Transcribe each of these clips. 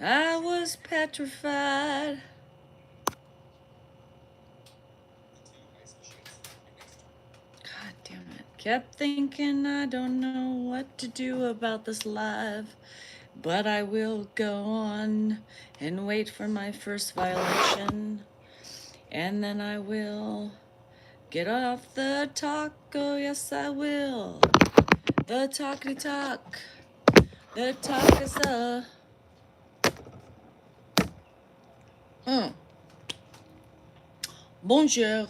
I was petrified. God damn it. Kept thinking I don't know what to do about this life, but I will go on and wait for my first violation. And then I will get off the talk. Oh, yes, I will. The talky talk. The talk is the. Mm. Bonjour.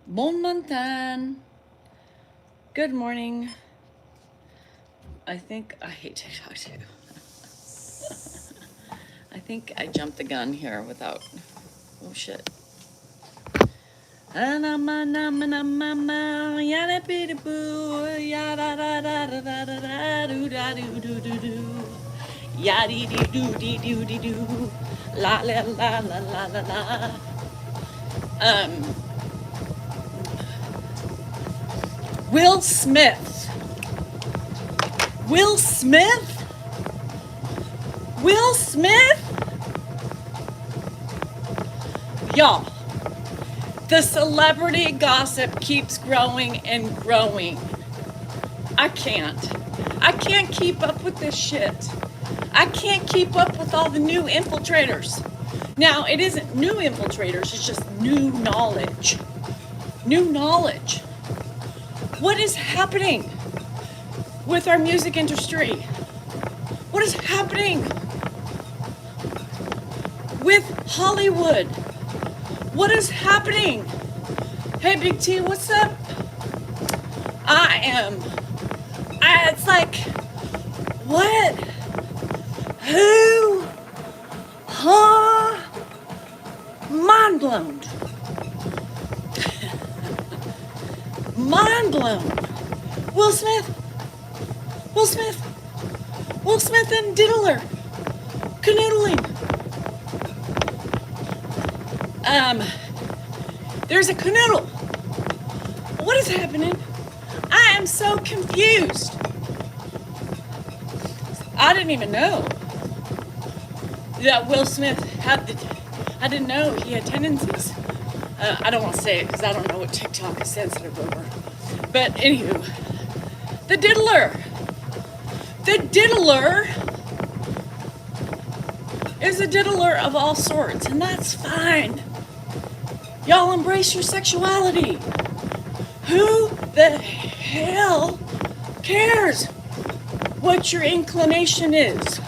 Bon matin. Good morning. I think I hate TikTok too. I think I jumped the gun here without. Oh shit. La la la la la la la. Um, Will Smith. Will Smith? Will Smith? Y'all, the celebrity gossip keeps growing and growing. I can't keep up with this shit. I can't keep up with all the new infiltrators. Now, it isn't new infiltrators, it's just new knowledge. New knowledge. What is happening with our music industry? What is happening with Hollywood? What is happening? Hey, Big T, what's up? It's like, what? Who? Huh? Mind blown. Mind blown. Will Smith. Will Smith. Will Smith and Diddler. Canoodling. There's a canoodle. What is happening? I am so confused. I didn't even know that Will Smith I didn't know he had tendencies. I don't want to say it because I don't know what TikTok is sensitive over. But anywho, the Diddler. The Diddler is a diddler of all sorts, and that's fine. Y'all embrace your sexuality. Who the hell cares what your inclination is?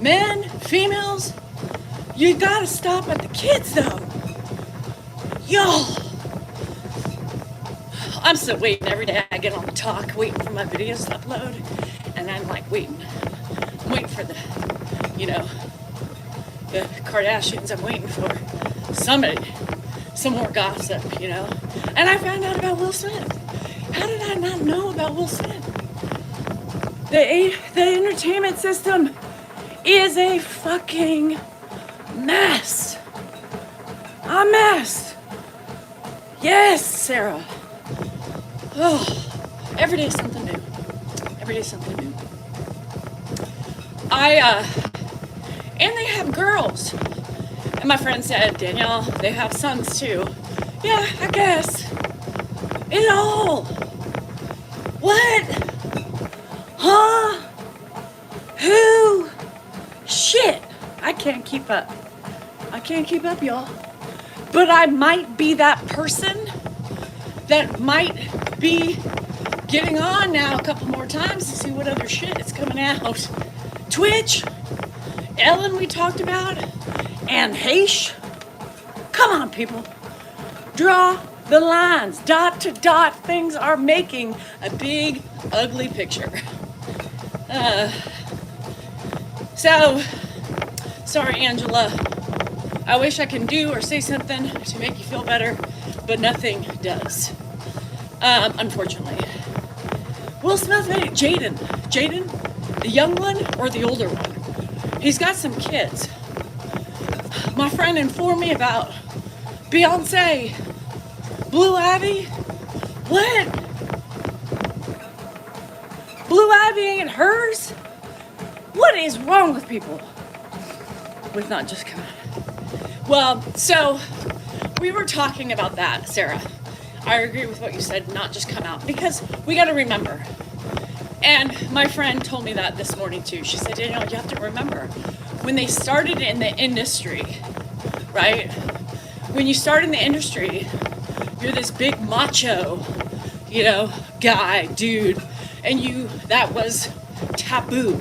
Men, females, you gotta stop at the kids though. Y'all, I'm still waiting every day. I get on the talk, waiting for my videos to upload, and I'm like waiting. I'm waiting for the Kardashians. I'm waiting for somebody, some more gossip, And I found out about Will Smith. How did I not know about Will Smith? The entertainment system is a fucking mess. A mess. Yes, Sarah. Oh, every day something new. Every day something new. And they have girls. And my friend said, Danielle, they have sons too. Yeah, I guess. It all. What? Huh? Who? Shit. I can't keep up. I can't keep up, y'all. But I might be that person that might be getting on now a couple more times to see what other shit is coming out. Twitch, Ellen we talked about, and Haish. Come on, people. Draw the lines. Dot to dot, things are making a big, ugly picture. So, sorry, Angela. I wish I can do or say something to make you feel better, but nothing does. Unfortunately. Will Smith made it. Jaden, the young one or the older one? He's got some kids. My friend informed me about Beyonce, Blue Ivy. What? Blue Ivy ain't hers? What is wrong with people? With not just coming. Well, so we were talking about that, Sarah. I agree with what you said, not just come out, because we got to remember. And my friend told me that this morning too. She said, Danielle, you have to remember, when they started in the industry, right? When you start in the industry, you're this big macho, guy, dude, and that was taboo,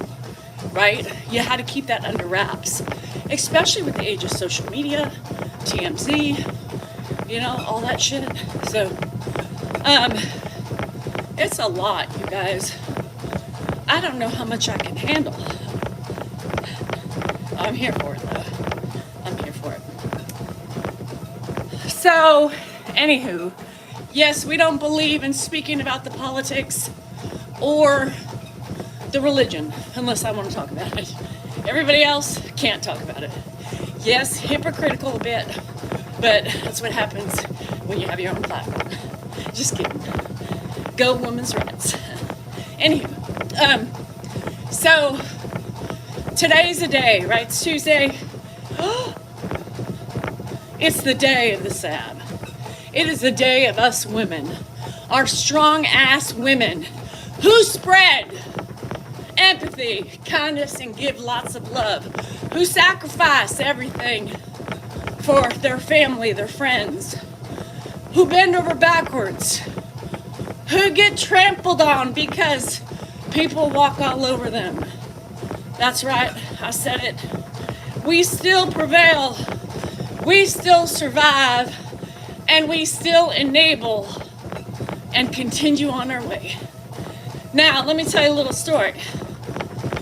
right? You had to keep that under wraps, especially with the age of social media, TMZ, all that shit. So, it's a lot, you guys. I don't know how much I can handle. I'm here for it, though. I'm here for it. So, anywho, yes, we don't believe in speaking about the politics or the religion, unless I want to talk about it. Everybody else can't talk about it. Yes, hypocritical a bit, but that's what happens when you have your own platform. Just kidding. Go women's rights. Anywho, so today's the day, right? It's Tuesday. It's the day of the sad. It is the day of us women, our strong ass women who spread empathy, kindness, and give lots of love, who sacrifice everything for their family, their friends, who bend over backwards, who get trampled on because people walk all over them. That's right, I said it. We still prevail, we still survive, and we still enable and continue on our way. Now, let me tell you a little story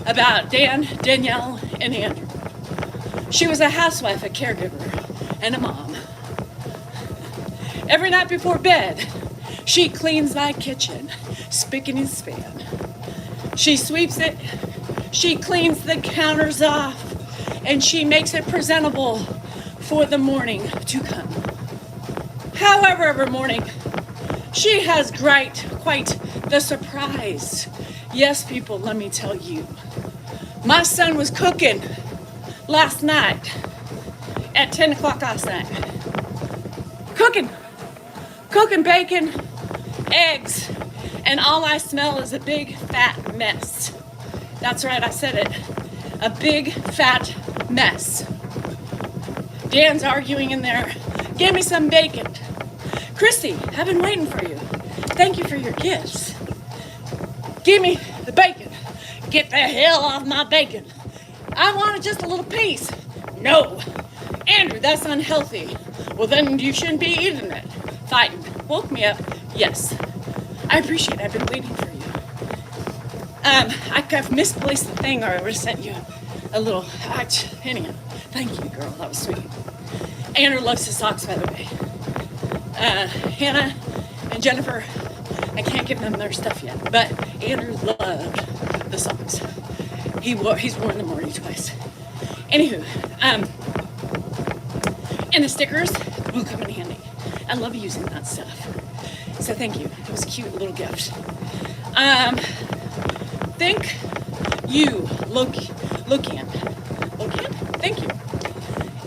about Danielle, and Andrew. She was a housewife, a caregiver, and a mom. Every night before bed, she cleans my kitchen, spick and span. She sweeps it, she cleans the counters off, and she makes it presentable for the morning to come. However, every morning, she has quite the surprise. Yes, people, let me tell you. My son was cooking last night at 10 o'clock last night. Cooking bacon, eggs, and all I smell is a big fat mess. That's right, I said it. A big fat mess. Dan's arguing in there. Give me some bacon. Christy, I've been waiting for you. Thank you for your gifts. Give me the bacon. Get the hell off my bacon. I wanted just a little piece. No. Andrew, that's unhealthy. Well, then you shouldn't be eating it. Fighting. Woke me up. Yes. I appreciate it. I've been waiting for you. I've misplaced the thing, or I would have sent you a little. Anyhow, thank you, girl. That was sweet. Andrew loves his socks, by the way. Hannah and Jennifer, I can't give them their stuff yet, but Andrew loved the socks. He's worn them already twice. Anywho, and the stickers will come in handy. I love using that stuff. So thank you. It was a cute little gift. Thank you, Lokian. Thank you.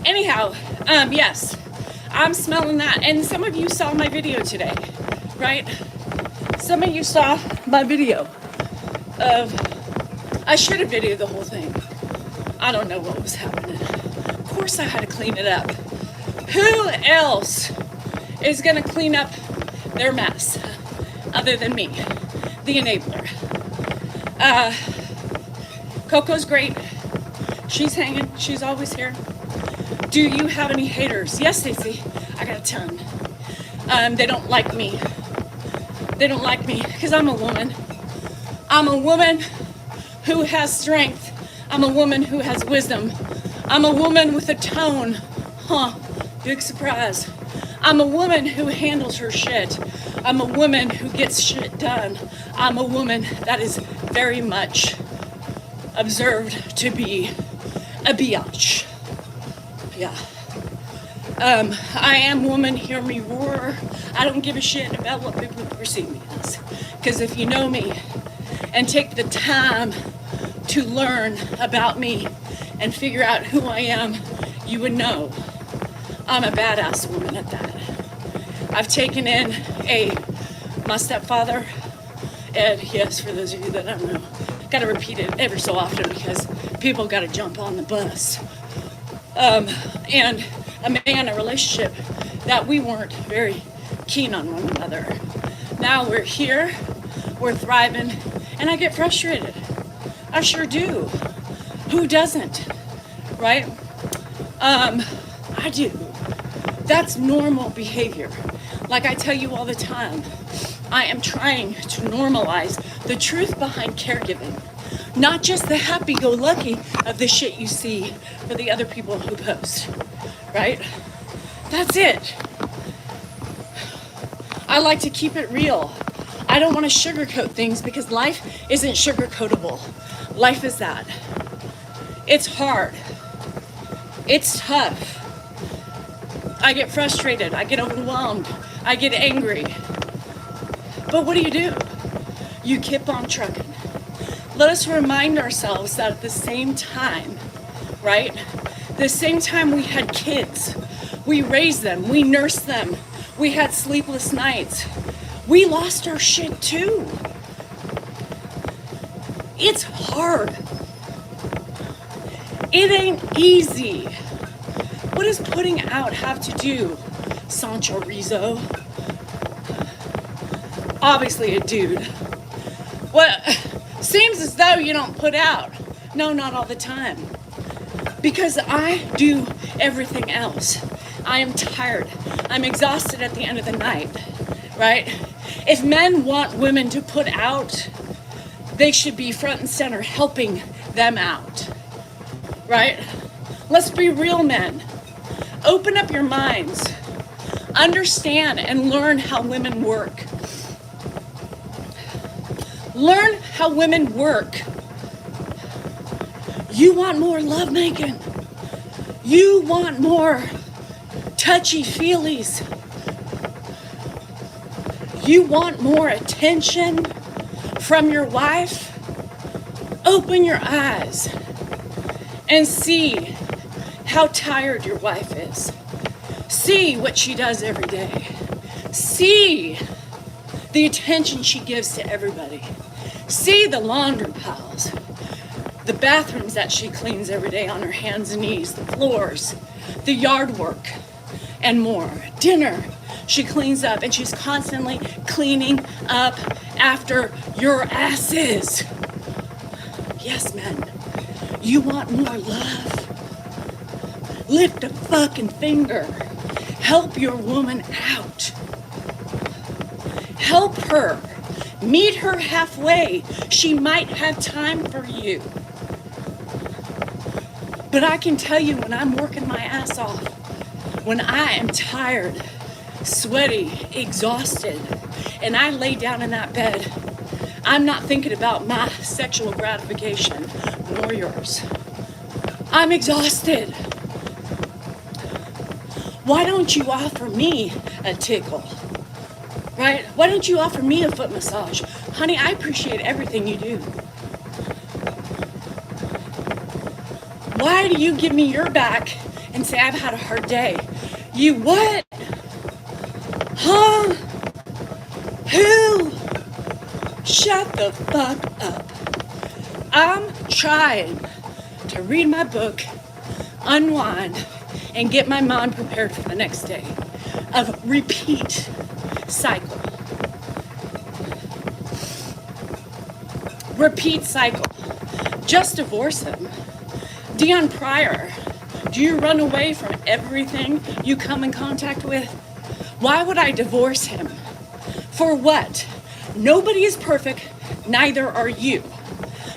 Anyhow, yes, I'm smelling that. And some of you saw my video today, right? Some of you saw my video of, I should have videoed the whole thing. I don't know what was happening. Of course I had to clean it up. Who else is gonna clean up their mess other than me, the enabler? Coco's great. She's hanging. She's always here. Do you have any haters? Yes, Stacey. I got a ton. They don't like me. They don't like me because I'm a woman. I'm a woman who has strength. I'm a woman who has wisdom. I'm a woman with a tone. Big surprise. I'm a woman who handles her shit. I'm a woman who gets shit done. I'm a woman that is very much observed to be a biatch. Yeah. I am woman, hear me roar. I don't give a shit about what people perceive me as. Because if you know me and take the time to learn about me and figure out who I am, you would know I'm a badass woman at that. I've taken in my stepfather, Ed, yes, for those of you that don't know. Gotta repeat it every so often because people gotta jump on the bus. And a man, a relationship that we weren't very keen on one another. Now we're here, we're thriving, and I get frustrated. I sure do. Who doesn't, right? I do. That's normal behavior. Like I tell you all the time, I am trying to normalize the truth behind caregiving, not just the happy-go-lucky of the shit you see for the other people who post, right? That's it. I like to keep it real. I don't want to sugarcoat things because life isn't sugarcoatable. Life is that. It's hard. It's tough. I get frustrated. I get overwhelmed. I get angry. But what do? You keep on trucking. Let us remind ourselves that at the same time, right? The same time we had kids, we raised them, we nursed them, we had sleepless nights. We lost our shit too. It's hard. It ain't easy. What does putting out have to do, Sancho Rizzo? Obviously a dude. What? Seems as though you don't put out. No, not all the time. Because I do everything else. I am tired. I'm exhausted at the end of the night, right? If men want women to put out, they should be front and center helping them out, right? Let's be real, men. Open up your minds. Understand and learn how women work. Learn how women work. You want more lovemaking. You want more touchy-feelies. You want more attention from your wife? Open your eyes and see how tired your wife is. See what she does every day. See the attention she gives to everybody. See the laundry piles, the bathrooms that she cleans every day on her hands and knees, the floors, the yard work, and more. Dinner she cleans up, and she's constantly cleaning up after your asses. Yes, men, you want more love? Lift a fucking finger. Help your woman out. Help her. Meet her halfway. She might have time for you. But I can tell you, when I'm working my ass off, when I am tired, sweaty, exhausted, and I lay down in that bed, I'm not thinking about my sexual gratification, nor yours. I'm exhausted. Why don't you offer me a tickle? Right? Why don't you offer me a foot massage? Honey, I appreciate everything you do. Why do you give me your back and say I've had a hard day? You what? Huh? Who? Shut the fuck up. I'm trying to read my book, unwind, and get my mind prepared for the next day of repeat cycle. Repeat cycle. Just divorce him. Dion Pryor, do you run away from everything you come in contact with? Why would I divorce him? For what? Nobody is perfect, neither are you.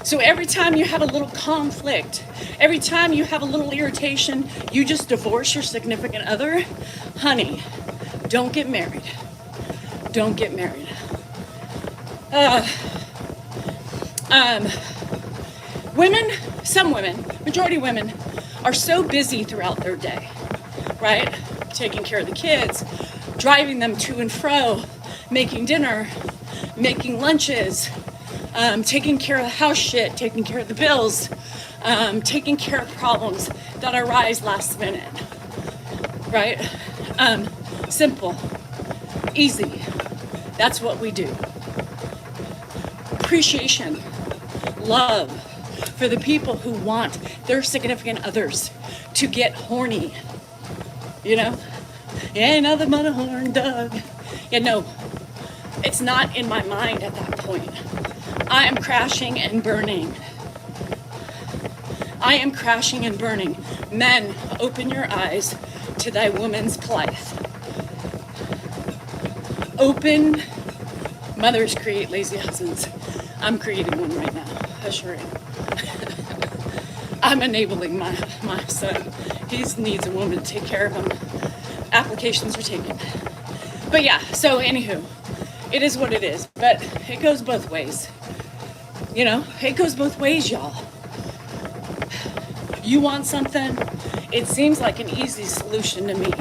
So every time you have a little conflict, every time you have a little irritation, you just divorce your significant other? Honey, don't get married. Don't get married. Women, some women, majority women, are so busy throughout their day, right? Taking care of the kids, driving them to and fro, making dinner, making lunches, taking care of the house shit, taking care of the bills, taking care of problems that arise last minute, right? Simple, easy. That's what we do. Appreciation, love for the people who want their significant others to get horny. You know? Yeah, another mother horn dog. Yeah, no, it's not in my mind at that point. I am crashing and burning. I am crashing and burning. Men, open your eyes to thy woman's plight. Open. Mothers create lazy husbands. I'm creating one right now. I sure am. I'm enabling my son. He needs a woman to take care of him. Applications are taken. But yeah, so anywho, it is what it is. But it goes both ways. You know, it goes both ways, y'all. You want something, it seems like an easy solution to me.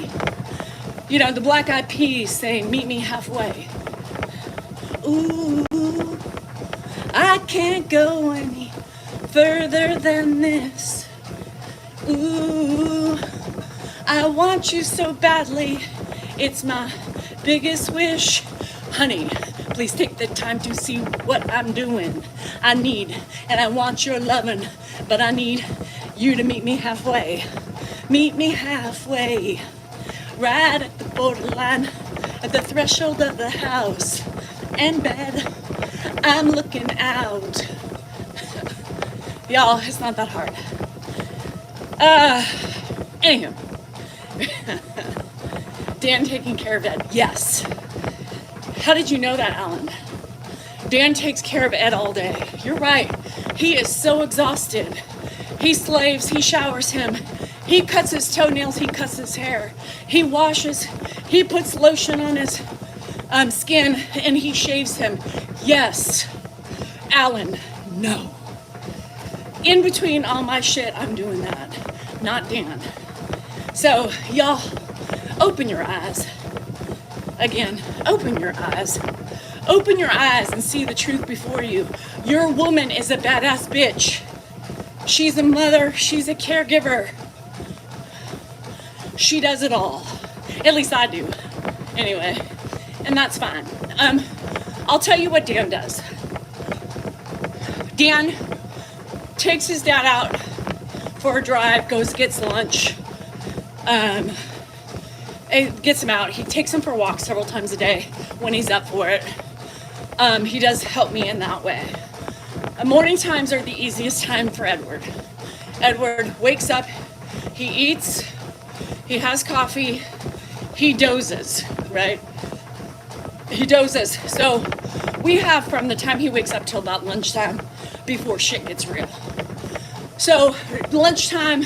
You know, the Black Eyed Peas saying, meet me halfway. Ooh, I can't go any further than this. Ooh, I want you so badly. It's my biggest wish. Honey, please take the time to see what I'm doing. I need and I want your loving, but I need you to meet me halfway. Meet me halfway. Right at the borderline, at the threshold of the house and bed. I'm looking out. Y'all, it's not that hard. Anywho. Dan taking care of Ed. Yes. How did you know that, Alan? Dan takes care of Ed all day. You're right. He is so exhausted. He slaves, he showers him. He cuts his toenails, he cuts his hair. He washes, he puts lotion on his skin, and he shaves him. Yes. Alan, no. In between all my shit, I'm doing that. Not Dan. So, y'all, open your eyes. Again, open your eyes. Open your eyes and see the truth before you. Your woman is a badass bitch. She's a mother. She's a caregiver. She does it all. At least I do. Anyway, and that's fine. I'll tell you what Dan does. Dan takes his dad out for a drive, gets lunch. It gets him out. He takes him for walks several times a day when he's up for it. He does help me in that way. Morning times are the easiest time for Edward. Edward wakes up, he eats, he has coffee, he dozes, right? He dozes. So we have from the time he wakes up till about lunchtime before shit gets real. So lunchtime,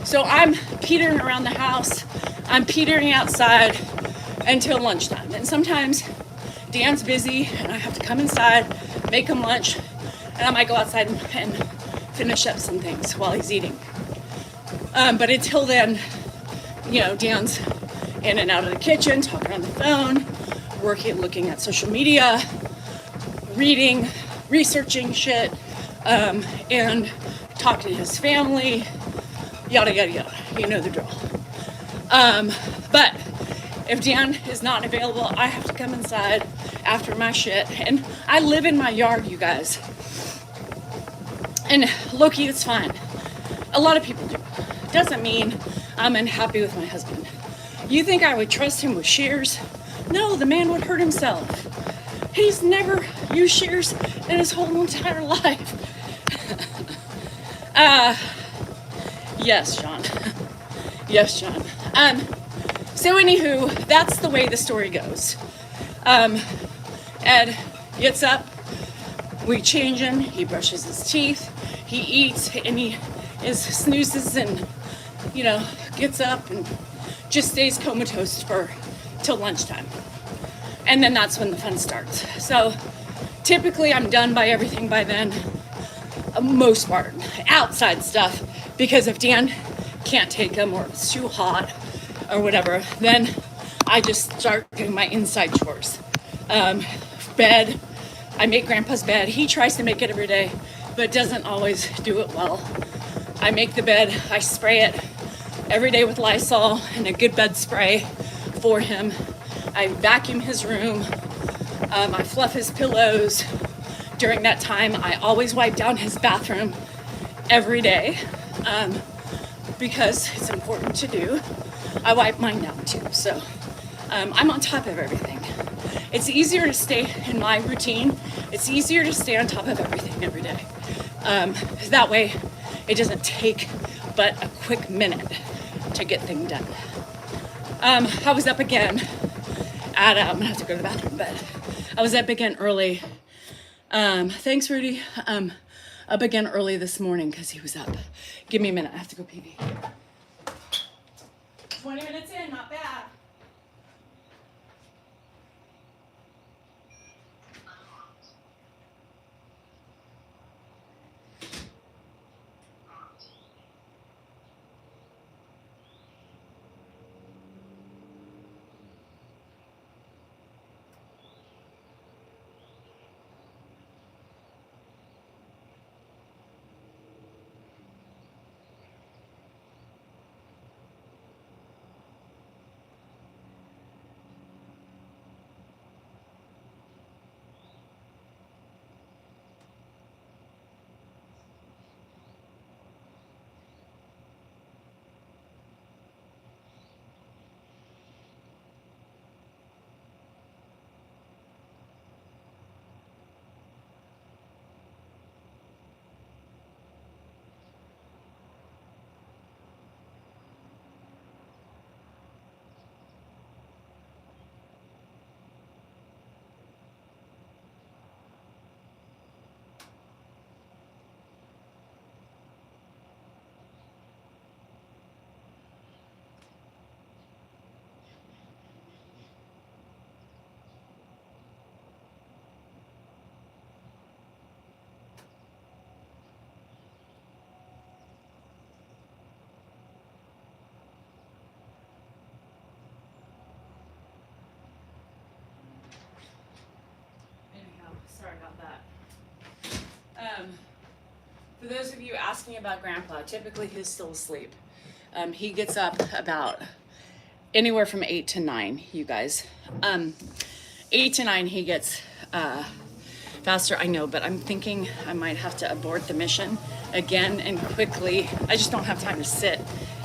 so I'm petering around the house, I'm petering outside until lunchtime. And sometimes Dan's busy and I have to come inside, make him lunch, and I might go outside and finish up some things while he's eating. But until then, you know, Dan's in and out of the kitchen, talking on the phone, working, looking at social media, reading, researching shit, and talking to his family, yada, yada, yada. You know the drill. But if Dan is not available, I have to come inside after my shit. And I live in my yard, you guys. And low-key, it's fine. A lot of people do. Doesn't mean I'm unhappy with my husband. You think I would trust him with shears? No, the man would hurt himself. He's never used shears in his whole entire life. Yes, John. Yes, John. So anywho, that's the way the story goes. Ed gets up, we change him, he brushes his teeth, he eats, and he snoozes and, you know, gets up and just stays comatose till lunchtime. And then that's when the fun starts. So typically I'm done by everything by then, most part, outside stuff, because if Dan can't take them or it's too hot or whatever, then I just start doing my inside chores. Bed, I make Grandpa's bed. He tries to make it every day, but doesn't always do it well. I make the bed, I spray it every day with Lysol and a good bed spray for him. I vacuum his room. I fluff his pillows. During that time, I always wipe down his bathroom every day because it's important to do. I wipe mine down too, so I'm on top of everything. It's easier to stay in my routine. It's easier to stay on top of everything every day. That way, it doesn't take but a quick minute to get things done. I was up again at, I'm gonna have to go to the bathroom, but I was up again early. Thanks, Rudy. Up again early this morning because he was up. Give me a minute, I have to go pee. 20 minutes in, not bad. Sorry about that. For those of you asking about Grandpa, typically he's still asleep. He gets up about anywhere from 8 to 9, you guys. 8 to 9 he gets faster, I know, but I'm thinking I might have to abort the mission again and quickly. I just don't have time to sit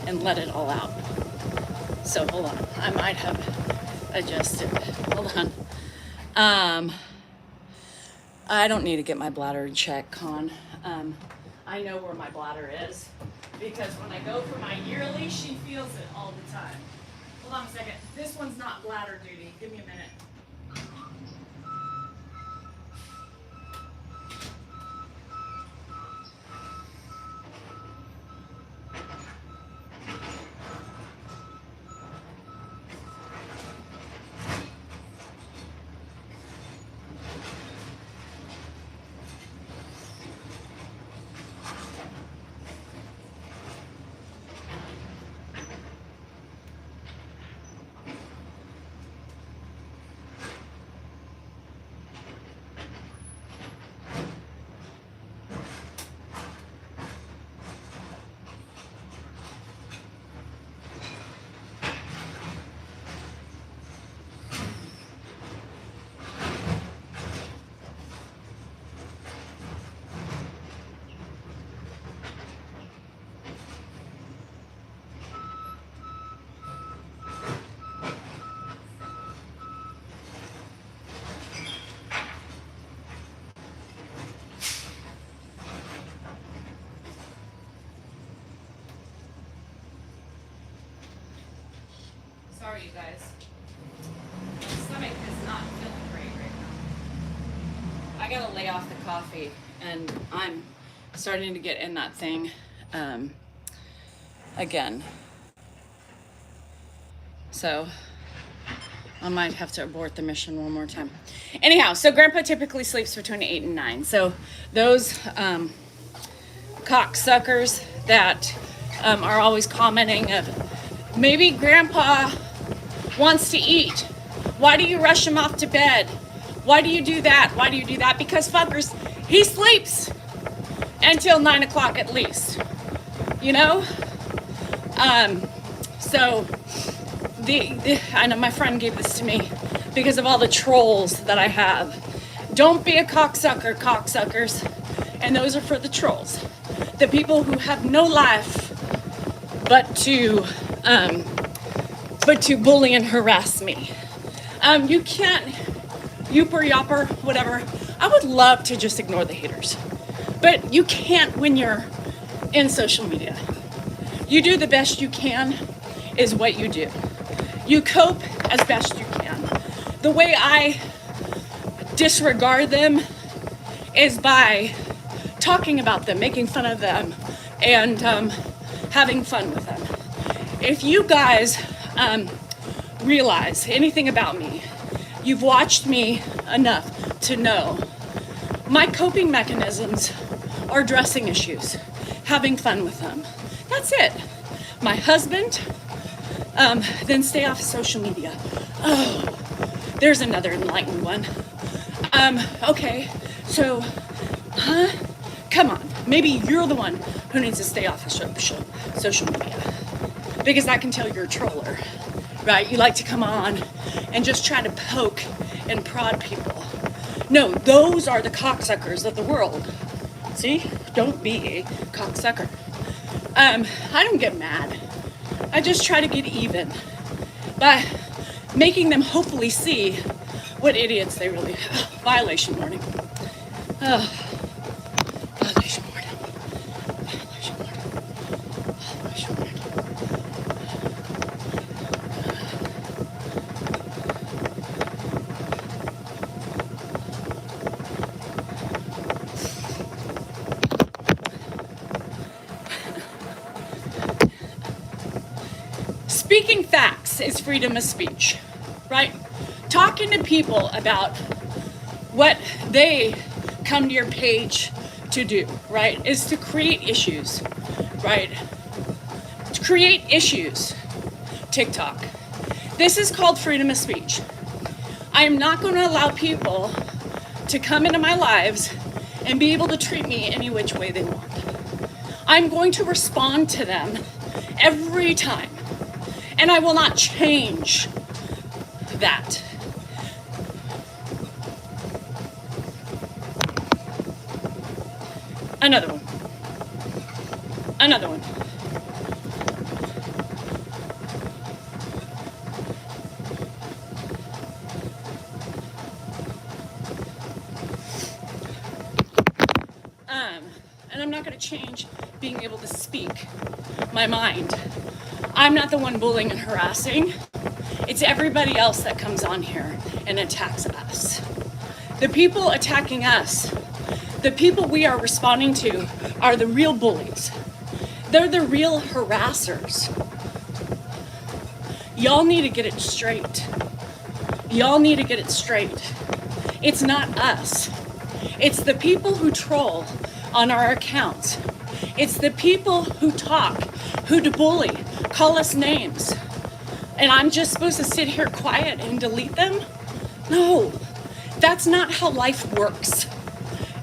and let it all out. So hold on, I might have adjusted. Hold on. I don't need to get my bladder in check, Con. I know where my bladder is because when I go for my yearly, she feels it all the time. Hold on a second. This one's not bladder duty. Give me a minute. Sorry, you guys. My stomach is not feeling great right now. I gotta lay off the coffee, and I'm starting to get in that thing again. So I might have to abort the mission one more time. Anyhow, so Grandpa typically sleeps between 8 and 9. So those cocksuckers that are always commenting of, maybe Grandpa wants to eat. Why do you rush him off to bed? Why do you do that? Why do you do that? Because fuckers, he sleeps until 9 o'clock at least, you know? So I know my friend gave this to me because of all the trolls that I have. Don't be a cocksucker, cocksuckers. And those are for the trolls. The people who have no life but to bully and harass me. You can't, youper, yopper, whatever. I would love to just ignore the haters. But you can't when you're in social media. You do the best you can is what you do. You cope as best you can. The way I disregard them is by talking about them, making fun of them, and having fun with them. If you guys realize anything about me, you've watched me enough to know my coping mechanisms are addressing issues, having fun with them. That's it. My husband, then stay off social media. Oh, there's another enlightened one. Okay, so, come on. Maybe you're the one who needs to stay off of social media. Because I can tell you're a troller, right? You like to come on and just try to poke and prod people. No, those are the cocksuckers of the world. See? Don't be a cocksucker. I don't get mad. I just try to get even by making them hopefully see what idiots they really are. Violation warning. Violation warning. Violation warning. Violation warning. Speaking facts is freedom of speech, right? Talking to people about what they come to your page to do, right, is to create issues, right? To create issues, TikTok. This is called freedom of speech. I am not going to allow people to come into my lives and be able to treat me any which way they want. I'm going to respond to them every time. And I will not change that. Another one. Another one. And I'm not going to change being able to speak my mind. I'm not the one bullying and harassing. It's everybody else that comes on here and attacks us. The people attacking us, the people we are responding to, are the real bullies. They're the real harassers. Y'all need to get it straight. Y'all need to get it straight. It's not us. It's the people who troll on our accounts. It's the people who talk, who bully, call us names. And I'm just supposed to sit here quiet and delete them? No, that's not how life works.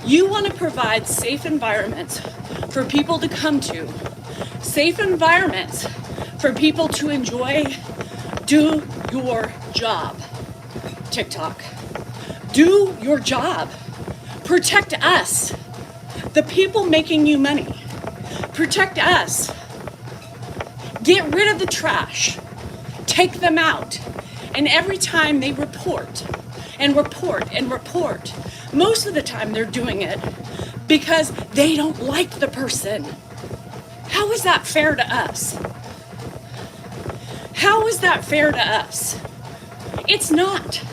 You want to provide safe environments for people to come to, safe environments for people to enjoy. Do your job, TikTok. Do your job. Protect us, the people making you money. Protect us. Get rid of the trash. Take them out. And every time they report and report and report, most of the time they're doing it because they don't like the person. How is that fair to us? How is that fair to us? It's not.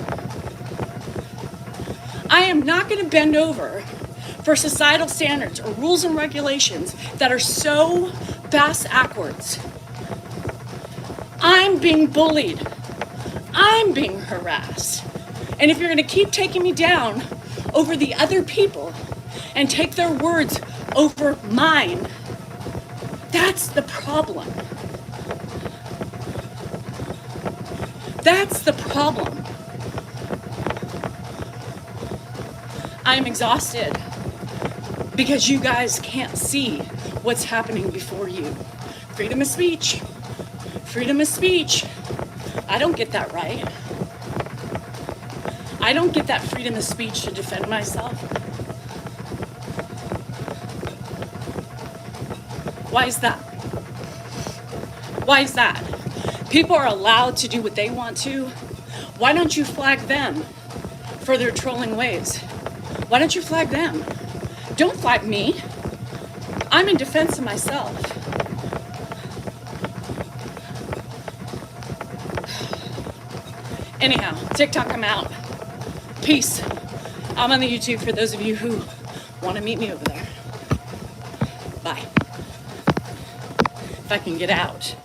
I am not going to bend over for societal standards or rules and regulations that are so bass-ackwards. I'm being bullied. I'm being harassed. And if you're going to keep taking me down over the other people and take their words over mine, that's the problem. That's the problem. I'm exhausted because you guys can't see what's happening before you. Freedom of speech. Freedom of speech. I don't get that right. I don't get that freedom of speech to defend myself. Why is that? Why is that? People are allowed to do what they want to. Why don't you flag them for their trolling ways? Why don't you flag them? Don't flag me. I'm in defense of myself. Anyhow, TikTok, I'm out. Peace. I'm on the YouTube for those of you who want to meet me over there. Bye. If I can get out.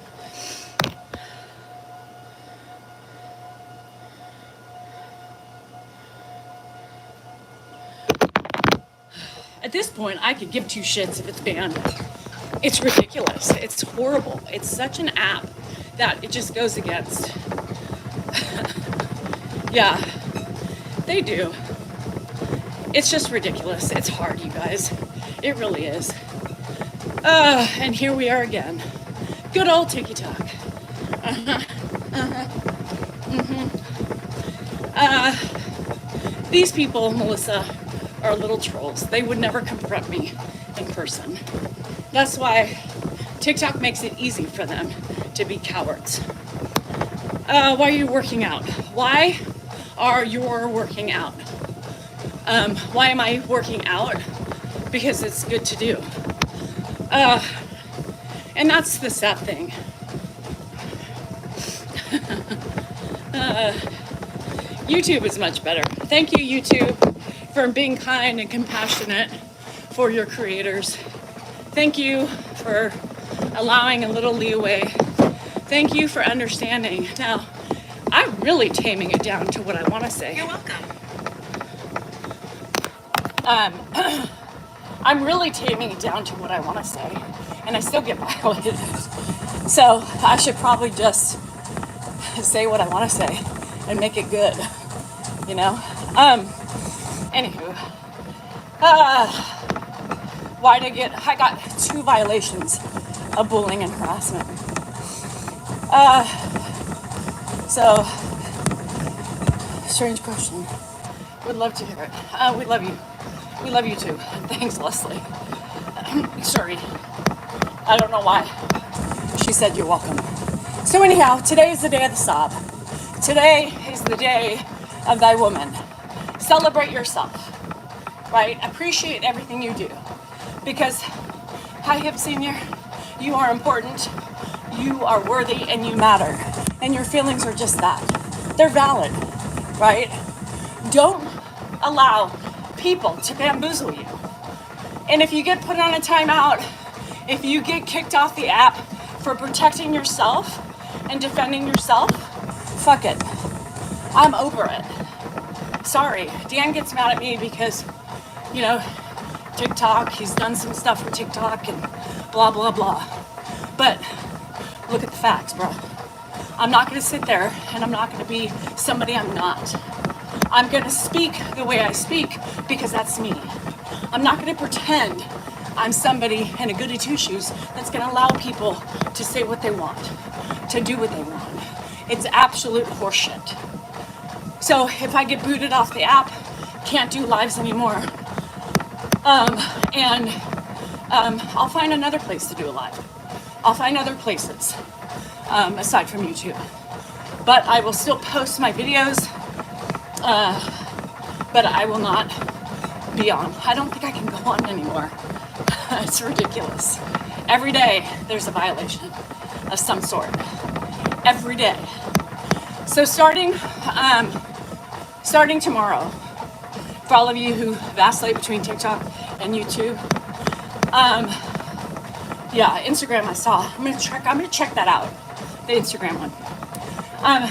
At this point, I could give two shits if it's banned. It's ridiculous. It's horrible. It's such an app that it just goes against. Yeah, they do. It's just ridiculous. It's hard, you guys. It really is. And here we are again. Good old TikTok. These people, Melissa, are little trolls. They would never confront me in person. That's why TikTok makes it easy for them to be cowards. Why are you working out? Why are you working out? Why am I working out? Because it's good to do. And that's the sad thing. YouTube is much better. Thank you, YouTube, for being kind and compassionate for your creators. Thank you for allowing a little leeway. Thank you for understanding. Now, I'm really taming it down to what I want to say. You're welcome. I'm really taming it down to what I want to say, and I still get violated. So I should probably just say what I want to say and make it good, you know? Anywho, I got 2 violations of bullying and harassment. So, strange question. Would love to hear it. We love you. We love you too. Thanks, Leslie. Sorry. I don't know why. She said you're welcome. So anyhow, today is the day of the sob. Today is the day of thy woman. Celebrate yourself, right? Appreciate everything you do. Because, hi, Hip Senior, you are important, you are worthy, and you matter. And your feelings are just that. They're valid, right? Don't allow people to bamboozle you. And if you get put on a timeout, if you get kicked off the app for protecting yourself and defending yourself, fuck it. I'm over it. Sorry, Dan gets mad at me because, you know, TikTok, he's done some stuff for TikTok and blah, blah, blah. But look at the facts, bro. I'm not gonna sit there and I'm not gonna be somebody I'm not. I'm gonna speak the way I speak because that's me. I'm not gonna pretend I'm somebody in a goody two-shoes that's gonna allow people to say what they want, to do what they want. It's absolute horseshit. So if I get booted off the app, can't do lives anymore, I'll find another place to do a live. I'll find other places, aside from YouTube. But I will still post my videos, but I will not be on. I don't think I can go on anymore. It's ridiculous. Every day there's a violation of some sort. Every day. So starting tomorrow, for all of you who vacillate between TikTok and YouTube, yeah, Instagram I saw. I'm gonna check that out, the Instagram one.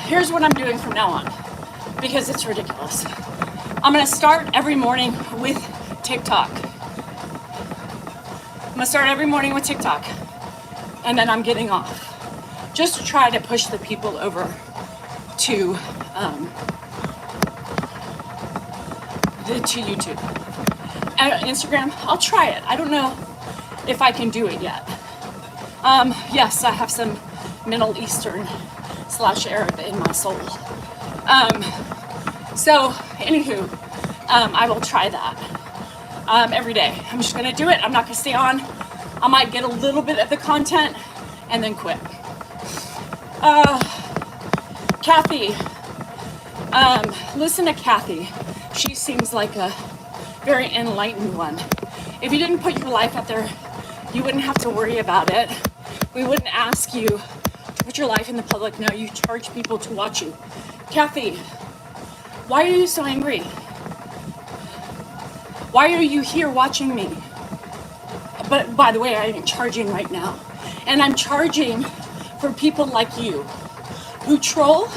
Here's what I'm doing from now on, because it's ridiculous. I'm gonna start every morning with TikTok. I'm gonna start every morning with TikTok, and then I'm getting off, just to try to push the people over to to YouTube. Instagram, I'll try it. I don't know if I can do it yet. Yes, I have some Middle Eastern / Arab in my soul. So, anywho, I will try that every day. I'm just gonna do it. I'm not gonna stay on. I might get a little bit of the content and then quit. Kathy, listen to Kathy. She seems like a very enlightened one. If you didn't put your life out there, you wouldn't have to worry about it. We wouldn't ask you to put your life in the public. No, you charge people to watch you. Kathy, why are you so angry? Why are you here watching me? But by the way, I am charging right now. And I'm charging for people like you who troll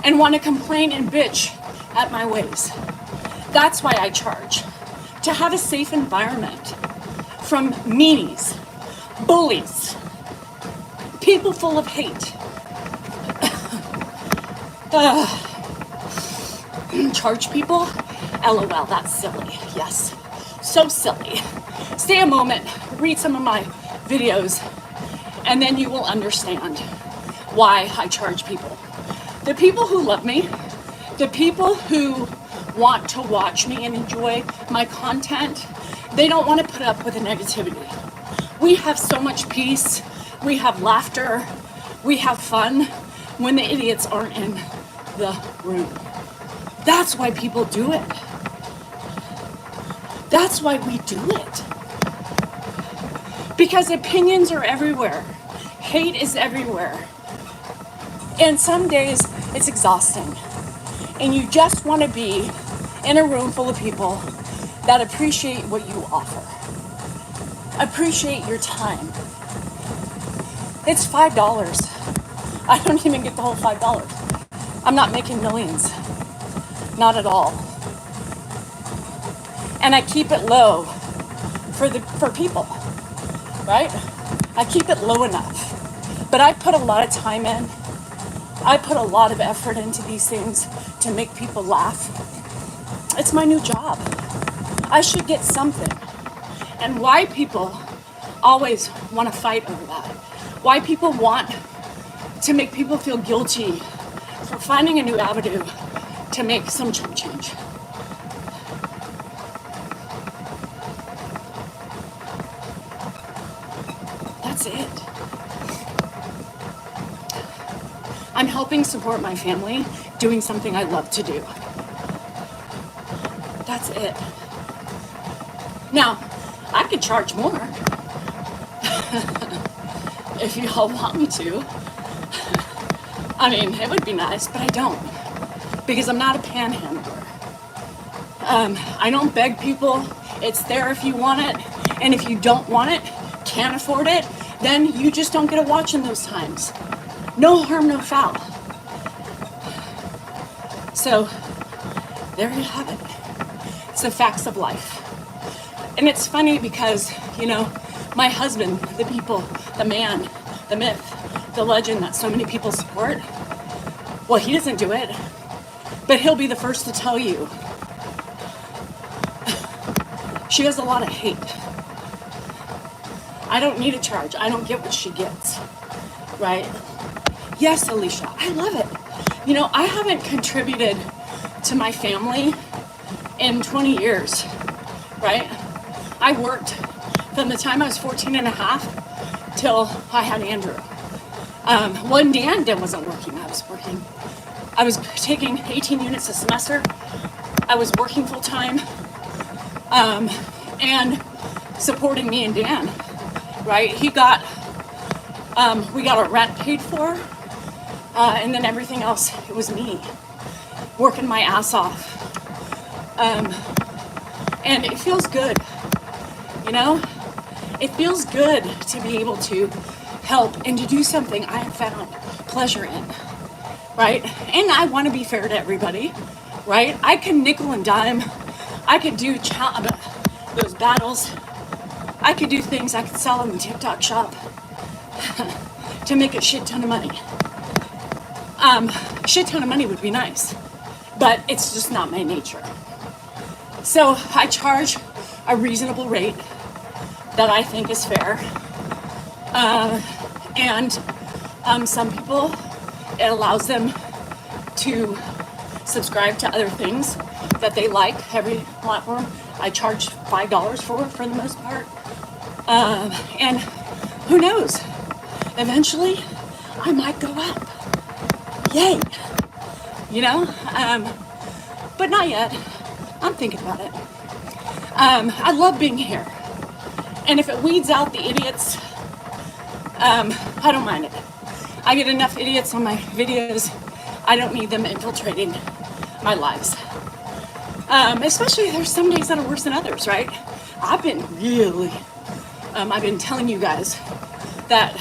and want to complain and bitch at my ways. That's why I charge. To have a safe environment from meanies, bullies, people full of hate. Charge people? LOL, that's silly. Yes, so silly. Stay a moment, read some of my videos, and then you will understand why I charge people. The people who love me, the people who want to watch me and enjoy my content, they don't want to put up with the negativity. We have so much peace, we have laughter, we have fun when the idiots aren't in the room. That's why people do it. That's why we do it. Because opinions are everywhere. Hate is everywhere. And some days it's exhausting. And you just want to be in a room full of people that appreciate what you offer. Appreciate your time. It's $5. I don't even get the whole $5. I'm not making millions. Not at all. And I keep it low for people, right? I keep it low enough. But I put a lot of time in. I put a lot of effort into these things to make people laugh. It's my new job. I should get something. And why people always want to fight over that. Why people want to make people feel guilty for finding a new avenue to make some change. That's it. I'm helping support my family, doing something I love to do. That's it. Now, I could charge more if you all want me to. I mean, it would be nice, but I don't, because I'm not a panhandler. I don't beg people. It's there if you want it, and if you don't want it, can't afford it, then you just don't get a watch in those times. No harm, no foul. So, there you have it. It's the facts of life. And it's funny because, you know, my husband, the people, the man, the myth, the legend that so many people support, well, he doesn't do it, but he'll be the first to tell you. She has a lot of hate. I don't need a charge. I don't get what she gets, right? Yes, Alicia, I love it. You know, I haven't contributed to my family in 20 years, right? I worked from the time I was 14 and a half till I had Andrew. When Dan wasn't working, I was working. I was taking 18 units a semester. I was working full time and supporting me and Dan, right? We got our rent paid for, and then everything else, it was me working my ass off. And it feels good, you know? It feels good to be able to help and to do something I have found pleasure in, right? And I want to be fair to everybody, right? I can nickel and dime. I could do those battles. I could do things. I could sell in the TikTok shop to make a shit ton of money. Shit ton of money would be nice, but it's just not my nature. So I charge a reasonable rate that I think is fair. And some people, it allows them to subscribe to other things that they like. Every platform I charge $5 for the most part. And who knows? Eventually, I might go up. Yay! You know? But not yet. I'm thinking about it. I love being here. And if it weeds out the idiots, I don't mind it. I get enough idiots on my videos. I don't need them infiltrating my lives. Especially there's some days that are worse than others, right? I've been telling you guys that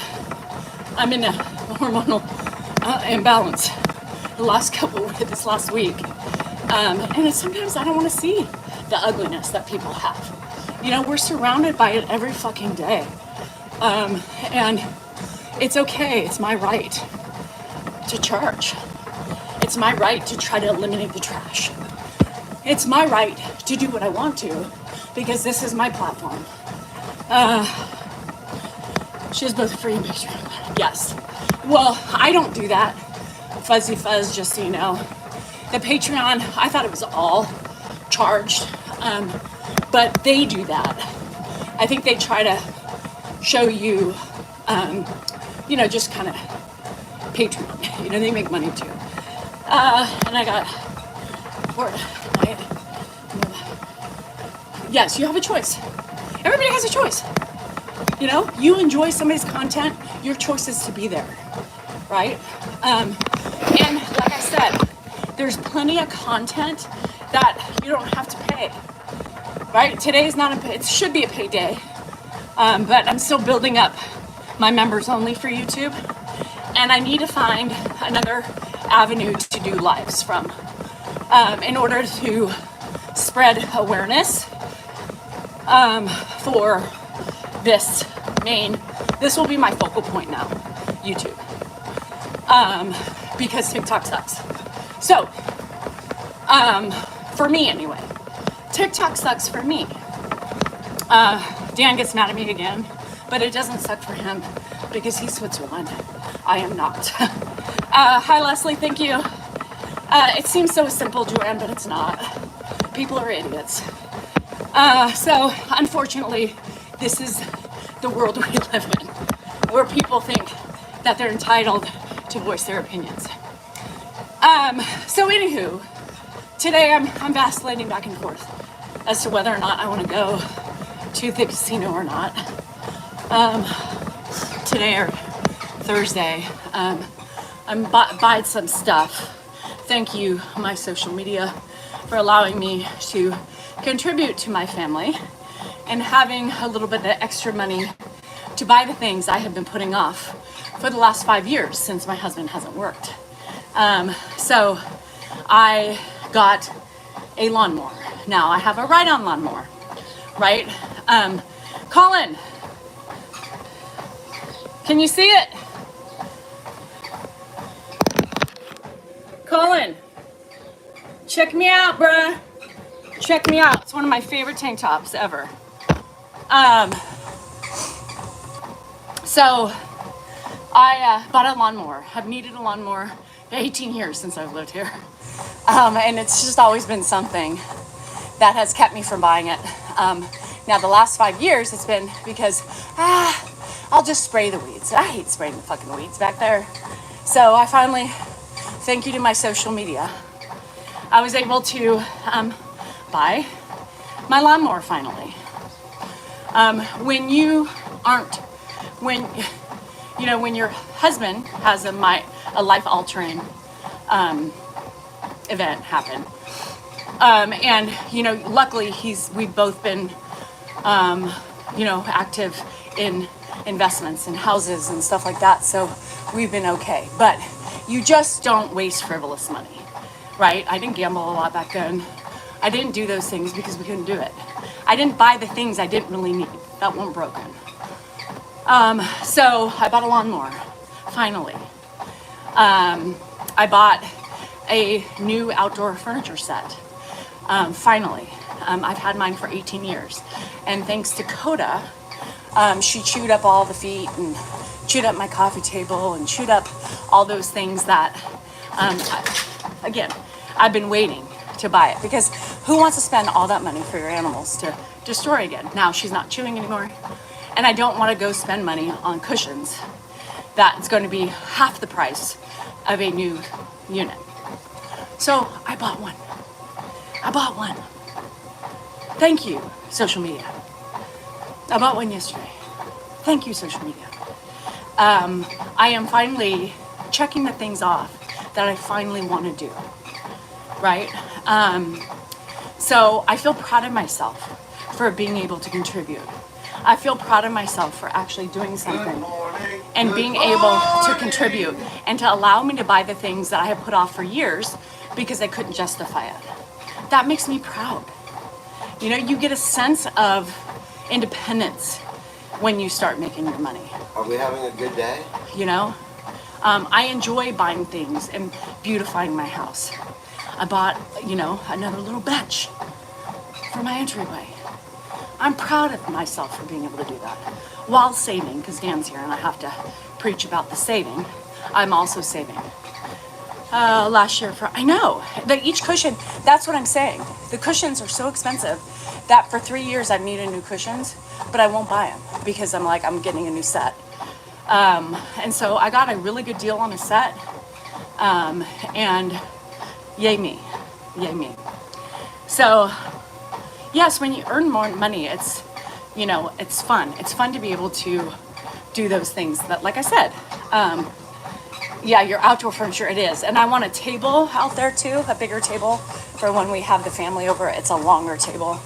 I'm in a hormonal imbalance this last week. And sometimes I don't want to see the ugliness that people have. You know, we're surrounded by it every fucking day. And it's okay. It's my right to charge. It's my right to try to eliminate the trash. It's my right to do what I want to because this is my platform. She has both free and Patreon. Yes. Well, I don't do that. Fuzzy fuzz, just so you know. The Patreon, I thought it was all charged, but they do that. I think they try to show you, just kind of Patreon. You know, they make money too. And I got yes, you have a choice. Everybody has a choice. You know, you enjoy somebody's content, your choice is to be there, right? And like I said, there's plenty of content that you don't have to pay, right? Today is not it should be a paid day, but I'm still building up my members only for YouTube, and I need to find another avenue to do lives from in order to spread awareness for this will be my focal point now, YouTube, because TikTok sucks. So, for me anyway, TikTok sucks for me. Dan gets mad at me again, but it doesn't suck for him because he's Switzerland. I am not. Hi Leslie, thank you. It seems so simple, Joanne, but it's not. People are idiots. So, unfortunately, this is the world we live in, where people think that they're entitled to voice their opinions. So anywho, today I'm vacillating back and forth as to whether or not I want to go to the casino or not. Today or Thursday, I'm buying some stuff. Thank you, my social media, for allowing me to contribute to my family and having a little bit of extra money to buy the things I have been putting off for the last 5 years since my husband hasn't worked. So I got a lawnmower. Now I have a ride-on lawnmower, right? Colin, can you see it? Colin, check me out, bruh. Check me out. It's one of my favorite tank tops ever. So I bought a lawnmower. I've needed a lawnmower 18 years since I've lived here. And it's just always been something that has kept me from buying it. Now the last 5 years it's been because, I'll just spray the weeds. I hate spraying the fucking weeds back there. So I finally, thank you to my social media, I was able to buy my lawnmower finally. When your husband has a life-altering event happen, and luckily we've both been active in investments and houses and stuff like that, so we've been okay. But you just don't waste frivolous money, right? I didn't gamble a lot back then. I didn't do those things because we couldn't do it. I didn't buy the things I didn't really need that weren't broken. So I bought a lawnmower, finally. I bought a new outdoor furniture set, finally. I've had mine for 18 years. And thanks to Coda, she chewed up all the feet and chewed up my coffee table and chewed up all those things that, again, I've been waiting to buy it, because who wants to spend all that money for your animals to destroy again? Now she's not chewing anymore, and I don't want to go spend money on cushions that's going to be half the price of a new unit. So I bought one. Thank you, social media. I bought one yesterday. Thank you, social media. I am finally checking the things off that I finally want to do, right? So I feel proud of myself for being able to contribute. I feel proud of myself for actually doing something and being able to contribute and to allow me to buy the things that I have put off for years because I couldn't justify it. That makes me proud. You know, you get a sense of independence when you start making your money. Are we having a good day? You know, I enjoy buying things and beautifying my house. I bought, you know, another little bench for my entryway. I'm proud of myself for being able to do that while saving, because Dan's here and I have to preach about the saving. I'm also saving. Last year I know that each cushion, that's what I'm saying. The cushions are so expensive that for 3 years I've needed new cushions, but I won't buy them because I'm like, I'm getting a new set. And so I got a really good deal on a set, and yay me. So yes, when you earn more money, it's, you know, it's fun. It's fun to be able to do those things that, like I said, yeah, your outdoor furniture, it is. And I want a table out there too, a bigger table for when we have the family over. It's a longer table.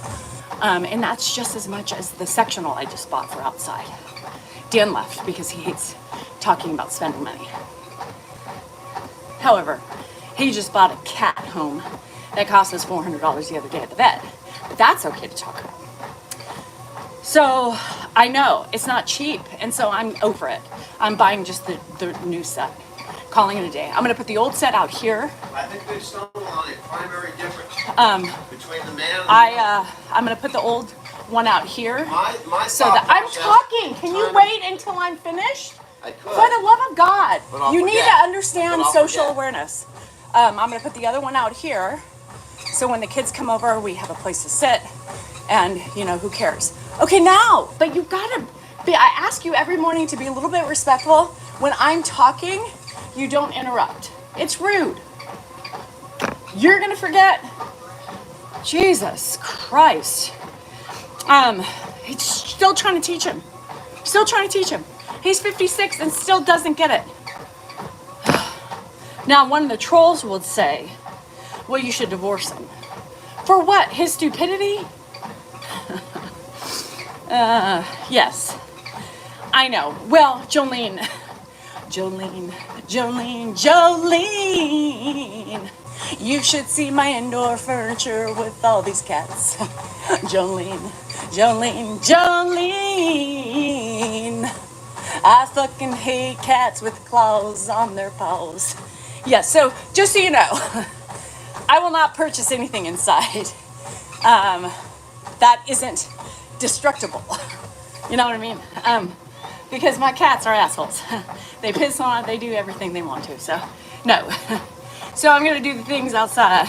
And that's just as much as the sectional I just bought for outside. Dan left because he hates talking about spending money. However, he just bought a cat home that cost us $400 the other day at the vet. But that's okay to talk about. So I know it's not cheap, and so I'm over it. I'm buying just the new set, calling it a day. I'm gonna put the old set out here. I think they stumbled on a primary difference between the man and I'm gonna put the old one out here. my so that I'm talking. Can you wait until I'm finished? I could. For the love of God, you need to forget. understand But I'll social forget. awareness. I'm gonna put the other one out here, so when the kids come over, we have a place to sit, and you know, who cares? Okay, now, but you've gotta be, I ask you every morning to be a little bit respectful. When I'm talking, you don't interrupt. It's rude. You're gonna forget. Jesus Christ. He's still trying to teach him. He's 56 and still doesn't get it. Now, one of the trolls would say, well, you should divorce him. For what? His stupidity? Yes. I know. Well, Jolene. You should see my indoor furniture with all these cats. Jolene. I fucking hate cats with claws on their paws. Yeah, so just so you know, I will not purchase anything inside that isn't destructible. You know what I mean? Because my cats are assholes. They piss on it, they do everything they want to, so no. So I'm gonna do the things outside,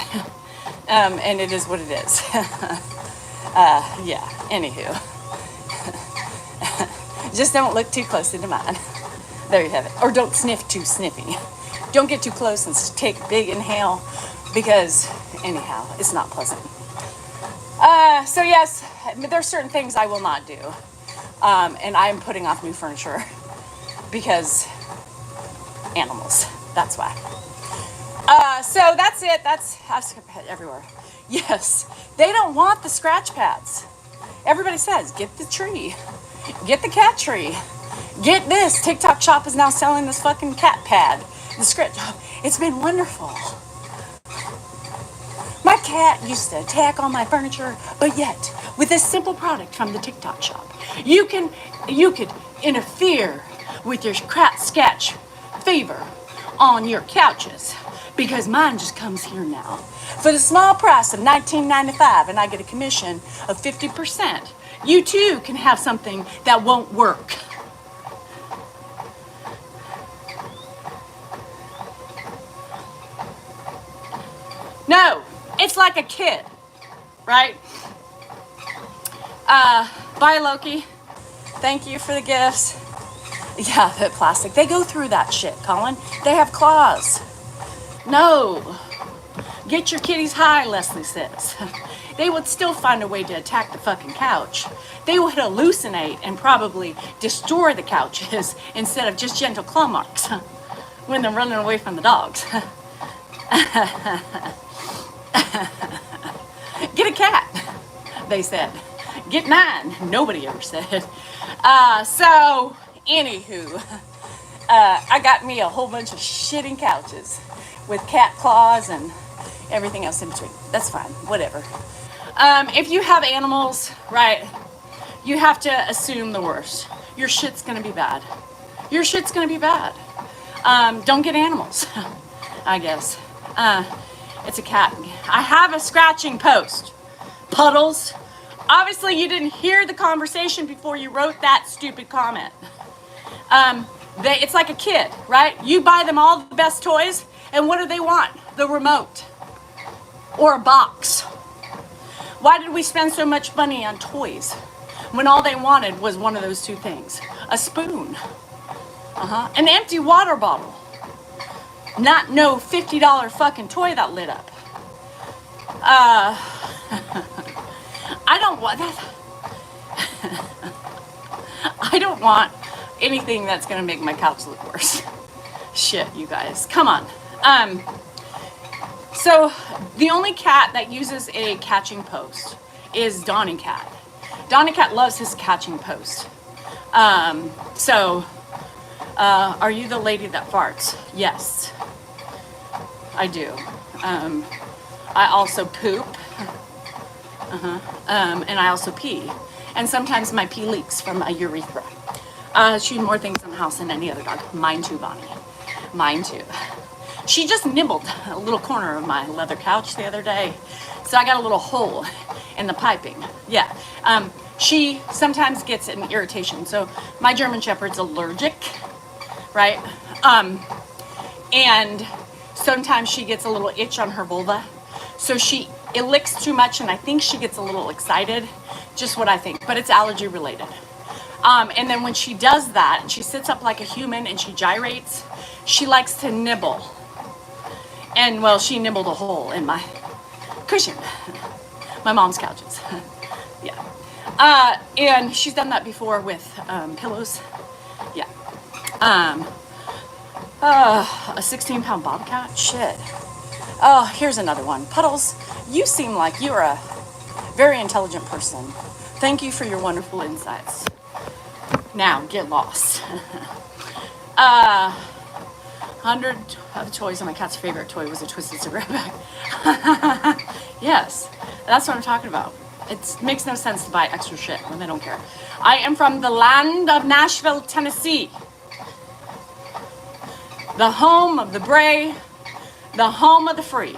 and it is what it is. Yeah, anywho. Just don't look too close into mine. There you have it. Or don't sniff too sniffy. Don't get too close and take a big inhale, because anyhow, it's not pleasant. So yes, there's certain things I will not do. And I'm putting off new furniture because animals. That's why. So that's it. That's everywhere. Yes, they don't want the scratch pads. Everybody says, get the tree. Get the cat tree. Get this. TikTok Shop is now selling this fucking cat pad. The scratch. It's been wonderful. My cat used to attack all my furniture, but yet, with this simple product from the TikTok Shop, you could interfere with your cat sketch fever on your couches. because mine just comes here now for the small price of $19.95, and I get a commission of 50%. You too can have something that won't work. No, it's like a kid, right? Bye, Loki. Thank you for the gifts. Yeah, the plastic. They go through that shit, Colin. They have claws. No. Get your kitties high, Leslie says. They would still find a way to attack the fucking couch. They would hallucinate and probably destroy the couches instead of just gentle claw marks when they're running away from the dogs. Get a cat, they said. Get 9, nobody ever said. So, anywho, I got me a whole bunch of shitting couches with cat claws and everything else in between. That's fine, whatever. If you have animals, right, you have to assume the worst. Your shit's gonna be bad. Your shit's gonna be bad. Don't get animals, I guess. It's a cat. I have a scratching post. Puddles. Obviously, you didn't hear the conversation before you wrote that stupid comment. It's like a kid, right? You buy them all the best toys, and what do they want? The remote. Or a box. Why did we spend so much money on toys when all they wanted was one of those two things? A spoon. An empty water bottle. Not no $50 fucking toy that lit up. I don't want that. I don't want anything that's gonna make my couch look worse. Shit, you guys, come on. So the only cat that uses a catching post is Donny Cat. Donny Cat loves his catching post. Are you the lady that farts? Yes, I do. I also poop. And I also pee. And sometimes my pee leaks from my urethra. She more things in the house than any other dog. Mine too, Bonnie. Mine too. She just nibbled a little corner of my leather couch the other day. So I got a little hole in the piping. Yeah. She sometimes gets an irritation. So my German Shepherd's allergic, right? And sometimes she gets a little itch on her vulva. So it licks too much, and I think she gets a little excited. Just what I think, but it's allergy related. And then when she does that, and she sits up like a human and she gyrates, she likes to nibble. And well, she nibbled a hole in my cushion, my mom's couches. Yeah. And she's done that before with pillows. Yeah. A 16-pound bobcat? Shit. Oh, here's another one. Puddles, you seem like you're a very intelligent person. Thank you for your wonderful insights. Now, get lost. 100 of the toys, and my cat's favorite toy was a twisted cigarette bag. Yes, that's what I'm talking about. It makes no sense to buy extra shit when they don't care. I am from the land of Nashville, Tennessee. The home of the brave, the home of the free,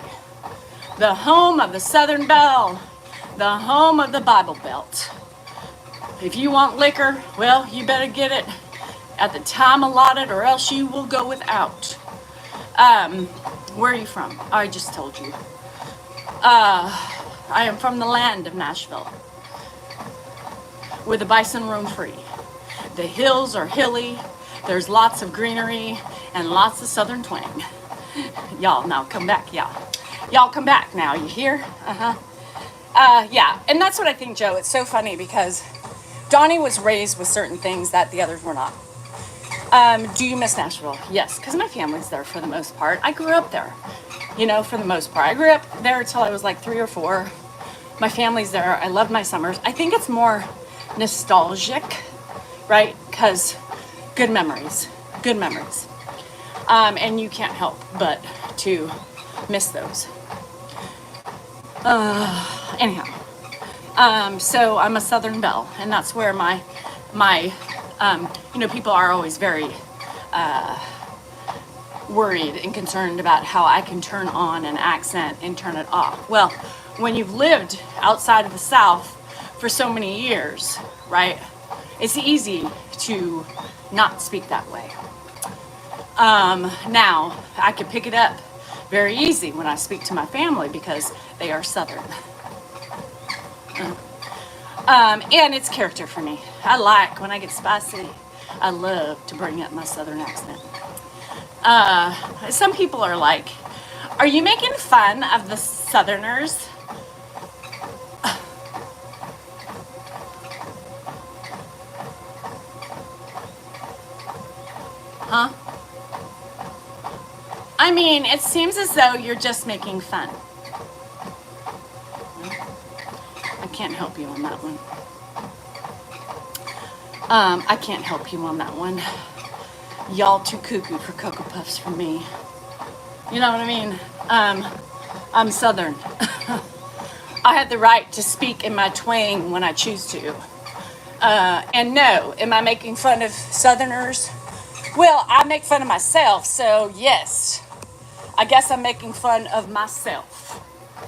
the home of the Southern Belle, the home of the Bible Belt. If you want liquor, well, you better get it at the time allotted or else you will go without. Where are you from? I just told you. I am from the land of Nashville, where the bison roam free. The hills are hilly, there's lots of greenery, and lots of southern twang. Y'all, now come back, y'all. Y'all come back now, you hear? Yeah, and that's what I think, Joe. It's so funny because Donnie was raised with certain things that the others were not. Do you miss Nashville? Yes, because my family's there for the most part. I grew up there, you know, for the most part. I grew up there until I was like 3 or 4. My family's there. I love my summers. I think it's more nostalgic, right? Because good memories, good memories. And you can't help but to miss those. Anyhow, so I'm a Southern Belle, and that's where my you know, people are always very worried and concerned about how I can turn on an accent and turn it off. Well, when you've lived outside of the South for so many years, right, it's easy to not speak that way. Now, I could pick it up very easy when I speak to my family because they are Southern. And it's character for me. I like when I get spicy, I love to bring up my Southern accent. Some people are like, are you making fun of the Southerners? Huh? I mean, it seems as though you're just making fun. I can't help you on that one. I can't help you on that one. Y'all too cuckoo for Cocoa Puffs for me. You know what I mean? I'm Southern. I had the right to speak in my twang when I choose to. And no, am I making fun of Southerners? Well, I make fun of myself, so yes. I guess I'm making fun of myself,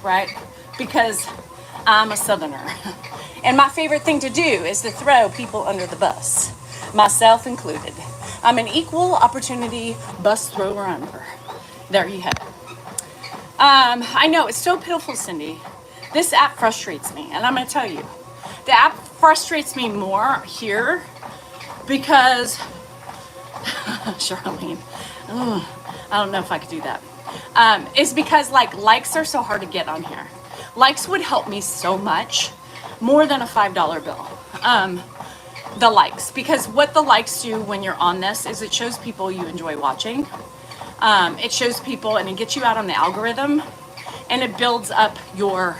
right? Because I'm a Southerner. And my favorite thing to do is to throw people under the bus, myself included. I'm an equal opportunity bus thrower under. There you have it. I know, it's so pitiful, Cindy. This app frustrates me, and I'm going to tell you. The app frustrates me more here because, Charlene, I don't know if I could do that. Is because likes are so hard to get on here. Likes would help me so much, more than a $5 bill. The likes, because what the likes do when you're on this is it shows people you enjoy watching. It shows people and it gets you out on the algorithm and it builds up your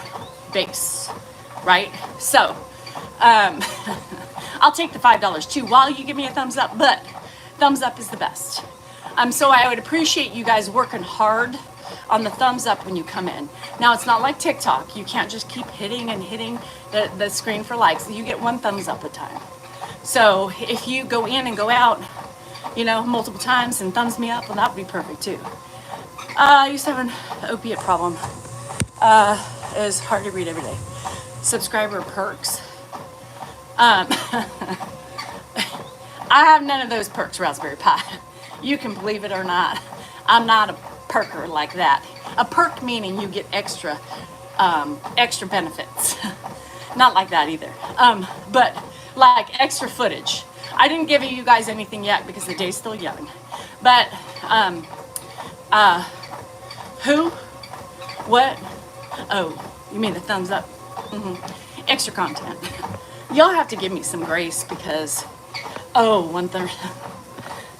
base, right? So, I'll take the $5 too while you give me a thumbs up, but thumbs up is the best. So I would appreciate you guys working hard on the thumbs up when you come in. Now, it's not like TikTok. You can't just keep hitting and hitting the screen for likes. You get one thumbs up a time. So if you go in and go out, multiple times and thumbs me up, well, that would be perfect too. I used to have an opiate problem. It's hard to read every day. Subscriber perks. I have none of those perks, Raspberry Pi. You can believe it or not. I'm not a perker like that. A perk meaning you get extra benefits. Not like that either. But like extra footage. I didn't give you guys anything yet because the day's still young. But, who? What? Oh, you mean the thumbs up? Mm-hmm. Extra content. Y'all have to give me some grace because, one third.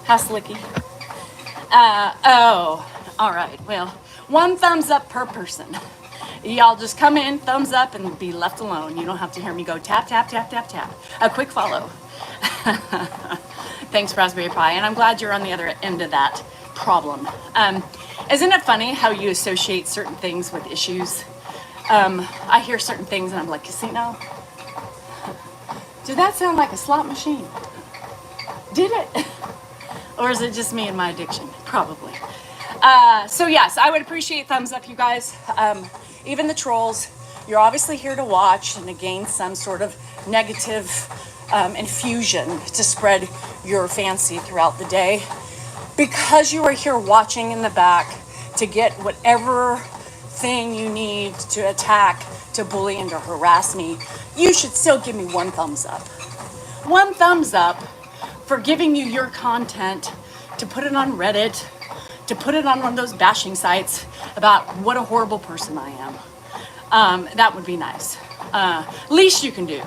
How slicky. All right. Well, one thumbs up per person. Y'all just come in, thumbs up, and be left alone. You don't have to hear me go tap, tap, tap, tap, tap. A quick follow. Thanks, Raspberry Pi. And I'm glad you're on the other end of that problem. Isn't it funny how you associate certain things with issues? I hear certain things and I'm like, casino? Did that sound like a slot machine? Did it? Or is it just me and my addiction? Probably. So yes, I would appreciate thumbs up, you guys. Even the trolls, you're obviously here to watch and to gain some sort of negative infusion to spread your fancy throughout the day. Because you are here watching in the back to get whatever thing you need to attack, to bully, and to harass me, you should still give me one thumbs up. One thumbs up for giving you your content to put it on Reddit, to put it on one of those bashing sites about what a horrible person I am. That would be nice. Least you can do.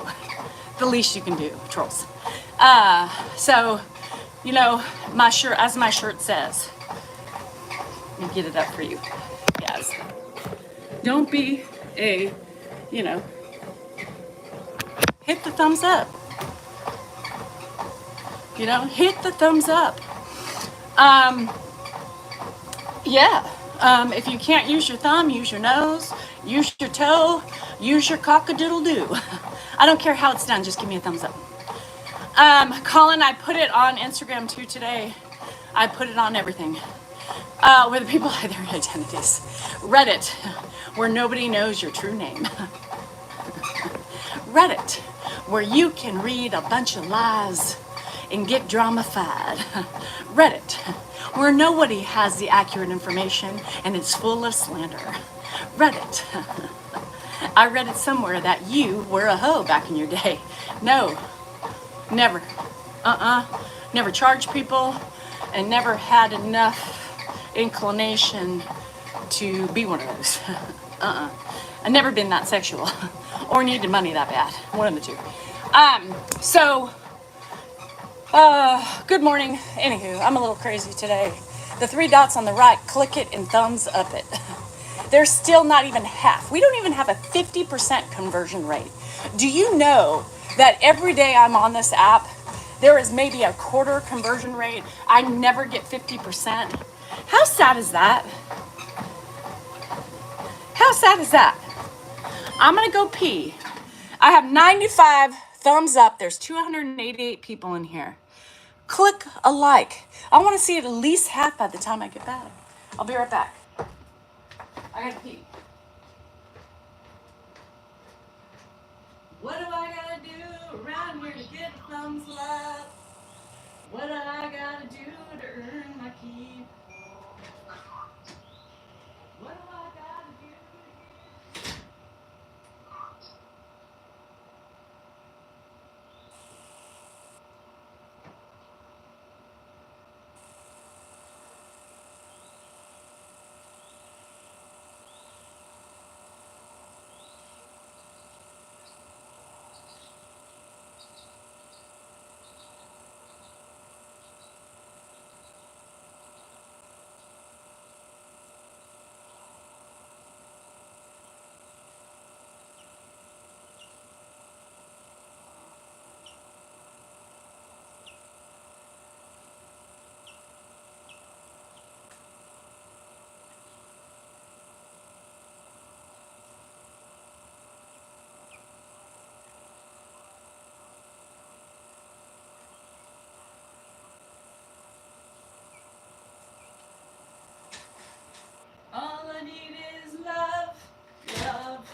The least you can do, trolls. So, my shirt, as my shirt says, let me get it up for you. Yes. Don't be a, hit the thumbs up. Hit the thumbs up. If you can't use your thumb, use your nose, use your toe, use your cock-a-doodle-doo. I don't care how it's done, just give me a thumbs up. Colin, I put it on Instagram too today. I put it on everything. where the people hide their identities. Reddit, where nobody knows your true name. Reddit, where you can read a bunch of lies and get drama-fied. Reddit, where nobody has the accurate information and it's full of slander. Reddit, I read it somewhere that you were a hoe back in your day. No, never. Never charged people and never had enough inclination to be one of those. I've never been that sexual or needed money that bad. One of the two. Good morning. Anywho, I'm a little crazy today. The 3 dots on the right, click it and thumbs up it. There's still not even half. We don't even have a 50% conversion rate. Do you know that every day I'm on this app, there is maybe a quarter conversion rate? I never get 50%. How sad is that? How sad is that? I'm gonna go pee. I have 95 thumbs up. There's 288 people in here. Click a like. I want to see it at least half by the time I get back. I'll be right back. I gotta pee. What do I gotta do around here to get a thumbs up? What do I gotta do to earn my keep? What do I gotta do? All I need is love, love,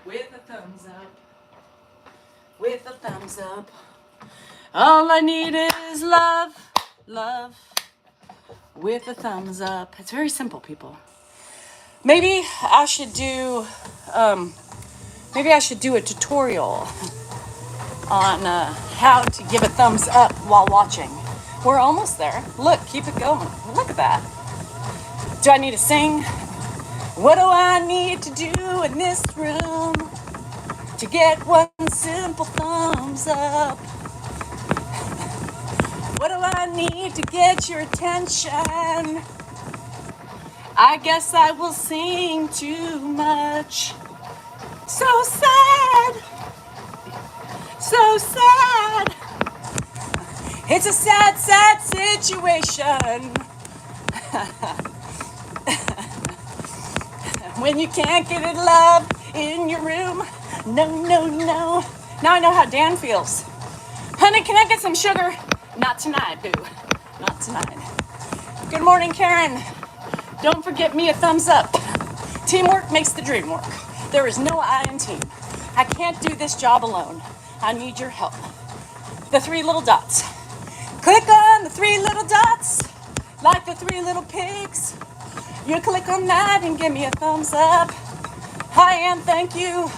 with a thumbs up, with a thumbs up. All I need is love, love, with a thumbs up. It's very simple, people. Maybe I should do, a tutorial on how to give a thumbs up while watching. We're almost there. Look, keep it going. Look at that. Do I need to sing? What do I need to do in this room to get one simple thumbs up? What do I need to get your attention? I guess I will sing too much. So sad. So sad. It's a sad, sad situation. When you can't get it love in your room. No, no, no. Now I know how Dan feels. Honey, can I get some sugar? Not tonight, boo. Not tonight. Good morning, Karen. Don't forget me a thumbs up. Teamwork makes the dream work. There is no I in team. I can't do this job alone. I need your help. The 3 little dots. Click on the 3 little dots, like the 3 little pigs. You click on that and give me a thumbs up. Hi, and thank you.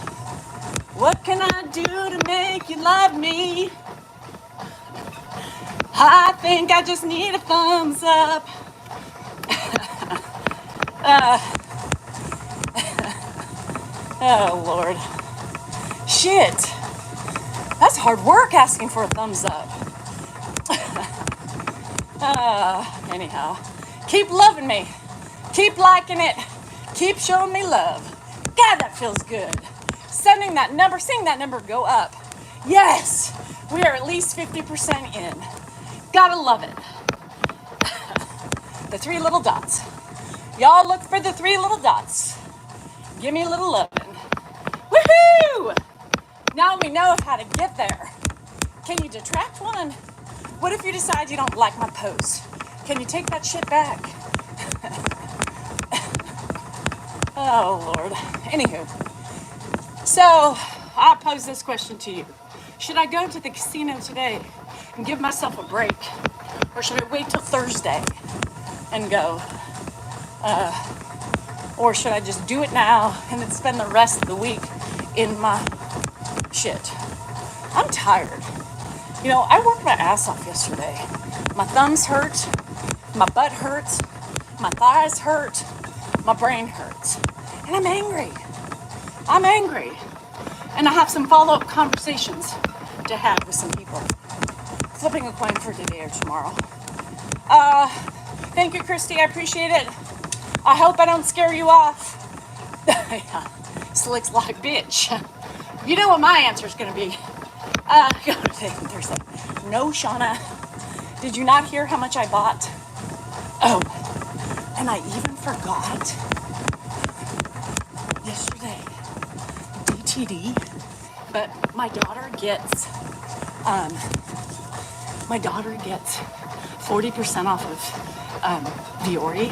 What can I do to make you love me? I think I just need a thumbs up. Oh, Lord. Shit. That's hard work asking for a thumbs up. Anyhow, keep loving me. Keep liking it. Keep showing me love. God, that feels good. Sending that number, seeing that number go up. Yes, we are at least 50% in. Gotta love it. The 3 little dots. Y'all look for the 3 little dots. Give me a little loving. Woohoo! Now we know how to get there. Can you detract one? What if you decide you don't like my pose? Can you take that shit back? Oh, Lord. Anywho, so I'll pose this question to you. Should I go to the casino today and give myself a break? Or should I wait till Thursday and go? Or should I just do it now and then spend the rest of the week in my shit? I'm tired. You know, I worked my ass off yesterday. My thumbs hurt, my butt hurts, my thighs hurt, my brain hurts. And I'm angry. I'm angry. And I have some follow-up conversations to have with some people. Flipping a coin for today or tomorrow. Thank you, Christy. I appreciate it. I hope I don't scare you off. Slick's like, bitch. You know what my answer is going to be. Thursday. No, Shauna. Did you not hear how much I bought? Oh, and I even forgot yesterday. DTD. But my daughter gets 40% off of Viore.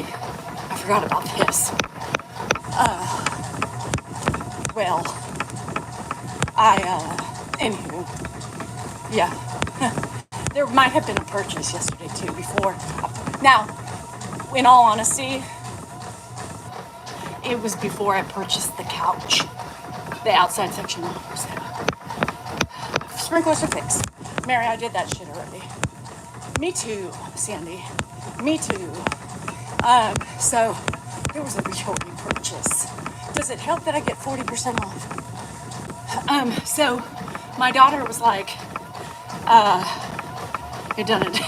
I forgot about this. Anywho, yeah. There might have been a purchase yesterday too before. Now, in all honesty, it was before I purchased the couch. The outside section was sprinklers are fixed. Mary, I did that shit already. Me too, Sandy. Me too. So there was a reordering purchase. Does it help that I get 40% off? So my daughter was like, you done it.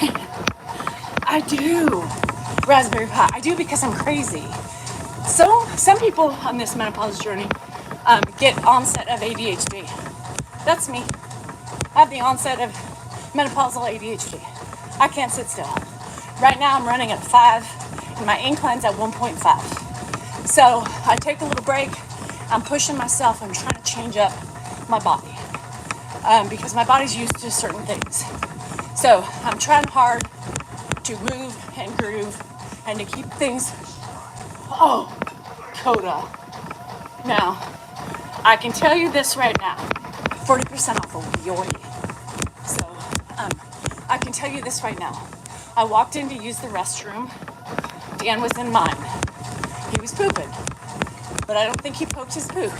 I do. Raspberry Pi. I do because I'm crazy. So some people on this menopause journey get onset of ADHD. That's me. I have the onset of menopausal ADHD. I can't sit still. Right now I'm running at 5 and my incline's at 1.5. So I take a little break. I'm pushing myself. I'm trying to change up my body because my body's used to certain things. So I'm trying hard to move and groove and to keep things. Oh, Coda. Now, I can tell you this right now. 40% off of Viore. So, I can tell you this right now. I walked in to use the restroom. Dan was in mine. He was pooping. But I don't think he poked his poop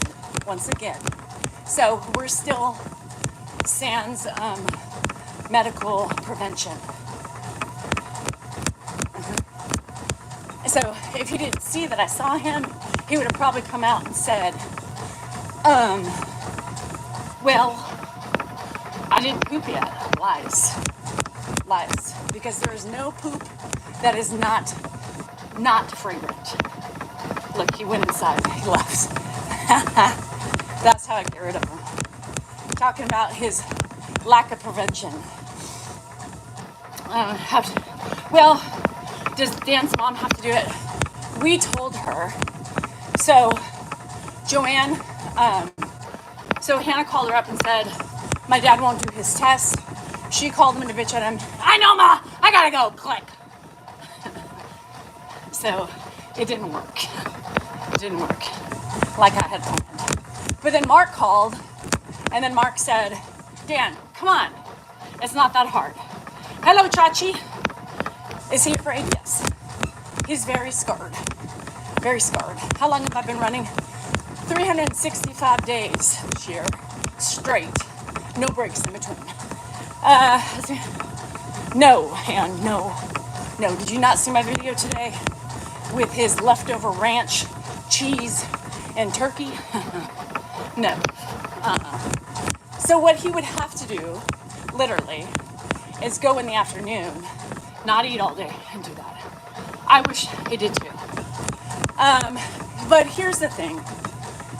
once again. So, we're still sans medical prevention. So, if you didn't see that I saw him, he would have probably come out and said, well, I didn't poop yet. Lies. Because there is no poop that is not fragrant. Look, he went inside. He left. That's how I get rid of him. Talking about his lack of prevention. Well, does Dan's mom have to do it? We told her. So, Joanne, so Hannah called her up and said, my dad won't do his test. She called him to bitch at him. I know, Ma, I gotta go, click. So, it didn't work. Like I had planned. But then Mark called, and then Mark said, Dan, come on. It's not that hard. Hello, Chachi. Is he afraid? Yes. He's very scarred. Very scarred. How long have I been running? 365 days this year. Straight. No breaks in between. No, and no. Did you not see my video today with his leftover ranch, cheese, and turkey? No. So what he would have to do, literally, is go in the afternoon, not eat all day, and do that. I wish he did too. But here's the thing.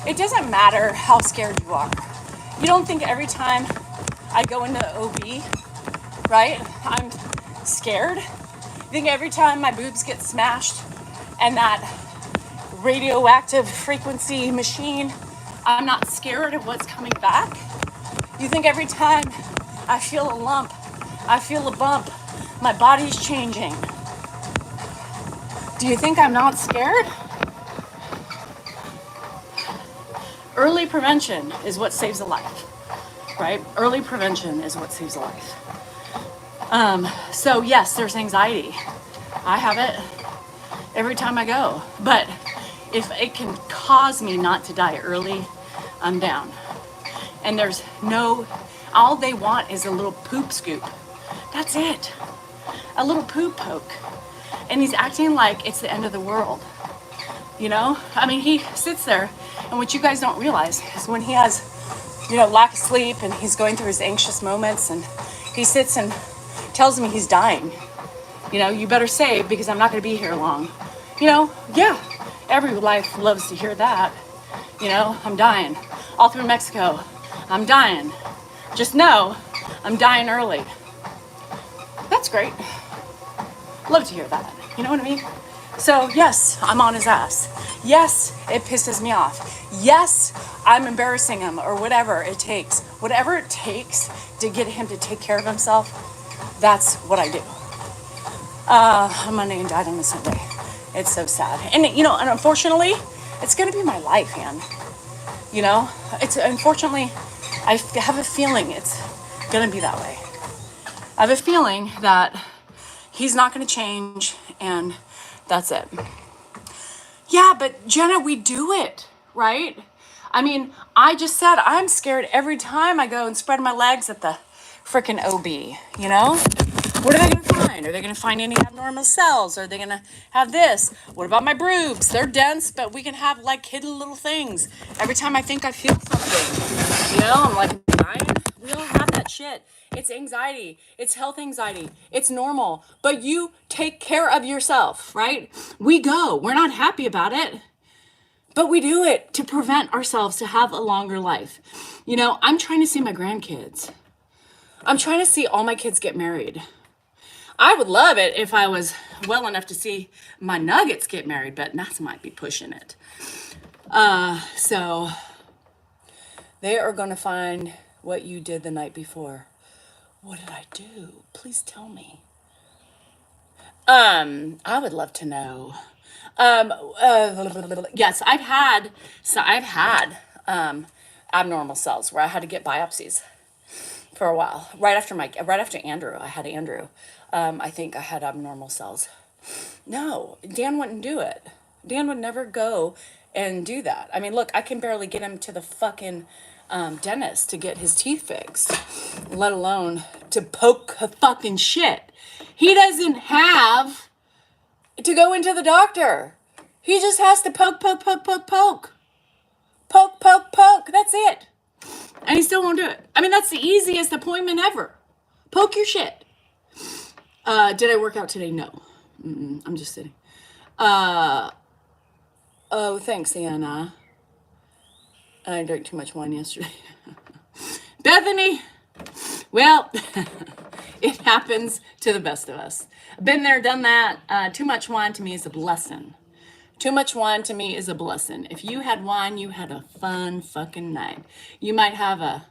It doesn't matter how scared you are. You don't think every time I go into OB, right, I'm scared? You think every time my boobs get smashed and that radioactive frequency machine, I'm not scared of what's coming back? You think every time I feel a lump, I feel a bump, my body's changing? Do you think I'm not scared? Early prevention is what saves a life, right? Early prevention is what saves a life. So yes, there's anxiety. I have it every time I go. But if it can cause me not to die early, I'm down. And there's no, all they want is a little poop scoop. That's it. A little poop poke. And he's acting like it's the end of the world. You know? I mean, he sits there, and what you guys don't realize is when he has, lack of sleep and he's going through his anxious moments and he sits and tells me he's dying. You better save because I'm not going to be here long. Yeah, every life loves to hear that. I'm dying. All through Mexico, I'm dying. Just know, I'm dying early. That's great. Love to hear that. You know what I mean? So yes, I'm on his ass. Yes, it pisses me off. Yes, I'm embarrassing him or whatever it takes. Whatever it takes to get him to take care of himself, that's what I do. My name died on a Sunday. It's so sad. And and unfortunately, it's gonna be my life, man. It's unfortunately, I have a feeling it's gonna be that way. I have a feeling that he's not gonna change and that's it. Yeah, but Jenna, we do it, right? I mean, I just said I'm scared every time I go and spread my legs at the freaking OB, What are they going to find? Are they going to find any abnormal cells? Are they going to have this? What about my boobs? They're dense, but we can have like hidden little things. Every time I think I feel something, I'm like, we all have that shit. It's anxiety. It's health anxiety. It's normal. But you take care of yourself, right? We go. We're not happy about it. But we do it to prevent ourselves to have a longer life. I'm trying to see my grandkids. I'm trying to see all my kids get married. I would love it if I was well enough to see my nuggets get married, but that might be pushing it. So they are going to find what you did the night before. What did I do? Please tell me. I would love to know. Yes, I've had abnormal cells where I had to get biopsies for a while. Right after Andrew, I had Andrew. I think I had abnormal cells. No, Dan wouldn't do it. Dan would never go and do that. I mean, look, I can barely get him to the fucking dentist to get his teeth fixed, let alone to poke a fucking shit. He doesn't have to go into the doctor. He just has to poke. Poke. That's it. And he still won't do it. I mean, that's the easiest appointment ever. Poke your shit. Did I work out today? No. I'm just kidding. Oh, thanks, Anna. I drank too much wine yesterday. Bethany, well, it happens to the best of us. Been there, done that. Too much wine to me is a blessing. Too much wine to me is a blessing. If you had wine, you had a fun fucking night. You might have a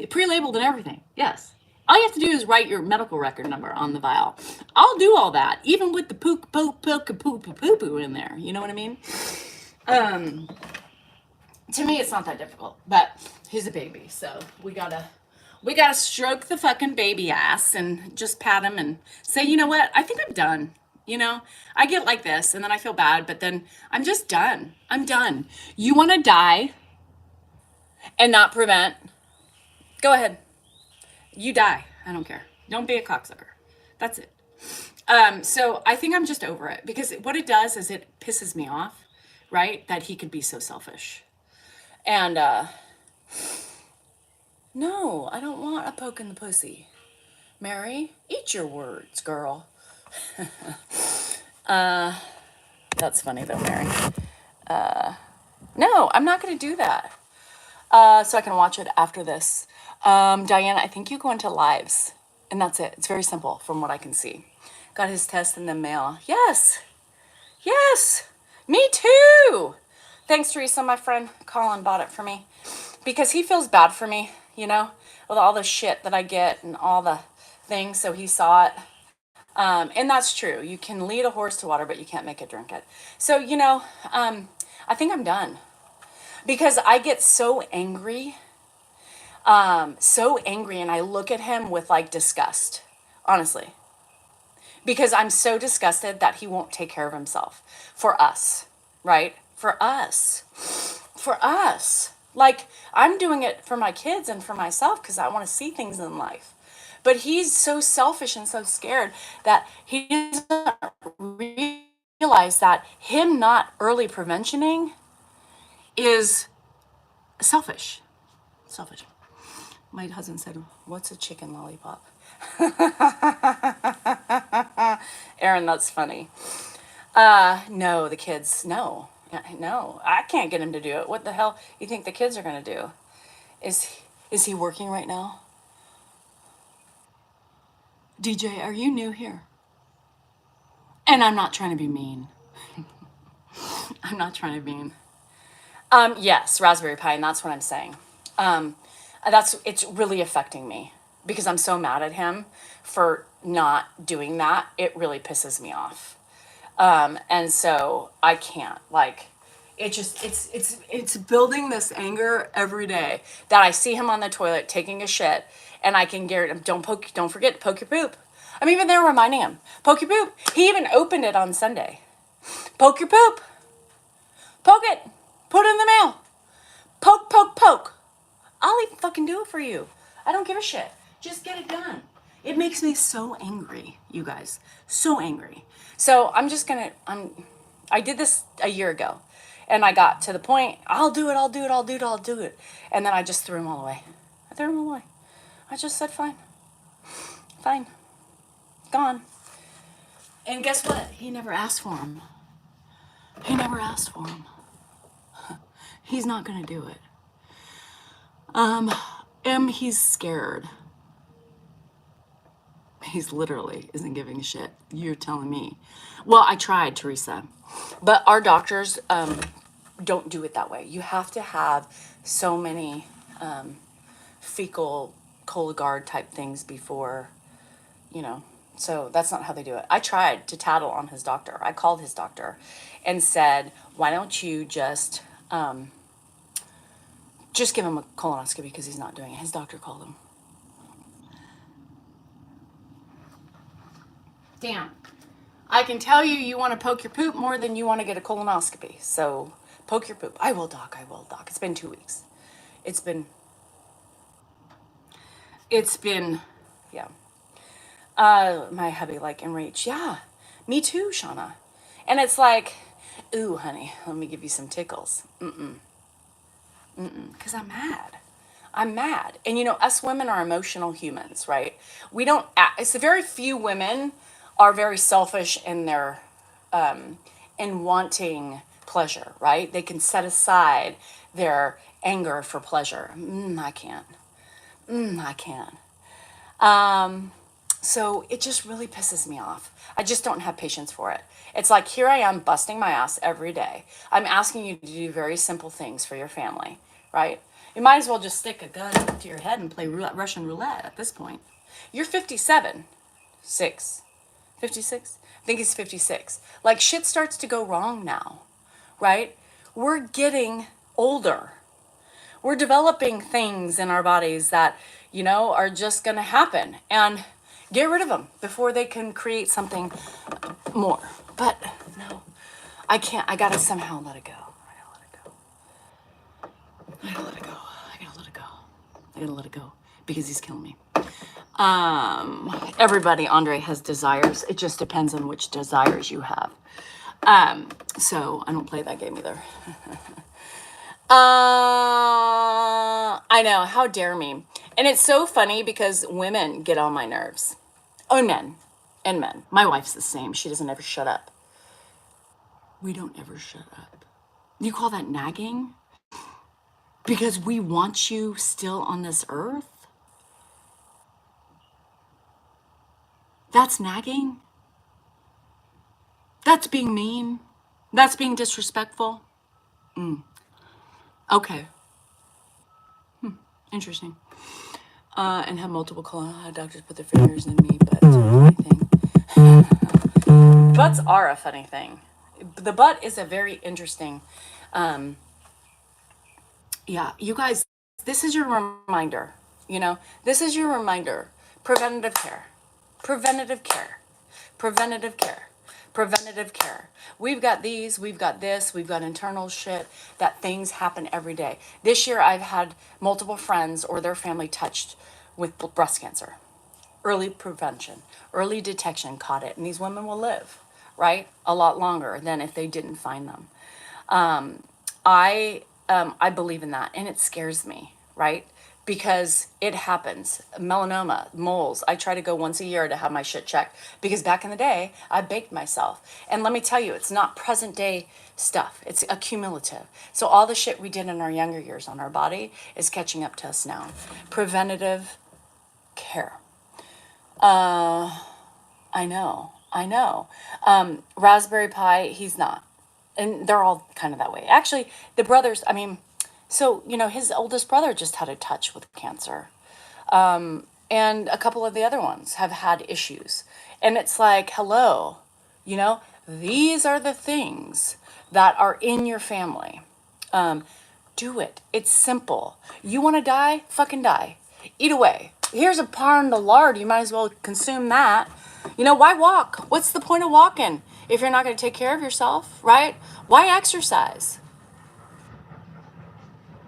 pre-labeled and everything. Yes. All you have to do is write your medical record number on the vial. I'll do all that, even with the poo in there. You know what I mean? To me, it's not that difficult, but he's a baby, so we gotta stroke the fucking baby ass and just pat him and say, you know what? I think I'm done. I get like this and then I feel bad, but then I'm just done. I'm done. You want to die and not prevent? Go ahead. You die. I don't care. Don't be a cocksucker. That's it. So I think I'm just over it because what it does is it pisses me off, right? That he could be so selfish. And, no, I don't want a poke in the pussy. Mary, eat your words, girl. That's funny though, Mary. No, I'm not going to do that. So I can watch it after this. Diana, I think you go into lives and that's it. It's very simple from what I can see. Got his test in the mail. Yes. Me too. Thanks, Teresa. My friend Colin bought it for me because he feels bad for me, with all the shit that I get and all the things. So he saw it. And that's true. You can lead a horse to water, but you can't make it drink it. So, I think I'm done because I get so angry, and I look at him with like disgust, honestly, because I'm so disgusted that he won't take care of himself for us, right? For us. Like, I'm doing it for my kids and for myself because I want to see things in life. But he's so selfish and so scared that he doesn't realize that him not early preventioning is selfish. Selfish. My husband said, "What's a chicken lollipop?" Aaron, that's funny. No, the kids, no. No, I can't get him to do it. What the hell you think the kids are going to do? Is he working right now? DJ, are you new here? And I'm not trying to be mean. I'm not trying to be mean. Yes, Raspberry Pi, and that's what I'm saying. It's really affecting me because I'm so mad at him for not doing that. It really pisses me off. And so I can't, like, it's building this anger every day that I see him on the toilet taking a shit, and I can guarantee him, don't forget to poke your poop. I'm even there reminding him, poke your poop. He even opened it on Sunday. Poke your poop. Poke it. Put it in the mail. Poke, poke, poke. I'll even fucking do it for you. I don't give a shit. Just get it done. It makes me so angry, you guys. So angry. So I did this a year ago, and I got to the point, I'll do it. And then I just threw them all away. I threw them all away. I just said, fine. Gone. And guess what? He never asked for them. He's not gonna do it. He's scared. He's literally isn't giving a shit. You're telling me. Well, I tried, Teresa. But our doctors don't do it that way. You have to have so many fecal Cologuard type things before, so that's not how they do it. I tried to tattle on his doctor. I called his doctor and said, why don't you just give him a colonoscopy because he's not doing it. His doctor called him. Damn. I can tell you want to poke your poop more than you want to get a colonoscopy. So poke your poop. I will, doc. It's been 2 weeks. It's been, yeah. My hubby like enraged. Yeah, me too, Shauna. And it's like, ooh, honey, let me give you some tickles. Because I'm mad. And us women are emotional humans, right? We don't, it's very few women are very selfish in their, in wanting pleasure, right? They can set aside their anger for pleasure. I can't. So it just really pisses me off. I just don't have patience for it. It's like, here I am busting my ass every day. I'm asking you to do very simple things for your family, right? You might as well just stick a gun to your head and play Russian roulette at this point. You're 56. I think he's 56. Like, shit starts to go wrong now, right? We're getting older. We're developing things in our bodies that, are just going to happen. And get rid of them before they can create something more. But no, I can't. I got to somehow let it go. I gotta let it go because he's killing me. Everybody, Andre, has desires. It just depends on which desires you have. So I don't play that game either. I know, how dare me. And it's so funny because women get on my nerves. Oh, and men. My wife's the same. She doesn't ever shut up. We don't ever shut up. You call that nagging? Because we want you still on this earth? That's nagging? That's being mean? That's being disrespectful? Okay. Interesting. And have multiple doctors put their fingers in me, but anything. Butts are a funny thing. The butt is a very interesting, yeah, you guys, this is your reminder, this is your reminder. Preventative care, preventative care, preventative care, preventative care. We've got these, we've got this, we've got internal shit that things happen every day. This year I've had multiple friends or their family touched with breast cancer. Early prevention, early detection caught it, and these women will live, right, a lot longer than if they didn't find them. I believe in that, and it scares me, right? Because it happens. Melanoma, moles. I try to go once a year to have my shit checked because back in the day, I baked myself. And let me tell you, it's not present day stuff. It's accumulative. So all the shit we did in our younger years on our body is catching up to us now. Preventative care. I know. Raspberry Pi, he's not. And they're all kind of that way. Actually, the brothers, so, his oldest brother just had a touch with cancer. And a couple of the other ones have had issues. And it's like, hello, these are the things that are in your family. Do it. It's simple. You want to die? Fucking die. Eat away. Here's a pound of lard. You might as well consume that. Why walk? What's the point of walking if you're not going to take care of yourself, right? Why exercise?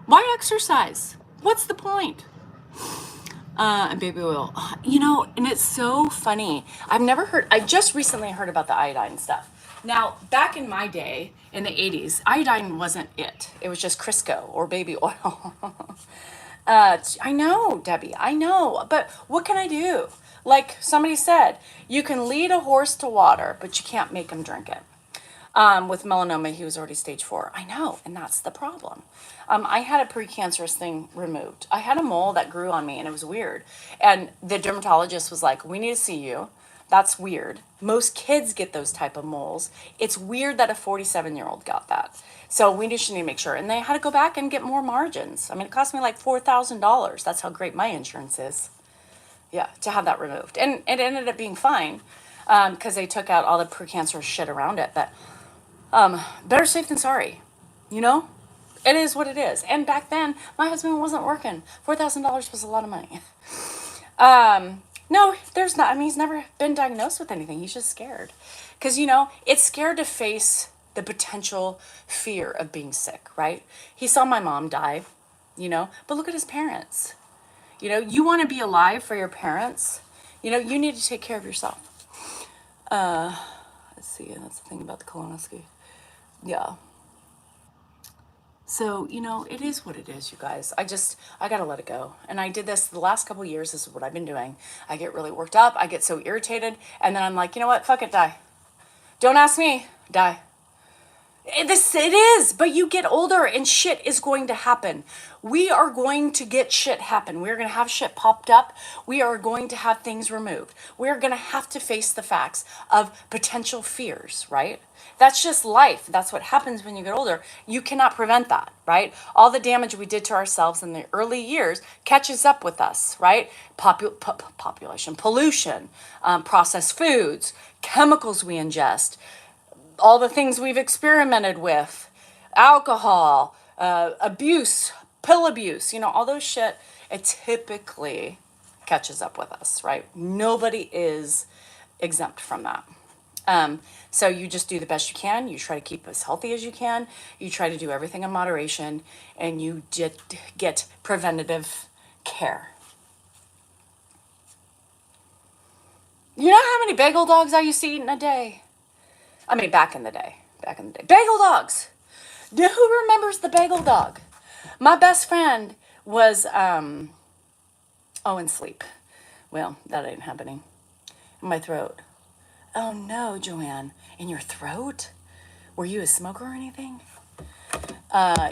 Why exercise? What's the point? And baby oil. And it's so funny. I just recently heard about the iodine stuff. Now, back in my day, in the 80s, iodine wasn't it. It was just Crisco or baby oil. I know, Debbie, I know. But what can I do? Like somebody said, you can lead a horse to water, but you can't make him drink it. With melanoma, he was already stage 4. I know, and that's the problem. I had a precancerous thing removed. I had a mole that grew on me, and it was weird. And the dermatologist was like, we need to see you. That's weird. Most kids get those type of moles. It's weird that a 47-year-old got that. So we just need to make sure. And they had to go back and get more margins. It cost me like $4,000. That's how great my insurance is. Yeah, to have that removed. And it ended up being fine because they took out all the precancerous shit around it. But better safe than sorry, It is what it is. And back then, my husband wasn't working. $4,000 was a lot of money. No, there's not. He's never been diagnosed with anything. He's just scared. Because, it's scared to face the potential fear of being sick, right? He saw my mom die, but look at his parents. You want to be alive for your parents. You need to take care of yourself. Let's see. That's the thing about the colonoscopy. Yeah. So, it is what it is, you guys. I got to let it go. And I did this the last couple of years. This is what I've been doing. I get really worked up. I get so irritated. And then I'm like, you know what? Fuck it, die. Don't ask me. Die. It is, but you get older and shit is going to happen. We are going to get shit happen. We're going to have shit popped up. We are going to have things removed. We're going to have to face the facts of potential fears, right? That's just life. That's what happens when you get older. You cannot prevent that, right? All the damage we did to ourselves in the early years catches up with us, right? Population, pollution, processed foods, chemicals we ingest, all the things we've experimented with, alcohol, abuse, pill abuse, all those shit, it typically catches up with us, right? Nobody is exempt from that. So you just do the best you can. You try to keep as healthy as you can. You try to do everything in moderation, and you get preventative care. You know how many bagel dogs I used to eat in a day? Back in the day. Bagel dogs! Who remembers the bagel dog? My best friend was, in sleep. Well, that ain't happening. In my throat. Oh no, Joanne. In your throat? Were you a smoker or anything?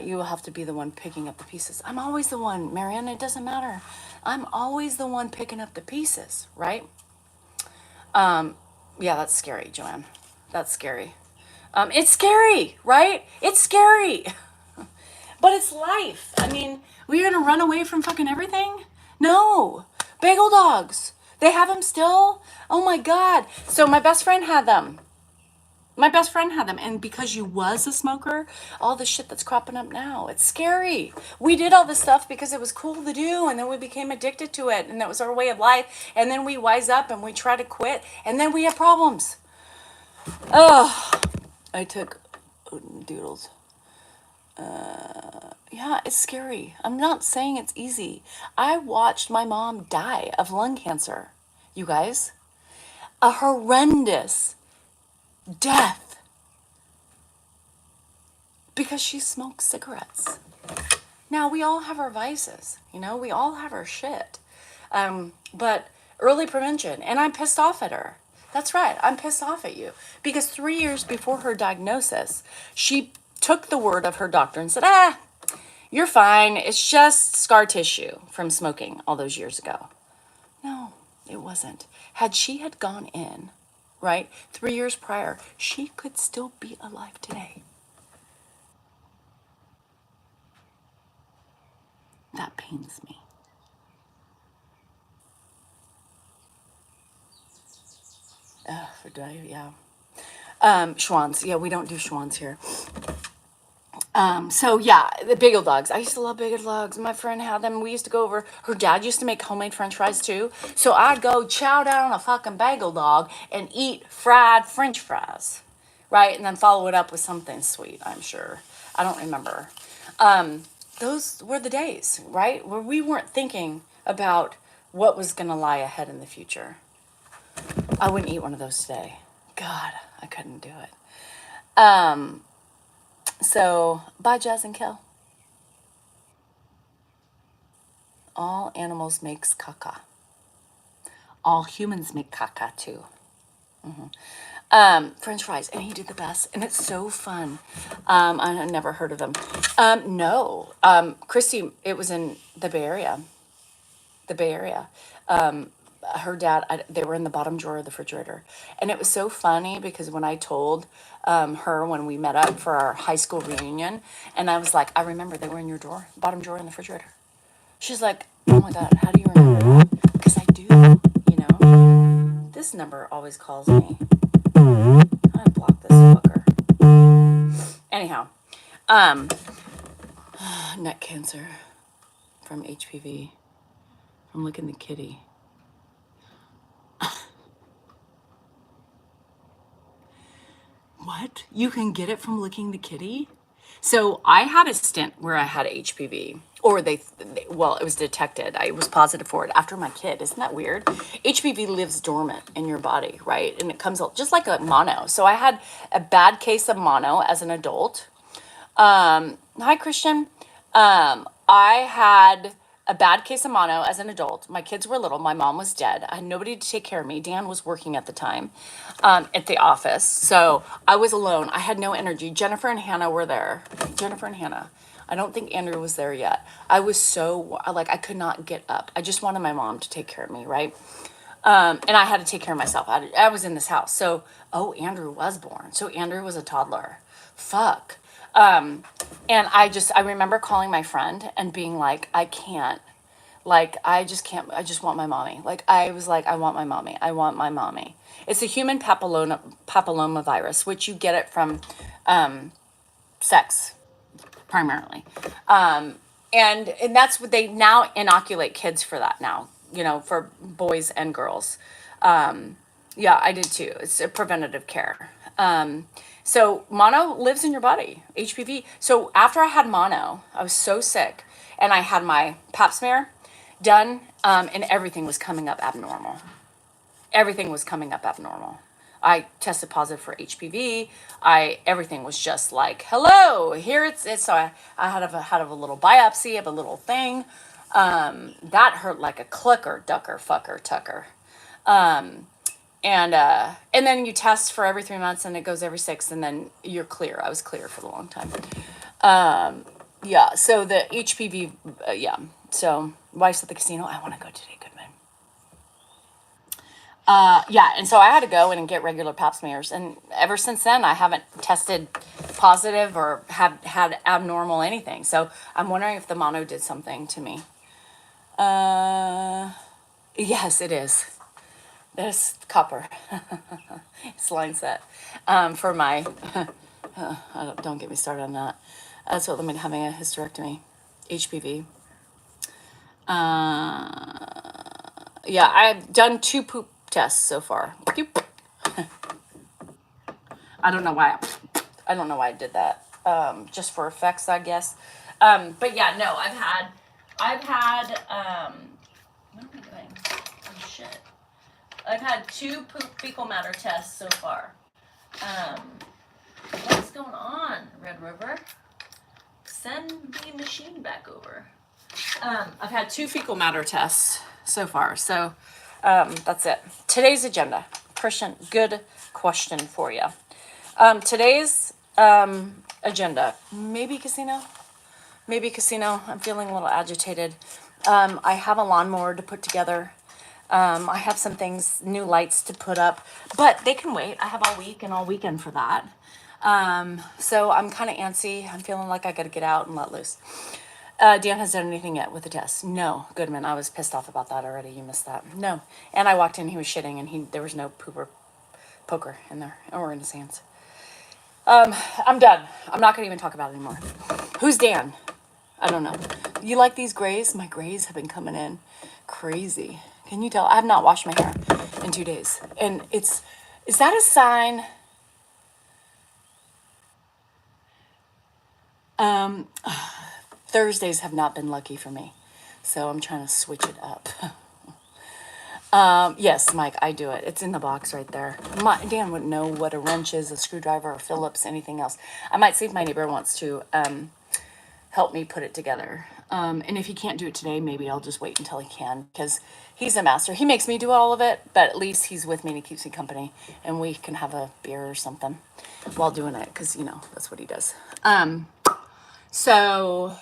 You will have to be the one picking up the pieces. I'm always the one, Marianne, it doesn't matter. I'm always the one picking up the pieces, right? Yeah, that's scary, Joanne. That's scary. It's scary, right? It's scary. But it's life. We're going to run away from fucking everything? No. Bagel dogs. They have them still? Oh my God. So my best friend had them. My best friend had them. And because you was a smoker, all the shit that's cropping up now, it's scary. We did all this stuff because it was cool to do. And then we became addicted to it. And that was our way of life. And then we wise up and we try to quit. And then we have problems. Oh, I took doodles. Yeah, it's scary. I'm not saying it's easy. I watched my mom die of lung cancer. You guys, a horrendous death because she smoked cigarettes. Now, we all have our vices, we all have our shit. But early prevention, and I'm pissed off at her. That's right, I'm pissed off at you. Because 3 years before her diagnosis, she took the word of her doctor and said, you're fine. It's just scar tissue from smoking all those years ago. No, it wasn't. Had she had gone in, right, 3 years prior, she could still be alive today. That pains me. Yeah. Schwans. Yeah, we don't do Schwans here. So yeah, the bagel dogs. I used to love bagel dogs. My friend had them. We used to go over. Her dad used to make homemade French fries too. So I'd go chow down a fucking bagel dog and eat fried French fries, right? And then follow it up with something sweet. I'm sure. I don't remember. Those were the days, right, where we weren't thinking about what was gonna lie ahead in the future. I wouldn't eat one of those today. God, I couldn't do it. So, bye, Jazz and Kill. All animals makes caca. All humans make caca too. French fries, and he did the best, and it's so fun. I never heard of them. No, Christy, it was in the Bay Area. The Bay Area. Her dad, they were in the bottom drawer of the refrigerator, and it was so funny because when I told her when we met up for our high school reunion, and I was like, I remember they were in your drawer, bottom drawer in the refrigerator. She's like, oh my God, how do you remember that? Because I do. This number always calls me. I block this fucker. Anyhow, neck cancer from HPV, from licking the kitty. What? You can get it from licking the kitty? So I had a stint where I had HPV, or well, it was detected. I was positive for it after my kid. Isn't that weird? HPV lives dormant in your body, right? And it comes out just like a mono. So I had a bad case of mono as an adult. Hi, Christian. I had a bad case of mono as an adult. My kids were little. My mom was dead. I had nobody to take care of me. Dan was working at the time at the office. So I was alone. I had no energy. Jennifer and Hannah were there. Jennifer and Hannah. I don't think Andrew was there yet. I was so, I could not get up. I just wanted my mom to take care of me, right? And I had to take care of myself. I was in this house. So, Andrew was born. So Andrew was a toddler. Fuck. And I remember calling my friend and being like, I can't, I just can't, I just want my mommy. I was like, I want my mommy. I want my mommy. It's a human papilloma virus, which you get it from, sex primarily. And that's what they now inoculate kids for that now, for boys and girls. Yeah, I did too. It's a preventative care. So mono lives in your body, HPV. So after I had mono, I was so sick, and I had my pap smear done, and everything was coming up abnormal. Everything was coming up abnormal. I tested positive for HPV. Everything was just like, hello, here it's. So I had a little biopsy of a little thing. That hurt like a clicker, ducker, fucker, tucker. And then you test for every 3 months, and it goes every 6, and then you're clear. I was clear for a long time. Yeah, so the HPV, yeah. So wife's at the casino. I want to go today, Goodman. Yeah, and so I had to go in and get regular pap smears, and ever since then, I haven't tested positive or had abnormal anything. So I'm wondering if the mono did something to me. Yes, it is. This copper. It's line set for my, don't get me started on that. That's what I'm having a hysterectomy, HPV. Yeah, I've done 2 poop tests so far. I don't know why. I don't know why I did that. Just for effects, I guess. But yeah, no, I've had, what am I doing? Oh shit. I've had 2 poop fecal matter tests so far. What's going on, Red River? Send the machine back over. I've had 2 fecal matter tests so far, so that's it. Today's agenda. Christian, good question for you. Today's agenda, maybe casino. I'm feeling a little agitated. I have a lawnmower to put together. I have some things, new lights to put up, but they can wait. I have all week and all weekend for that. So I'm kind of antsy. I'm feeling like I got to get out and let loose. Dan has done anything yet with the test? No. Goodman, I was pissed off about that already. You missed that. No. And I walked in, he was shitting, and there was no pooper poker in there or in his hands. I'm done. I'm not going to even talk about it anymore. Who's Dan? I don't know. You like these grays? My grays have been coming in crazy. Can you tell? I have not washed my hair in 2 days. And is that a sign? Thursdays have not been lucky for me. So I'm trying to switch it up. Yes, Mike, I do it. It's in the box right there. Dan wouldn't know what a wrench is, a screwdriver, or Phillips, anything else. I might see if my neighbor wants to help me put it together. And if he can't do it today, maybe I'll just wait until he can, because he's a master. He makes me do all of it, but at least he's with me and he keeps me company, and we can have a beer or something while doing it, because, that's what he does. So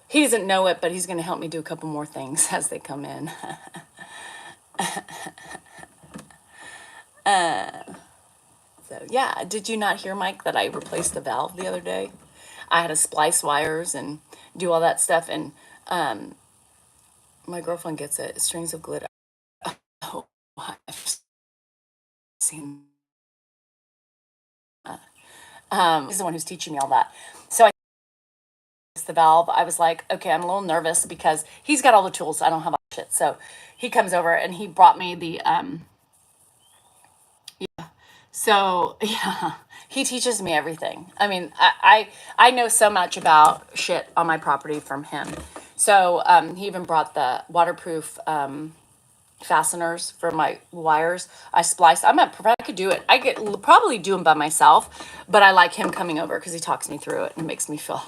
he doesn't know it, but he's going to help me do a couple more things as they come in. So yeah, did you not hear, Mike, that I replaced the valve the other day? I had to splice wires and do all that stuff, and my girlfriend gets it. Strings of glitter. Oh, I've seen that. He's the one who's teaching me all that. So I the valve. I was like, okay, I'm a little nervous because he's got all the tools. I don't have all the shit. So he comes over and he brought me the So yeah, he teaches me everything. I mean, I know so much about shit on my property from him. So he even brought the waterproof fasteners for my wires. I spliced. I could do it. I could probably do them by myself, but I like him coming over because he talks me through it and makes me feel.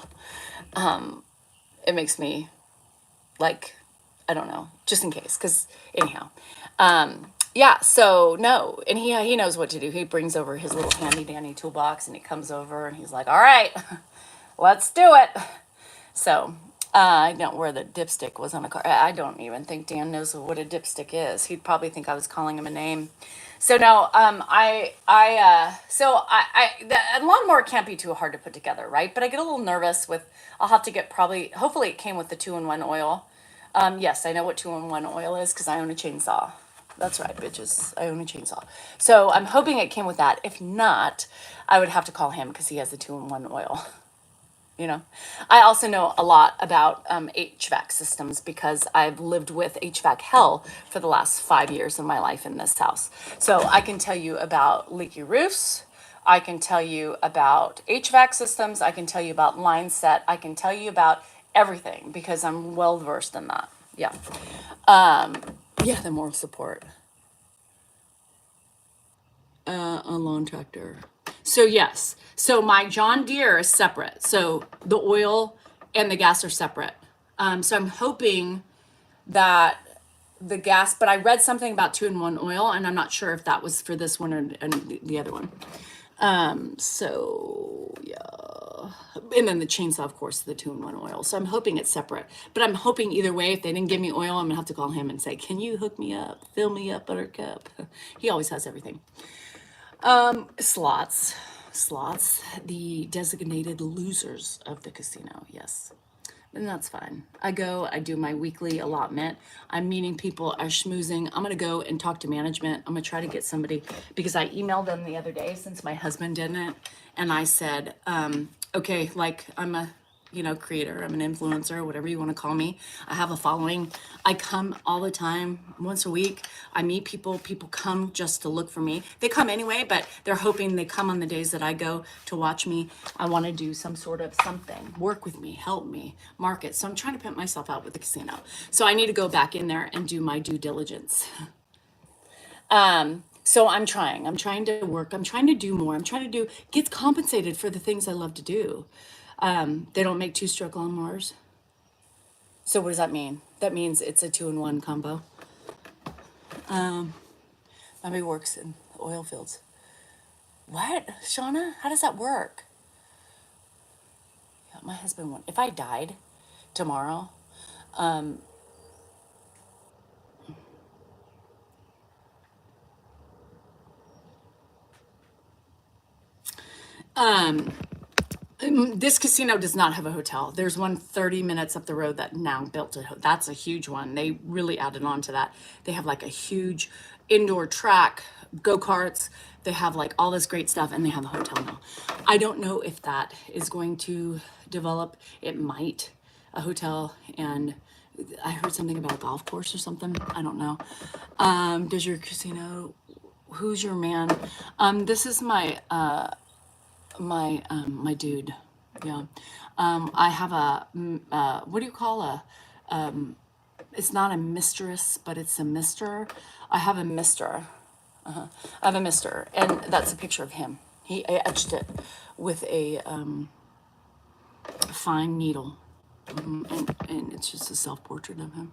It makes me like, I don't know, just in case. Because anyhow. Yeah, so no, and he knows what to do. He brings over his little handy dandy toolbox, and he comes over and he's like, all right, let's do it. So I don't know where the dipstick was on a car. I don't even think Dan knows what a dipstick is. He'd probably think I was calling him a name. So no, the lawnmower can't be too hard to put together, right? But I get a little nervous I'll have to get hopefully it came with the 2-in-1 oil. Yes, I know what 2-in-1 oil is because I own a chainsaw. That's right, bitches. I own a chainsaw. So I'm hoping it came with that. If not, I would have to call him because he has the 2-in-1 oil. I also know a lot about HVAC systems because I've lived with HVAC hell for the last 5 years of my life in this house. So I can tell you about leaky roofs. I can tell you about HVAC systems. I can tell you about line set. I can tell you about everything because I'm well versed in that. Yeah. Yeah, the moral support. A lawn tractor. So yes. So my John Deere is separate. So the oil and the gas are separate. So I'm hoping that the gas, but I read something about 2-in-1 oil, and I'm not sure if that was for this one or the other one. So yeah. And then the chainsaw, of course, the 2-in-1 oil. So I'm hoping it's separate. But I'm hoping either way, if they didn't give me oil, I'm gonna have to call him and say, can you hook me up? Fill me up, buttercup. He always has everything. Slots, the designated losers of the casino. Yes. And that's fine. I go, I do my weekly allotment. I'm meeting people, I'm schmoozing. I'm gonna go and talk to management. I'm gonna try to get somebody, because I emailed them the other day since my husband didn't. And I said, okay, like I'm a, creator, I'm an influencer, whatever you want to call me. I have a following. I come all the time, once a week. I meet people. People come just to look for me. They come anyway, but they're hoping they come on the days that I go to watch me. I want to do some sort of something, work with me, help me, market. So I'm trying to pimp myself out with the casino. So I need to go back in there and do my due diligence. So I'm trying to work. I'm trying to do more. I'm trying to get compensated for the things I love to do. They don't make two-stroke lawnmowers. So what does that mean? That means it's a 2-in-1 combo. Mommy works in oil fields. What, Shauna? How does that work? Yeah, my husband won't. If I died tomorrow, this casino does not have a hotel. There's one 30 minutes up the road that now built that's a huge one. They really added on to that. They have like a huge indoor track, go-karts. They have like all this great stuff, and they have a hotel now. I don't know if that is going to develop. It might, a hotel, and I heard something about a golf course or something. I don't know. Does your casino, who's your man? This is my dude. Yeah. I have what do you call it's not a mistress, but it's a mister. I have a mister. I have a mister, and that's a picture of him. I etched it with a fine needle. And it's just a self-portrait of him.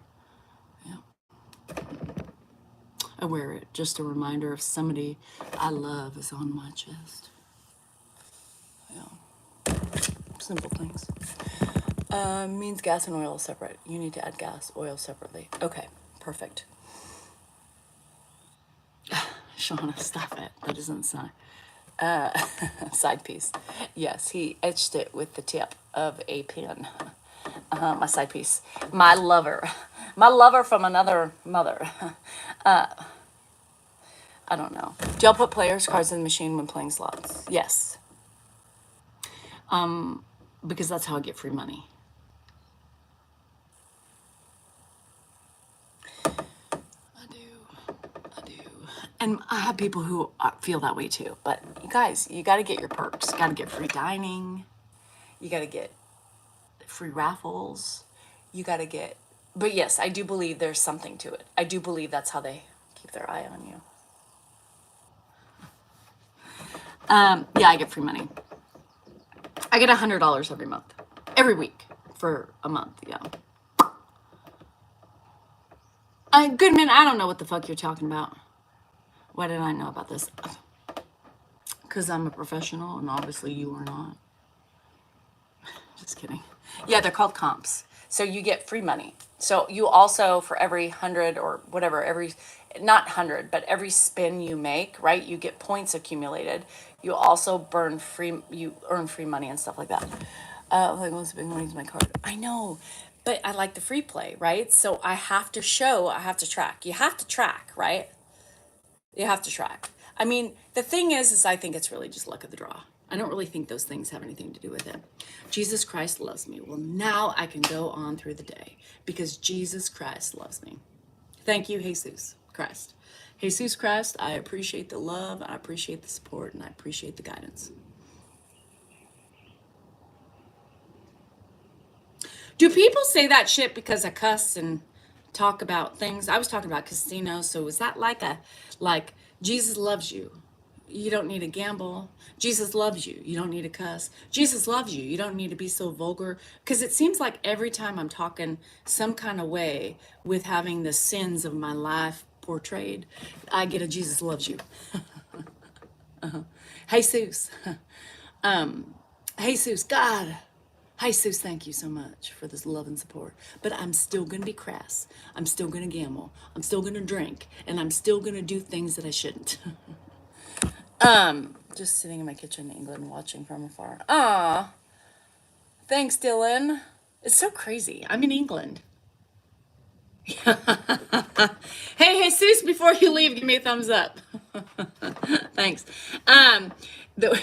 Yeah. I wear it, just a reminder of somebody I love is on my chest. Yeah. Simple things. Means gas and oil separate. You need to add gas, oil separately. Okay, perfect. Shauna, stop it. That isn't side. Side piece. Yes, he etched it with the tip of a pen. My side piece. My lover. My lover from another mother. I don't know. Do y'all put players' cards in the machine when playing slots? Yes. Because that's how I get free money. I do. And I have people who feel that way too. But you guys, you got to get your perks. Got to get free dining. You got to get free raffles. You got to get. But yes, I do believe there's something to it. I do believe that's how they keep their eye on you. Yeah, I get free money. I get $100 every month, every week for a month. Yeah. Goodman, I don't know what the fuck you're talking about. Why did I know about this? Because I'm a professional, and obviously you are not. Just kidding. Yeah, they're called comps. So you get free money. So you also, for every 100 or whatever, not 100, but every spin you make, right? You get points accumulated. You also you earn free money and stuff like that. Like most big money is my card. I know, but I like the free play, right? So I have to track. You have to track, right? You have to track. I mean, the thing is I think it's really just luck of the draw. I don't really think those things have anything to do with it. Jesus Christ loves me. Well, now I can go on through the day because Jesus Christ loves me. Thank you, Jesus Christ. Jesus Christ, I appreciate the love, I appreciate the support, and I appreciate the guidance. Do people say that shit because I cuss and talk about things? I was talking about casinos, so is that like Jesus loves you? You don't need to gamble. Jesus loves you. You don't need to cuss. Jesus loves you. You don't need to be so vulgar. Because it seems like every time I'm talking some kind of way with having the sins of my life portrayed, I get a Jesus loves you. Jesus. Jesus, God. Jesus, thank you so much for this love and support. But I'm still going to be crass. I'm still going to gamble. I'm still going to drink. And I'm still going to do things that I shouldn't. Just sitting in my kitchen in England watching from afar. Ah, thanks, Dylan. It's so crazy. I'm in England. Hey, Jesus, before you leave, give me a thumbs up. Thanks. The,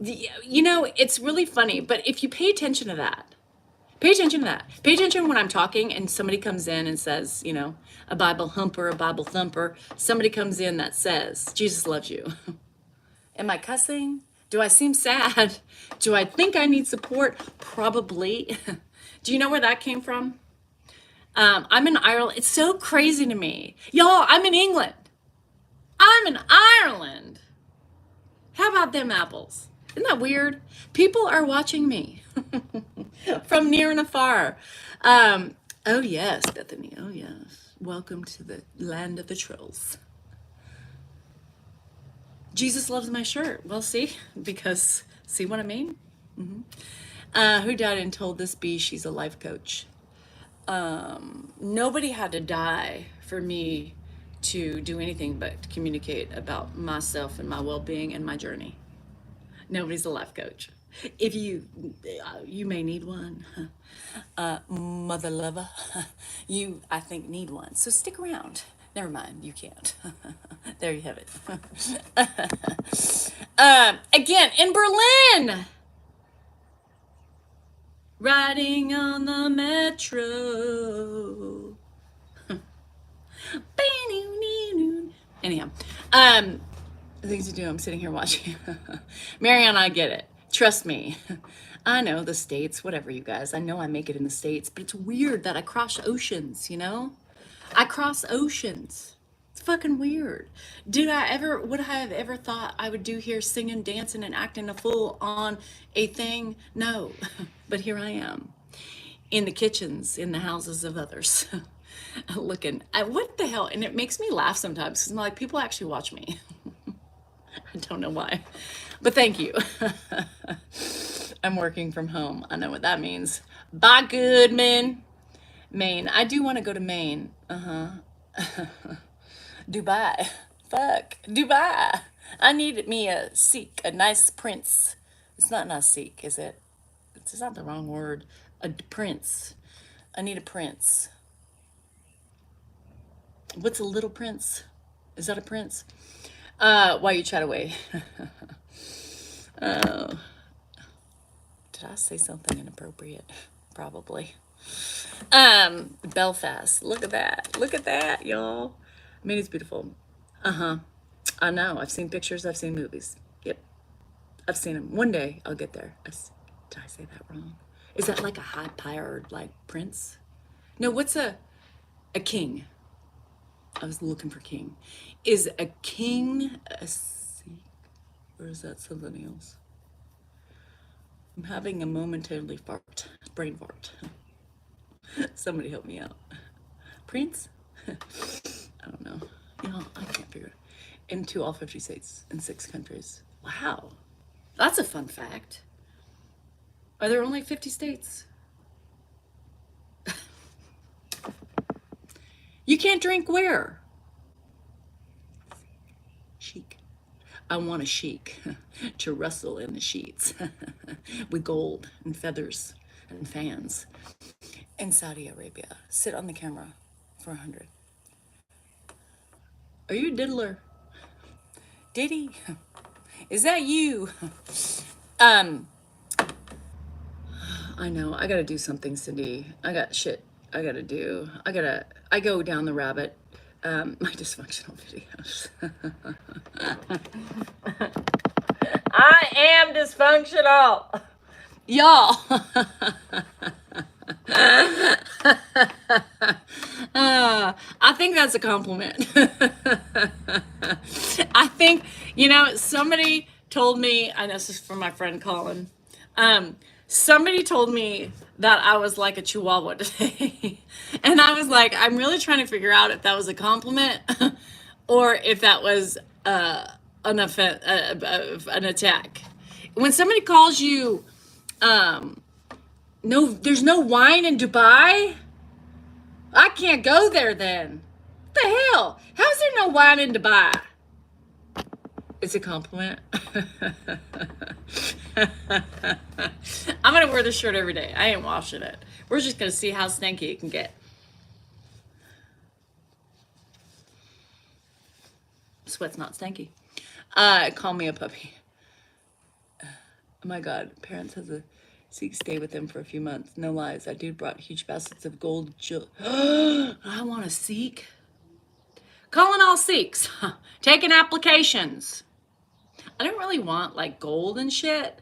it's really funny, but if you pay attention to that, pay attention to that. Pay attention when I'm talking and somebody comes in and says, a Bible humper, a Bible thumper. Somebody comes in that says, Jesus loves you. Am I cussing? Do I seem sad? Do I think I need support? Probably. Do you know where that came from? I'm in Ireland. It's so crazy to me. Y'all, I'm in England. I'm in Ireland. How about them apples? Isn't that weird? People are watching me from near and afar. Oh, yes, Bethany. Oh, yes. Welcome to the land of the trolls. Jesus loves my shirt. Well, see what I mean? Who died and told this bee she's a life coach? Nobody had to die for me to do anything but communicate about myself and my well-being and my journey. Nobody's a life coach. If you may need one, mother lover, I think need one. So stick around. Never mind, you can't. There you have it. Again, in Berlin. Riding on the metro. Anyhow, things to do. I'm sitting here watching. Marianne, I get it. Trust me. I know the States, whatever, you guys. I know I make it in the States, but it's weird that I cross oceans, I cross oceans. It's fucking weird. Would I have ever thought I would do here singing, dancing, and acting a fool on a thing? No. But here I am in the kitchens, in the houses of others, looking at what the hell. And it makes me laugh sometimes because I'm like, people actually watch me. I don't know why, but thank you. I'm working from home. I know what that means. Bye, Goodman. Maine. I do want to go to Maine. Dubai. Fuck. Dubai. I need me a Sikh, a nice prince. It's not Sikh, is it? It's not the wrong word. A prince. I need a prince. What's a little prince? Is that a prince? While you chat away. Oh. Did I say something inappropriate? Probably. Belfast. Look at that. Look at that, y'all. I mean, it's beautiful. I know. I've seen pictures. I've seen movies. Yep. I've seen them. One day I'll get there. Did I say that wrong? Is that like a high-powered, like, prince? No, what's a king? I was looking for king. Is a king a Sikh? Or is that something else? I'm having a momentarily brain fart. Somebody help me out. Prince? I don't know. I can't figure it. Into all 50 states in 6 countries. Wow. That's a fun fact. Are there only 50 states? You can't drink where? Chic. I want a chic to rustle in the sheets with gold and feathers and fans in Saudi Arabia. Sit on the camera for 100. Are you a diddler? Diddy? Is that you? I know. I gotta do something, Cindy. I got shit I gotta do. I go down the rabbit. My dysfunctional videos. I am dysfunctional. Y'all. I think that's a compliment. I think, somebody told me, I know this is from my friend Colin, somebody told me that I was like a chihuahua today. And I was like, I'm really trying to figure out if that was a compliment or if that was an attack. When somebody calls you, no, there's no wine in Dubai, I can't go there then. What the hell? How's there no wine in Dubai? It's a compliment. I'm gonna wear this shirt every day. I ain't washing it. We're just going to see how stanky it can get. Sweat's not stanky. Call me a puppy. Oh my God, parents has a Sikh stay with them for a few months. No lies. That dude brought huge baskets of gold jewelry. I want a Sikh. Calling all Sikhs. Taking applications. I don't really want like gold and shit,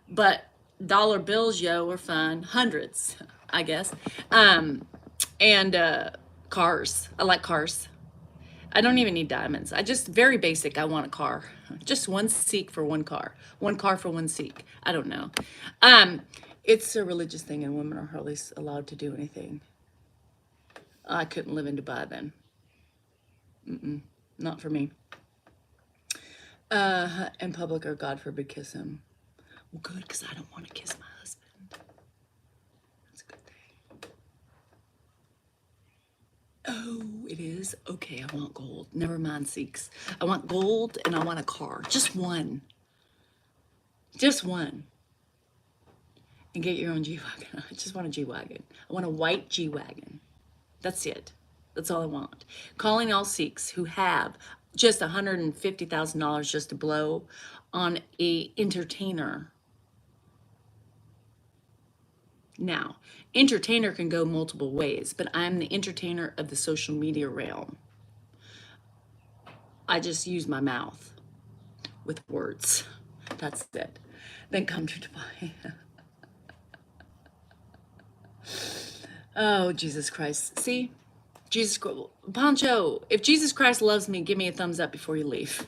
but dollar bills, yo, are fun. Hundreds, I guess. And cars. I like cars. I don't even need diamonds. I just, very basic, I want a car. Just one Sikh for one car. One car for one Sikh. I don't know. It's a religious thing and women are hardly allowed to do anything. I couldn't live in Dubai then. Not for me. In public or God forbid kiss him. Well, good, because I don't want to kiss my husband. That's a good thing. Oh, it is? Okay, I want gold. Never mind Sikhs. I want gold and I want a car. Just one. Just one. And get your own G-Wagon. I just want a G-Wagon. I want a white G-Wagon. That's it. That's all I want. Calling all Sikhs who have just $150,000 just to blow on a entertainer. Now, entertainer can go multiple ways, but I'm the entertainer of the social media realm. I just use my mouth with words. That's it. Then come to Dubai. Oh, Jesus Christ. See? Jesus, Pancho, if Jesus Christ loves me, give me a thumbs up before you leave.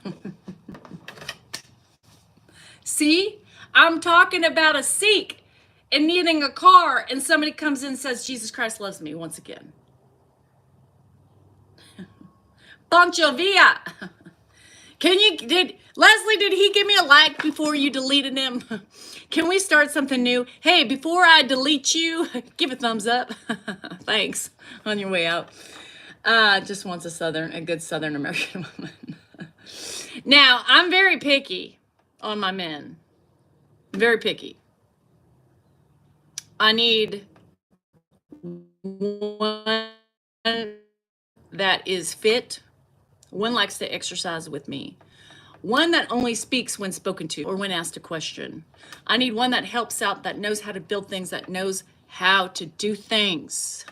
See? I'm talking about a Sikh and needing a car, and somebody comes in and says, Jesus Christ loves me once again. Pancho Villa. Leslie, did he give me a like before you deleted him? Can we start something new? Hey, before I delete you, give a thumbs up. Thanks. On your way out. Just wants a good Southern American woman. Now, I'm very picky on my men. Very picky. I need one that is fit. One likes to exercise with me. One that only speaks when spoken to or when asked a question. I need one that helps out, that knows how to build things, that knows how to do things.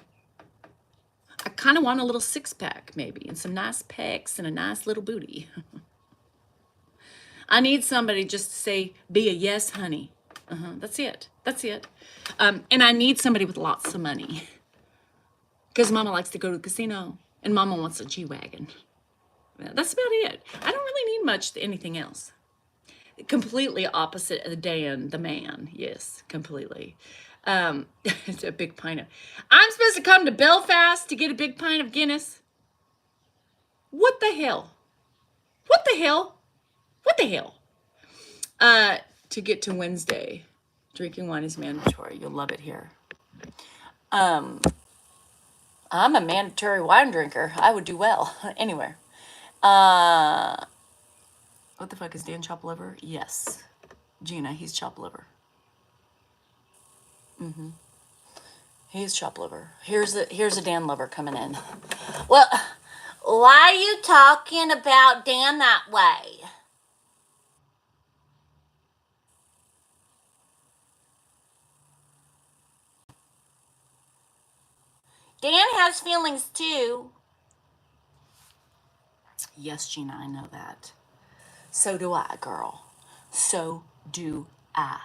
I kind of want a little six-pack maybe, and some nice pecs and a nice little booty. I need somebody just to say, be a yes, honey. That's it. That's it. And I need somebody with lots of money. Because mama likes to go to the casino, and mama wants a G-Wagon. That's about it. I don't really need much anything else. Completely opposite of Dan, the man. Yes, completely. It's a big pint of... I'm supposed to come to Belfast to get a big pint of Guinness? What the hell? What the hell? What the hell? To get to Wednesday, drinking wine is mandatory. You'll love it here. I'm a mandatory wine drinker. I would do well anywhere. What the fuck is Dan chop liver? Yes. Gina, he's chop liver. He's chop liver. Here's a Dan lover coming in. Well, why are you talking about Dan that way? Dan has feelings too. Yes, Gina, I know that. So do I, girl. So do I.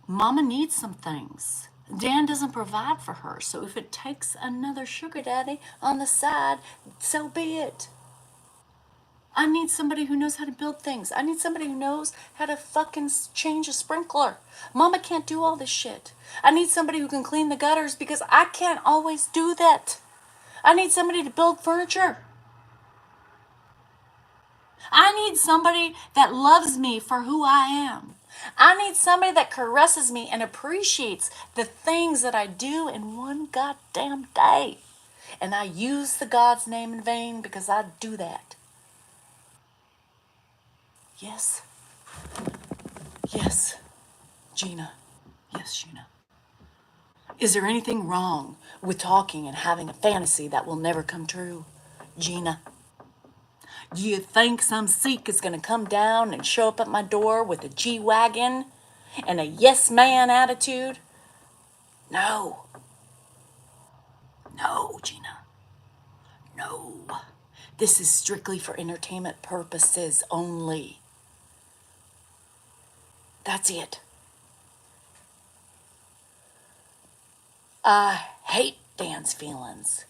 Mama needs some things. Dan doesn't provide for her, so if it takes another sugar daddy on the side, so be it. I need somebody who knows how to build things. I need somebody who knows how to fucking change a sprinkler. Mama can't do all this shit. I need somebody who can clean the gutters because I can't always do that. I need somebody to build furniture. I need somebody that loves me for who I am. I need somebody that caresses me and appreciates the things that I do in one goddamn day. And I use the God's name in vain because I do that. Yes. Yes, Gina. Yes, Gina. Is there anything wrong with talking and having a fantasy that will never come true, Gina? Do you think some Sikh is going to come down and show up at my door with a G-Wagon and a yes man attitude? No. No, Gina. No. This is strictly for entertainment purposes only. That's it. I hate Dan's feelings.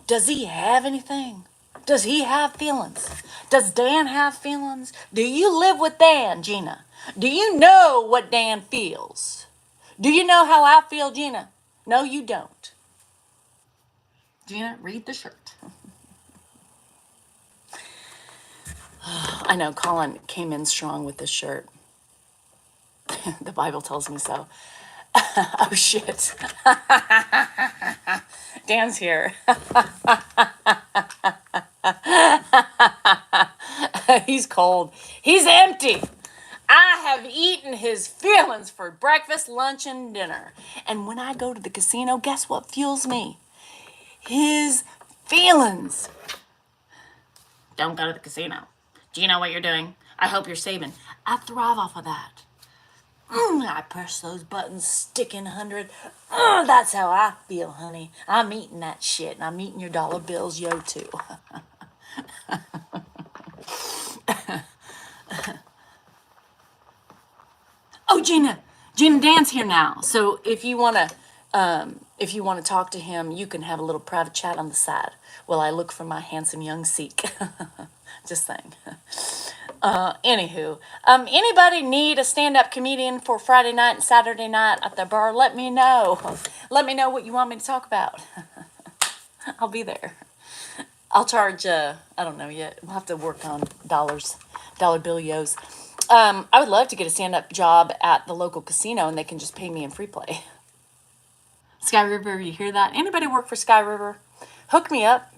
Does he have anything? Does he have feelings? Does Dan have feelings? Do you live with Dan, Gina? Do you know what Dan feels? Do you know how I feel, Gina? No, you don't. Gina, read the shirt. I know, Colin came in strong with this shirt. The Bible tells me so. Oh, shit. Dan's here. He's cold. He's empty. I have eaten his feelings for breakfast, lunch, and dinner. And when I go to the casino, guess what fuels me? His feelings. Don't go to the casino. Do you know what you're doing? I hope you're saving. I thrive off of that. I press those buttons, stick in 100. That's how I feel, honey. I'm eating that shit, and I'm eating your dollar bills, yo, too. Oh, Gina, Dan's here now. So if you wanna talk to him, you can have a little private chat on the side while I look for my handsome young Sikh. Just saying. Anywho, anybody need a stand-up comedian for Friday night and Saturday night at the bar? Let me know. Let me know what you want me to talk about. I'll be there. I'll charge, I don't know yet. We'll have to work on dollar billios. I would love to get a stand-up job at the local casino and they can just pay me in free play. Sky River, you hear that? Anybody work for Sky River? Hook me up.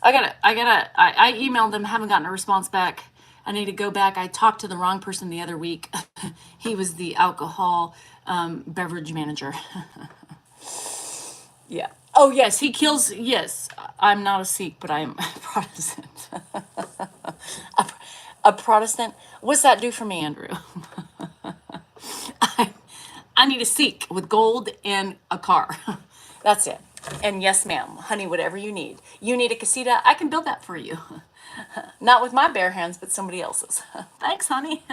I emailed them, haven't gotten a response back. I need to go back. I talked to the wrong person the other week. He was the alcohol beverage manager. Yeah. Oh, yes, he kills. Yes, I'm not a Sikh, but I am a Protestant. A Protestant? What's that do for me, Andrew? I need a Sikh with gold and a car. That's it. And yes, ma'am, honey, whatever you need. You need a casita, I can build that for you. Not with my bare hands, but somebody else's. Thanks, honey.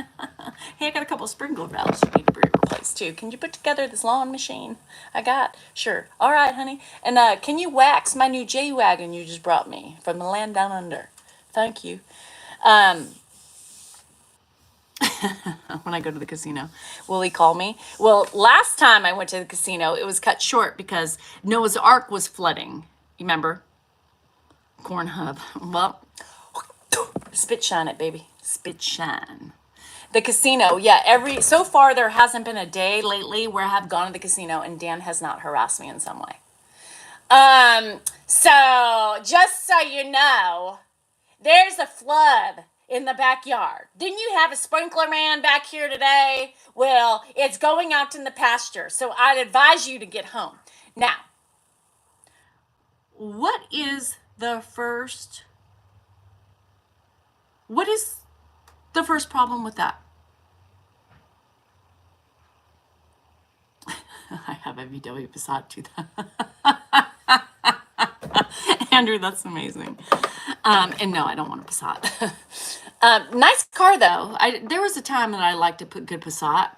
Hey, I got a couple of sprinkler valves you need to be replaced too. Can you put together this lawn machine I got? Sure. All right, honey. And can you wax my new J-Wagon you just brought me from the land down under? Thank you. When I go to the casino, will he call me? Well, last time I went to the casino, it was cut short because Noah's Ark was flooding. You remember? Corn hub. Well, spit shine it, baby. Spit shine. The casino, yeah, so far there hasn't been a day lately where I have gone to the casino and Dan has not harassed me in some way. So just so you know, there's a flood in the backyard. Didn't you have a sprinkler man back here today? Well, it's going out in the pasture, so I'd advise you to get home. Now, what is the first problem with that? I have a VW Passat too. Andrew, that's amazing. And no, I don't want a Passat. Nice car though. There was a time that I liked to put good Passat.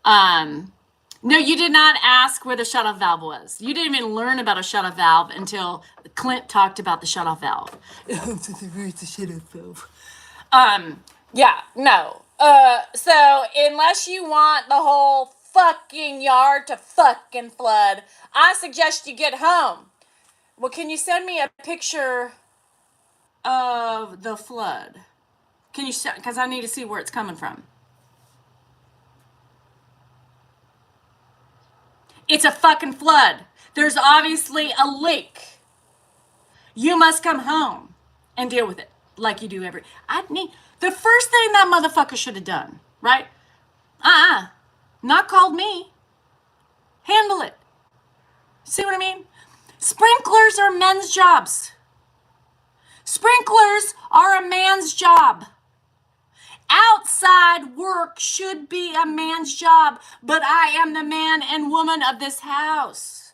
No, you did not ask where the shutoff valve was. You didn't even learn about a shutoff valve until Clint talked about the shutoff valve. It's a shutoff valve. Yeah, no. So unless you want the whole fucking yard to fucking flood, I suggest you get home. Well, can you send me a picture of the flood? Can you, because I need to see where it's coming from. It's a fucking flood. There's obviously a leak. You must come home and deal with it like you do the first thing that motherfucker should have done, right? Not called me. Handle it. See what I mean? Sprinklers are men's jobs. Sprinklers are a man's job. Outside work should be a man's job, but I am the man and woman of this house.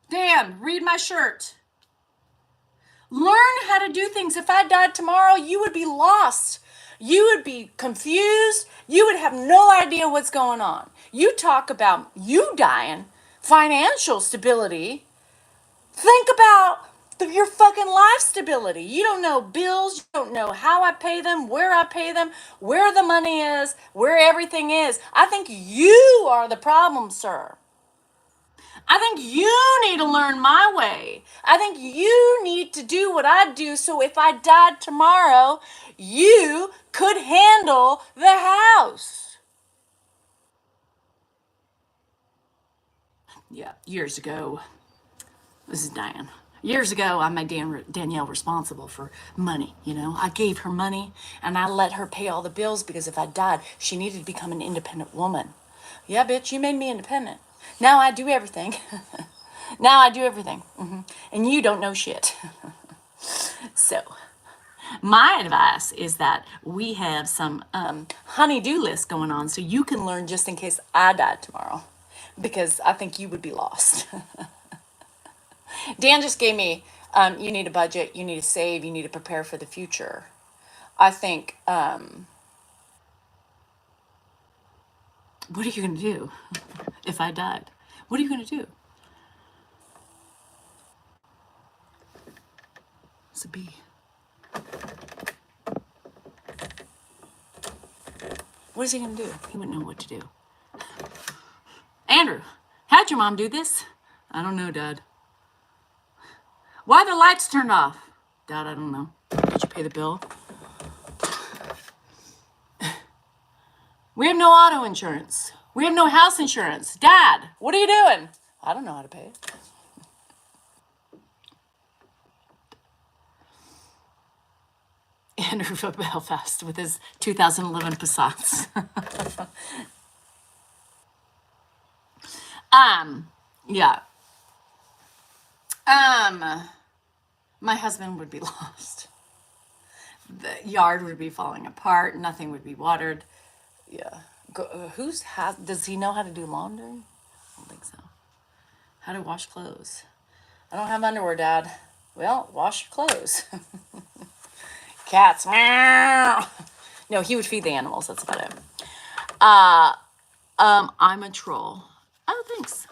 Dan, read my shirt. Learn how to do things. If I died tomorrow, you would be lost. You would be confused. You would have no idea what's going on. You talk about you dying, financial stability. Think about your fucking life stability. You don't know bills. You don't know how I pay them, where the money is, where everything is. I think you are the problem, sir. I think you need to learn my way. I think you need to do what I do so if I died tomorrow, you could handle the house. Yeah, years ago, this is Diane. Years ago, I made Danielle responsible for money, you know. I gave her money and I let her pay all the bills because if I died, she needed to become an independent woman. Yeah, bitch, you made me independent. Now I do everything. Now I do everything. And you don't know shit. So, my advice is that we have some honey-do list going on so you can learn just in case I died tomorrow. Because I think you would be lost. Dan just gave me, you need a budget, you need to save, you need to prepare for the future. I think, what are you going to do if I died? What are you going to do? It's a bee. What is he going to do? He wouldn't know what to do. Andrew, how'd your mom do this? I don't know, Dad. Why the lights turned off? Dad, I don't know. Did you pay the bill? We have no auto insurance. We have no house insurance. Dad, what are you doing? I don't know how to pay it. Andrew from Belfast with his 2011 Passats. Yeah. My husband would be lost. The yard would be falling apart. Nothing would be watered. Yeah. Does he know how to do laundry? I don't think so. How to wash clothes? I don't have underwear, Dad. Well, wash your clothes. Cats. Meow. No, he would feed the animals. That's about it. I'm a troll. Oh, thanks.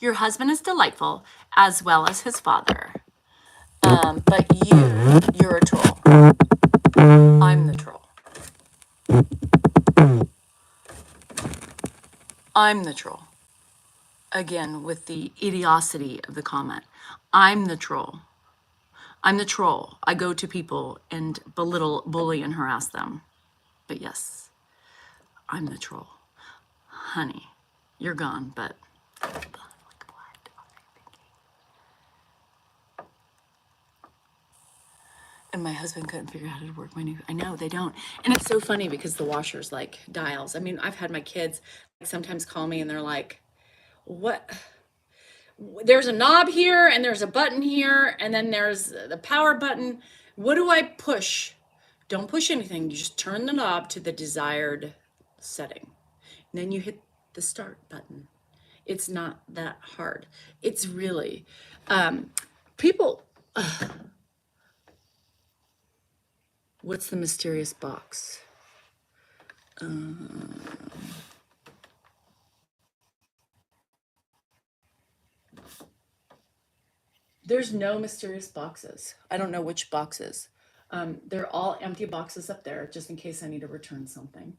Your husband is delightful, as well as his father. But you're a troll. I'm the troll. I'm the troll. Again, with the idiocy of the comment. I'm the troll. I'm the troll. I go to people and belittle, bully, and harass them. But yes, I'm the troll. Honey, you're gone, but what are you thinking? And my husband couldn't figure out how to work my new. I know they don't, and it's so funny because the washer's like dials. I mean, I've had my kids sometimes call me and they're like, "What? There's a knob here and there's a button here and then there's the power button. What do I push?" Don't push anything. You just turn the knob to the desired setting. And then you hit the start button. It's not that hard. It's really, people, what's the mysterious box? There's no mysterious boxes. I don't know which boxes. They're all empty boxes up there just in case I need to return something.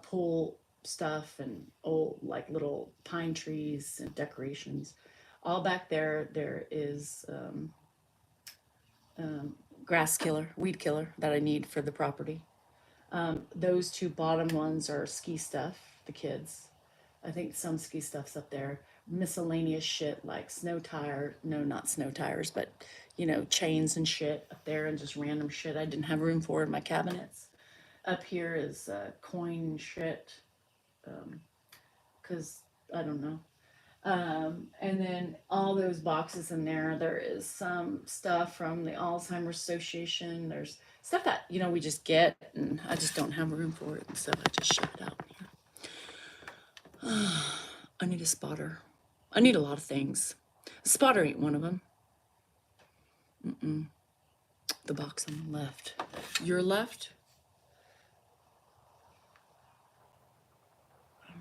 Pool stuff and old like little pine trees and decorations. All back there, there is grass killer, weed killer that I need for the property. Those two bottom ones are ski stuff, the kids. I think some ski stuff's up there. Miscellaneous shit like not snow tires, but chains and shit up there and just random shit I didn't have room for in my cabinets. Up here is coin shit, because I don't know. And then all those boxes in there is some stuff from the Alzheimer's Association. There's stuff that, we just get, and I just don't have room for it. And so I just shove it out here. I need a spotter. I need a lot of things. A spotter ain't one of them. The box on the left. Your left? I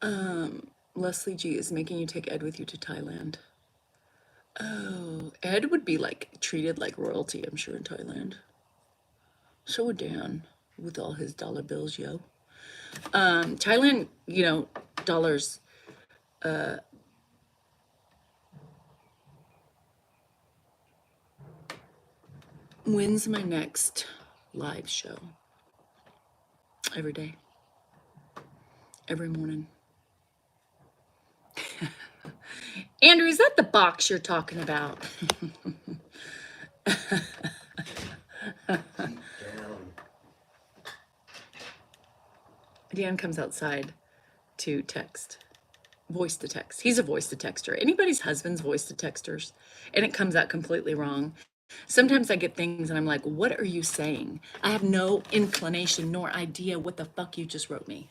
don't know. Leslie G is making you take Ed with you to Thailand. Oh, Ed would be treated like royalty, I'm sure, in Thailand. So would Dan with all his dollar bills, yo. Thailand, dollars. When's my next live show? Every day. Every morning. Andrew, is that the box you're talking about? Dan comes outside to text. Voice to text. He's a voice to texter. Anybody's husband's voice to texters, and it comes out completely wrong. Sometimes I get things and I'm like, what are you saying? I have no inclination nor idea what the fuck you just wrote me.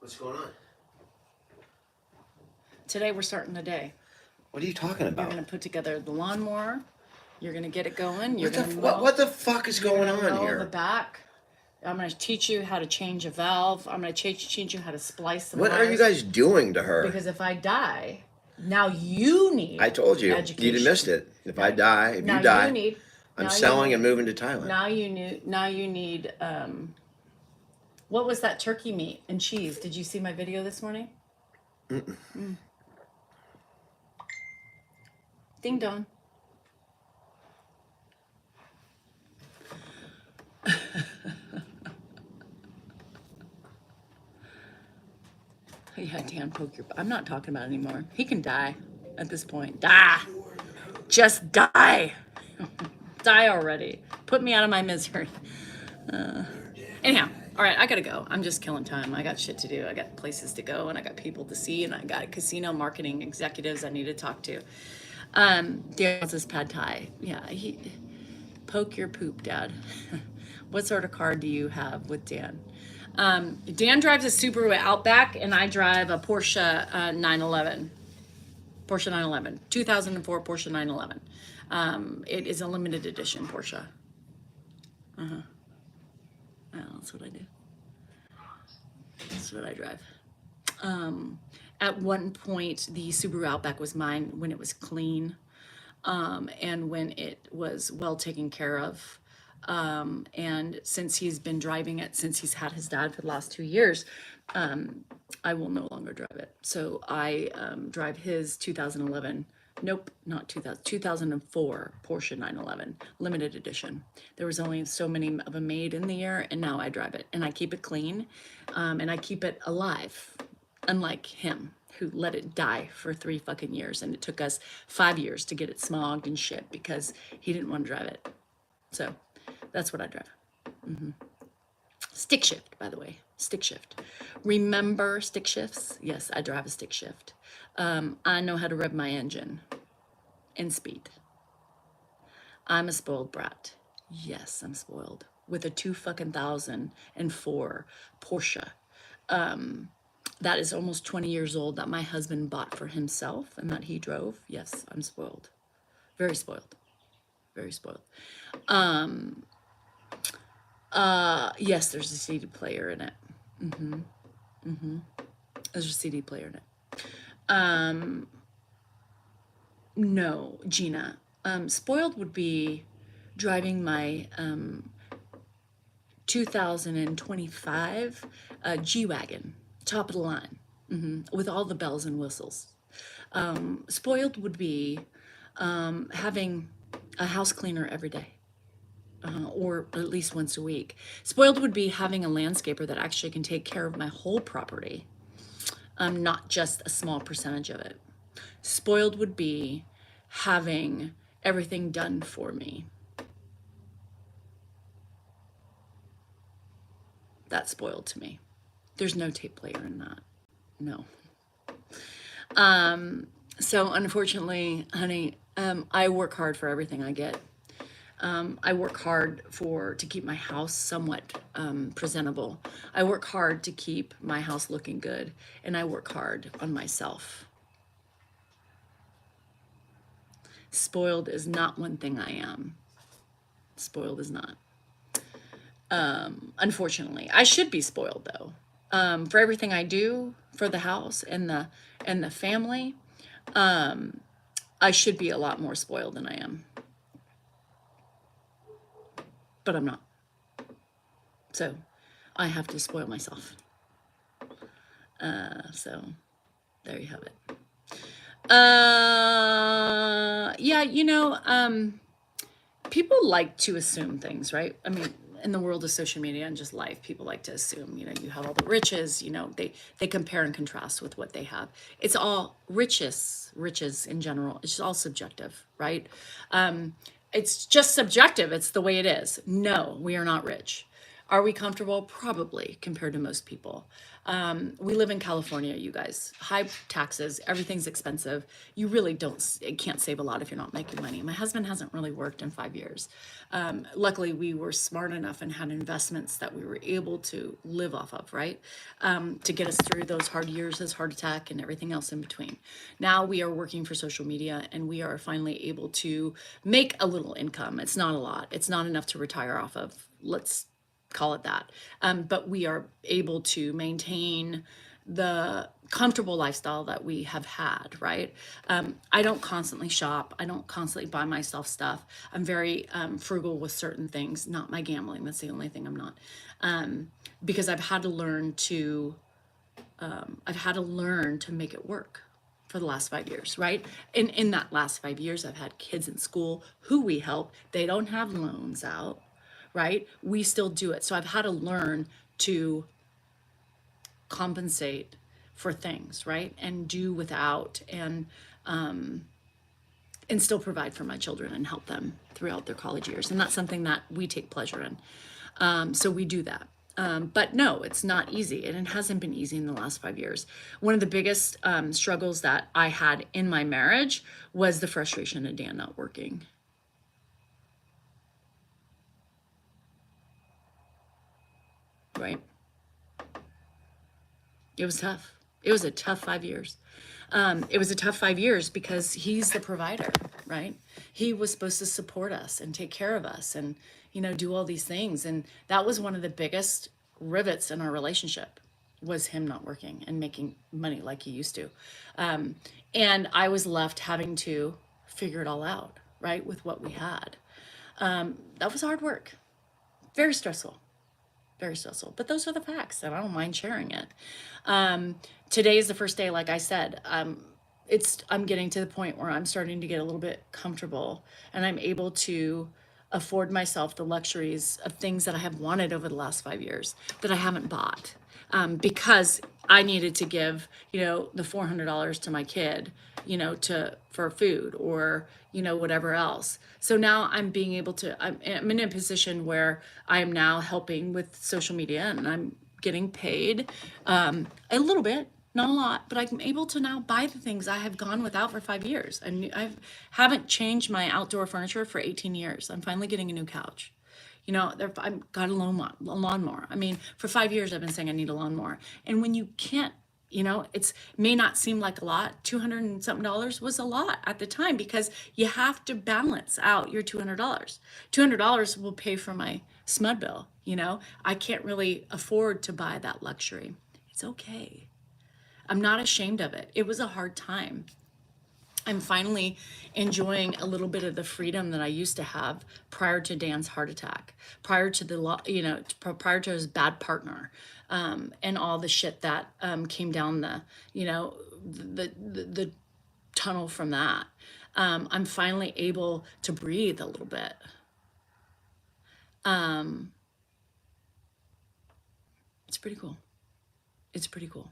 What's going on? Today we're starting the day. What are you talking about? You're going to put together the lawnmower. You're going to get it going. What the fuck is going on here? The back. I'm going to teach you how to change a valve. I'm going to teach you how to splice some What wires. are you guys doing to her? Because if I die, now you need I told you. education. You missed it. If I die, if you die, I'm selling and moving to Thailand. Now you need what was that turkey meat and cheese? Did you see my video this morning? Ding dong. Yeah, Dan, poke your... I'm not talking about it anymore. He can die at this point. Die. Just die. Die already. Put me out of my misery. Anyhow, all right, I gotta go. I'm just killing time. I got shit to do. I got places to go, and I got people to see, and I got casino marketing executives I need to talk to. Dan says pad thai. Yeah, poke your poop, Dad. What sort of car do you have with Dan? Dan drives a Subaru Outback, and I drive a Porsche 911. Porsche 911. 2004 Porsche 911. It is a limited edition Porsche. Well, that's what I do. That's what I drive. At one point, the Subaru Outback was mine when it was clean, and when it was well taken care of. And since he's been driving it, since he's had his dad for the last 2 years, I will no longer drive it. So I drive his 2011, nope, not 2004 Porsche 911, limited edition. There was only so many of them made in the year, and now I drive it. And I keep it clean, and I keep it alive, unlike him, who let it die for 3 fucking years. And it took us 5 years to get it smogged and shit because he didn't want to drive it. So that's what I drive. Stick shift, by the way. Stick shift. Remember stick shifts? Yes, I drive a stick shift. I know how to rev my engine and speed. I'm a spoiled brat. Yes, I'm spoiled. With a 2004 Porsche. That is almost 20 years old, that my husband bought for himself and that he drove. Yes, I'm spoiled. Very spoiled. Very spoiled. Yes, there's a CD player in it. There's a CD player in it. No, Gina. Spoiled would be driving my 2025 G-Wagon, top of the line, with all the bells and whistles. Spoiled would be having a house cleaner every day. Or at least once a week. Spoiled would be having a landscaper that actually can take care of my whole property, not just a small percentage of it. Spoiled would be having everything done for me. That's spoiled to me. There's no tape player in that. No. So unfortunately, honey, I work hard for everything I get. I work hard to keep my house somewhat presentable. I work hard to keep my house looking good, and I work hard on myself. Spoiled is not one thing I am. Spoiled is not. Unfortunately, I should be spoiled though. For everything I do for the house and the family, I should be a lot more spoiled than I am, but I'm not. So I have to spoil myself. So there you have it. Yeah, people like to assume things, right? I mean, in the world of social media and just life, people like to assume, you have all the riches, they compare and contrast with what they have. It's all riches in general. It's all subjective, right? It's just subjective. It's the way it is. No, we are not rich. Are we comfortable? Probably, compared to most people. We live in California, you guys. High taxes, everything's expensive. You really can't save a lot if you're not making money. My husband hasn't really worked in 5 years. Luckily, we were smart enough and had investments that we were able to live off of, right? To get us through those hard years, his heart attack, and everything else in between. Now we are working for social media, and we are finally able to make a little income. It's not a lot. It's not enough to retire off of. Let's call it that. But we are able to maintain the comfortable lifestyle that we have had, right? I don't constantly shop. I don't constantly buy myself stuff. I'm very frugal with certain things, not my gambling. That's the only thing I'm not. Because I've had to learn to make it work for the last 5 years, right? And in that last 5 years, I've had kids in school who we help. They don't have loans out, right? We still do it. So I've had to learn to compensate for things, right? And do without and still provide for my children and help them throughout their college years. And that's something that we take pleasure in. So we do that. But no, it's not easy, and it hasn't been easy in the last 5 years. One of the biggest struggles that I had in my marriage was the frustration of Dan not working. Right? It was tough. It was a tough 5 years. It was a tough 5 years because he's the provider, right? He was supposed to support us and take care of us and, do all these things. And that was one of the biggest rivets in our relationship, was him not working and making money like he used to. And I was left having to figure it all out, right, with what we had. That was hard work, very stressful. Very stressful, but those are the facts, and I don't mind sharing it. Today is the first day, like I said. I'm getting to the point where I'm starting to get a little bit comfortable, and I'm able to afford myself the luxuries of things that I have wanted over the last 5 years that I haven't bought, because I needed to give, the $400 to my kid, for food or, whatever else. So now I'm being able to, I'm in a position where I am now helping with social media, and I'm getting paid a little bit, not a lot, but I'm able to now buy the things I have gone without for 5 years. And I haven't changed my outdoor furniture for 18 years. I'm finally getting a new couch. I've got a lawnmower. I mean, for 5 years, I've been saying I need a lawnmower. And when you can't, it's may not seem like a lot. $200 and something dollars was a lot at the time, because you have to balance out your $200. $200 will pay for my SMUD bill. I can't really afford to buy that luxury. It's okay. I'm not ashamed of it. It was a hard time. I'm finally enjoying a little bit of the freedom that I used to have prior to Dan's heart attack, prior to prior to his bad partner, and all the shit that came down the tunnel from that. I'm finally able to breathe a little bit. It's pretty cool. It's pretty cool.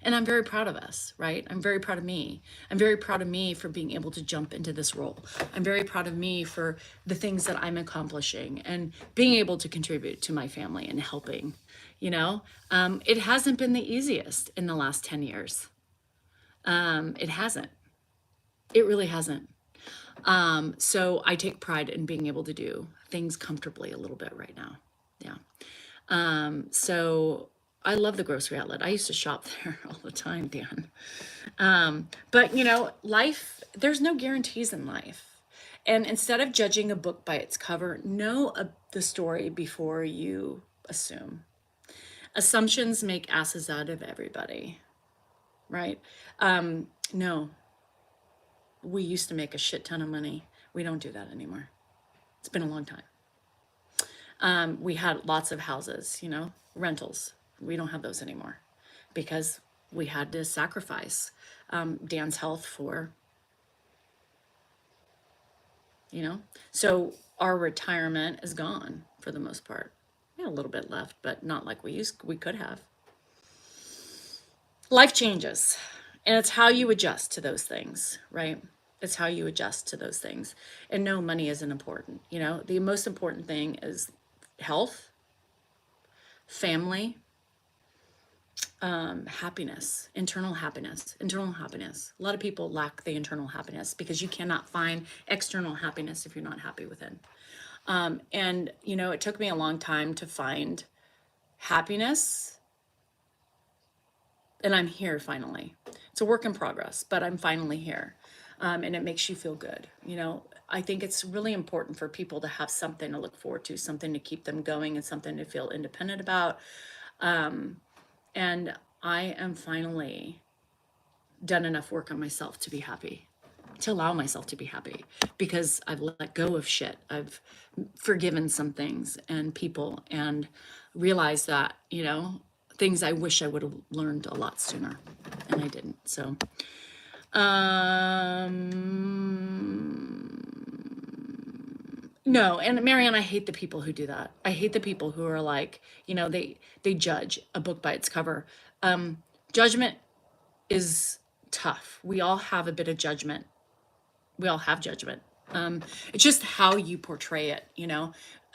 And I'm very proud of us, right? I'm very proud of me. I'm very proud of me for being able to jump into this role. I'm very proud of me for the things that I'm accomplishing and being able to contribute to my family and helping. It hasn't been the easiest in the last 10 years. It hasn't. It really hasn't. So I take pride in being able to do things comfortably a little bit right now. Yeah. So I love the grocery outlet. I used to shop there all the time, Dan. But life, there's no guarantees in life. And instead of judging a book by its cover, know the story before you assume. Assumptions make asses out of everybody, right? No, we used to make a shit ton of money. We don't do that anymore. It's been a long time. We had lots of houses, rentals. We don't have those anymore because we had to sacrifice Dan's health for, so our retirement is gone for the most part. We had a little bit left, but not like we could have. Life changes, and it's how you adjust to those things, right? It's how you adjust to those things. And no, money isn't important. The most important thing is health, family, happiness, internal happiness. A lot of people lack the internal happiness because you cannot find external happiness if you're not happy within. And it took me a long time to find happiness, and I'm here finally. It's a work in progress, but I'm finally here. And it makes you feel good. I think it's really important for people to have something to look forward to, something to keep them going, and something to feel independent about. And I am finally done enough work on myself to be happy, to allow myself to be happy, because I've let go of shit. I've forgiven some things and people, and realized that, things I wish I would have learned a lot sooner, and I didn't. So, no, and Marianne, I hate the people who do that. I hate the people who are like, they judge a book by its cover. Judgment is tough. We all have a bit of judgment. We all have judgment. It's just how you portray it,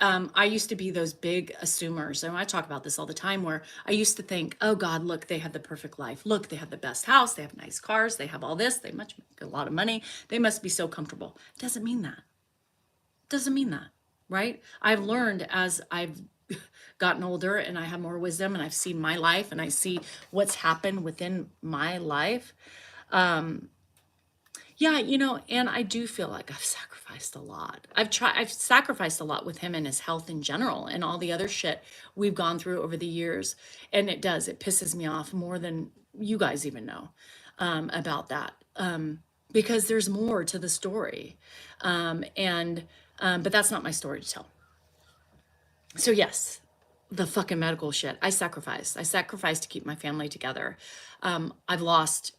I used to be those big assumers, and I talk about this all the time, where I used to think, oh God, look, they have the perfect life. Look, they have the best house. They have nice cars. They have all this. They must make a lot of money. They must be so comfortable. Doesn't mean that. Doesn't mean that, right? I've learned as I've gotten older and I have more wisdom and I've seen my life and I see what's happened within my life. Yeah, and I do feel like I've sacrificed a lot. I've sacrificed a lot with him and his health in general and all the other shit we've gone through over the years. And it pisses me off more than you guys even know about that. Because there's more to the story. But that's not my story to tell. So yes, the fucking medical shit. I sacrificed to keep my family together. I've lost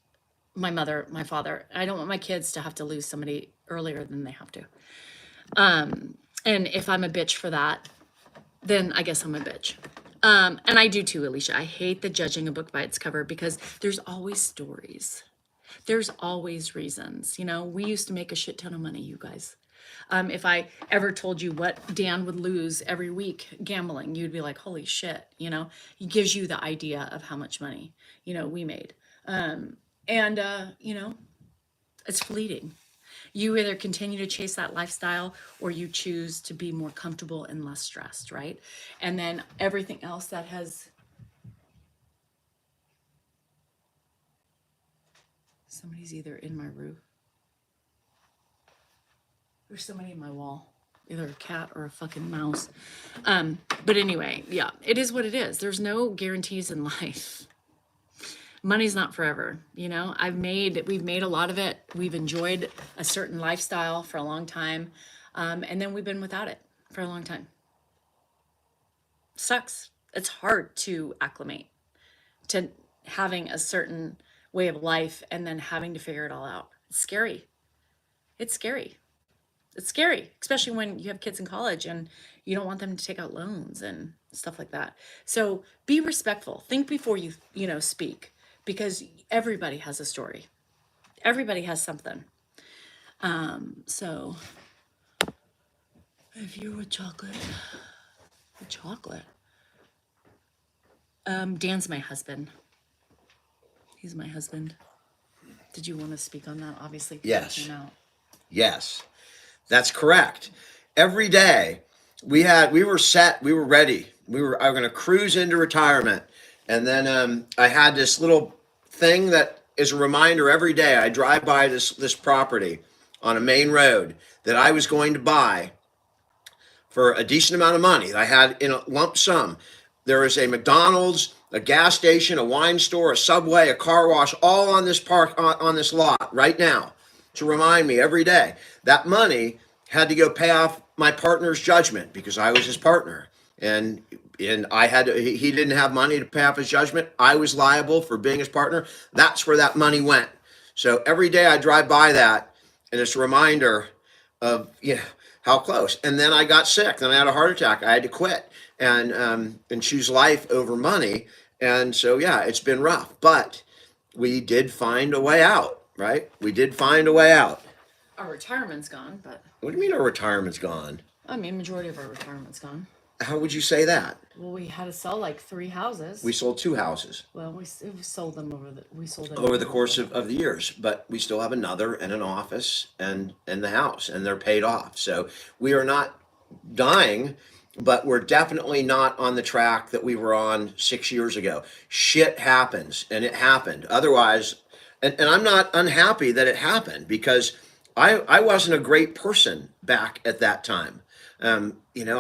my mother, my father. I don't want my kids to have to lose somebody earlier than they have to. And if I'm a bitch for that, then I guess I'm a bitch. And I do too, Alicia. I hate the judging a book by its cover, because there's always stories. There's always reasons. We used to make a shit ton of money, you guys. If I ever told you what Dan would lose every week gambling, you'd be like, holy shit, it gives you the idea of how much money, we made. It's fleeting. You either continue to chase that lifestyle or you choose to be more comfortable and less stressed, right? And then everything else that has... Somebody's either in my roof. There's somebody in my wall. Either a cat or a fucking mouse. But anyway, yeah, it is what it is. There's no guarantees in life. Money's not forever. We've made a lot of it. We've enjoyed a certain lifestyle for a long time. And then we've been without it for a long time. Sucks. It's hard to acclimate to having a certain way of life and then having to figure it all out. It's scary. It's scary. It's scary, especially when you have kids in college and you don't want them to take out loans and stuff like that. So be respectful. Think before you, speak. because everybody has a story. Everybody has something. So if you're with chocolate, Dan's my husband. He's my husband. Did you want to speak on that? Obviously, Yes. out. Yes, that's correct. Every day we were set, we were ready. I was going to cruise into retirement. And then I had this little thing that is a reminder every day. I drive by this property on a main road that I was going to buy for a decent amount of money that I had in a lump sum. There is a McDonald's, a gas station, a wine store, a Subway, a car wash, all on this on this lot right now to remind me every day. That money had to go pay off my partner's judgment because I was his partner. And I had to, he didn't have money to pay off his judgment. I was liable for being his partner. That's where that money went. So every day I drive by that, and it's a reminder of how close. And then I got sick. Then I had a heart attack. I had to quit and choose life over money. And so it's been rough, but we did find a way out, right? We did find a way out. Our retirement's gone, but What do you mean our retirement's gone? I mean, majority of our retirement's gone. How would you say that? Well, we had to sell like 3 houses. We sold 2 houses Well, we sold them over the course of the years, but we still have another and an office and the house, and they're paid off. So we are not dying, but we're definitely not on the track that we were on 6 years ago. Shit happens, and it happened. Otherwise, and I'm not unhappy that it happened because I wasn't a great person back at that time. I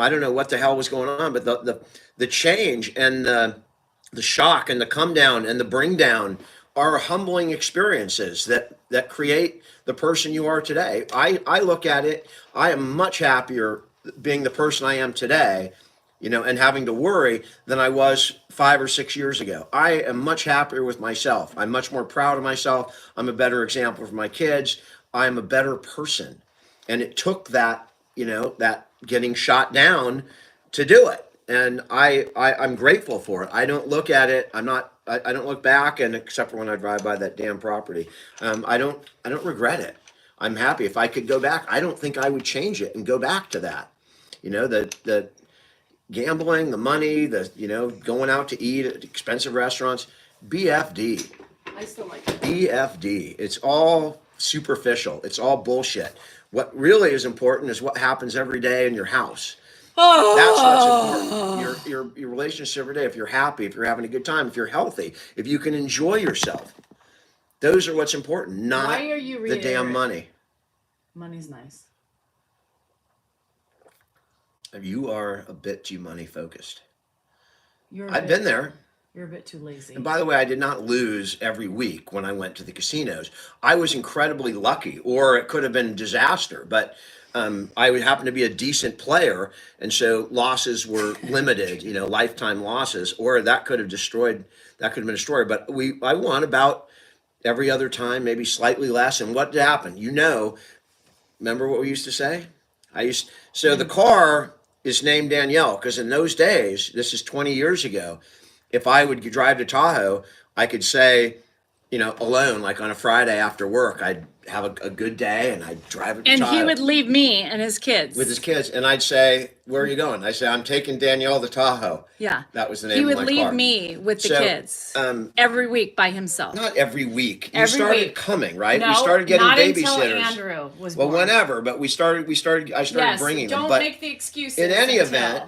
don't know what the hell was going on, but the change and the shock and the come down and the bring down are humbling experiences that create the person you are today. I look at it, I am much happier being the person I am today, and having to worry than I was 5 or 6 years ago. I am much happier with myself. I'm much more proud of myself. I'm a better example for my kids. I am a better person. And it took that, that getting shot down to do it. And I'm grateful for it. I don't look at it. I don't look back, and except for when I drive by that damn property, I don't regret it. I'm happy. If I could go back, I don't think I would change it and go back to that. The gambling, the money, going out to eat at expensive restaurants, BFD. I still like it. BFD. It's all superficial. It's all bullshit. What really is important is what happens every day in your house. That's what's important. Your relationship every day. If you're happy, if you're having a good time, if you're healthy, if you can enjoy yourself. Those are what's important, not Why are you the damn money. Money's nice. You are a bit too money focused. I've been there. You're a bit too lazy. And by the way, I did not lose every week when I went to the casinos. I was incredibly lucky, or it could have been disaster, but I would happen to be a decent player, and so losses were limited, lifetime losses, or that could have been destroyed. But I won about every other time, maybe slightly less. And what happened? Remember what we used to say? So the car is named Danielle because in those days, this is 20 years ago, if I would drive to Tahoe, I could say, alone, like on a Friday after work, I'd have a good day and I'd drive it to Tahoe. And he would leave me and his kids. With his kids. And I'd say, where are you going? I say, I'm taking Danielle to Tahoe. Yeah. That was the name of my car. He would leave me with the kids every week by himself. Not every week. You Every started week. coming, right? No, we started getting not babysitters. until Andrew was Well, born. whenever, but I started bringing them. Don't But make the excuses. in any until event,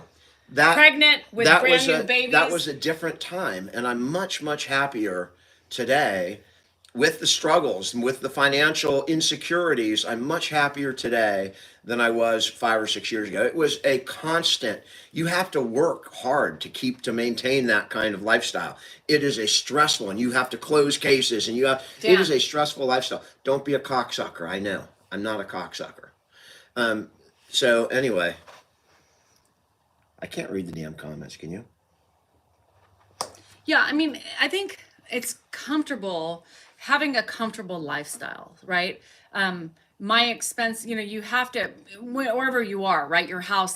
that pregnant with that brand was new babies. that was a different time, and I'm much, much happier today with the struggles and with the financial insecurities. I'm much happier today than I was 5 or 6 years ago. It was a constant. You have to work hard to maintain that kind of lifestyle. It is a stressful, and you have to close cases, and it is a stressful lifestyle. Don't be a cocksucker. I know. I'm not a cocksucker. So anyway, I can't read the damn comments. Can you? Yeah, I mean, I think it's comfortable having a comfortable lifestyle, right? My expense, you have to, wherever you are, right?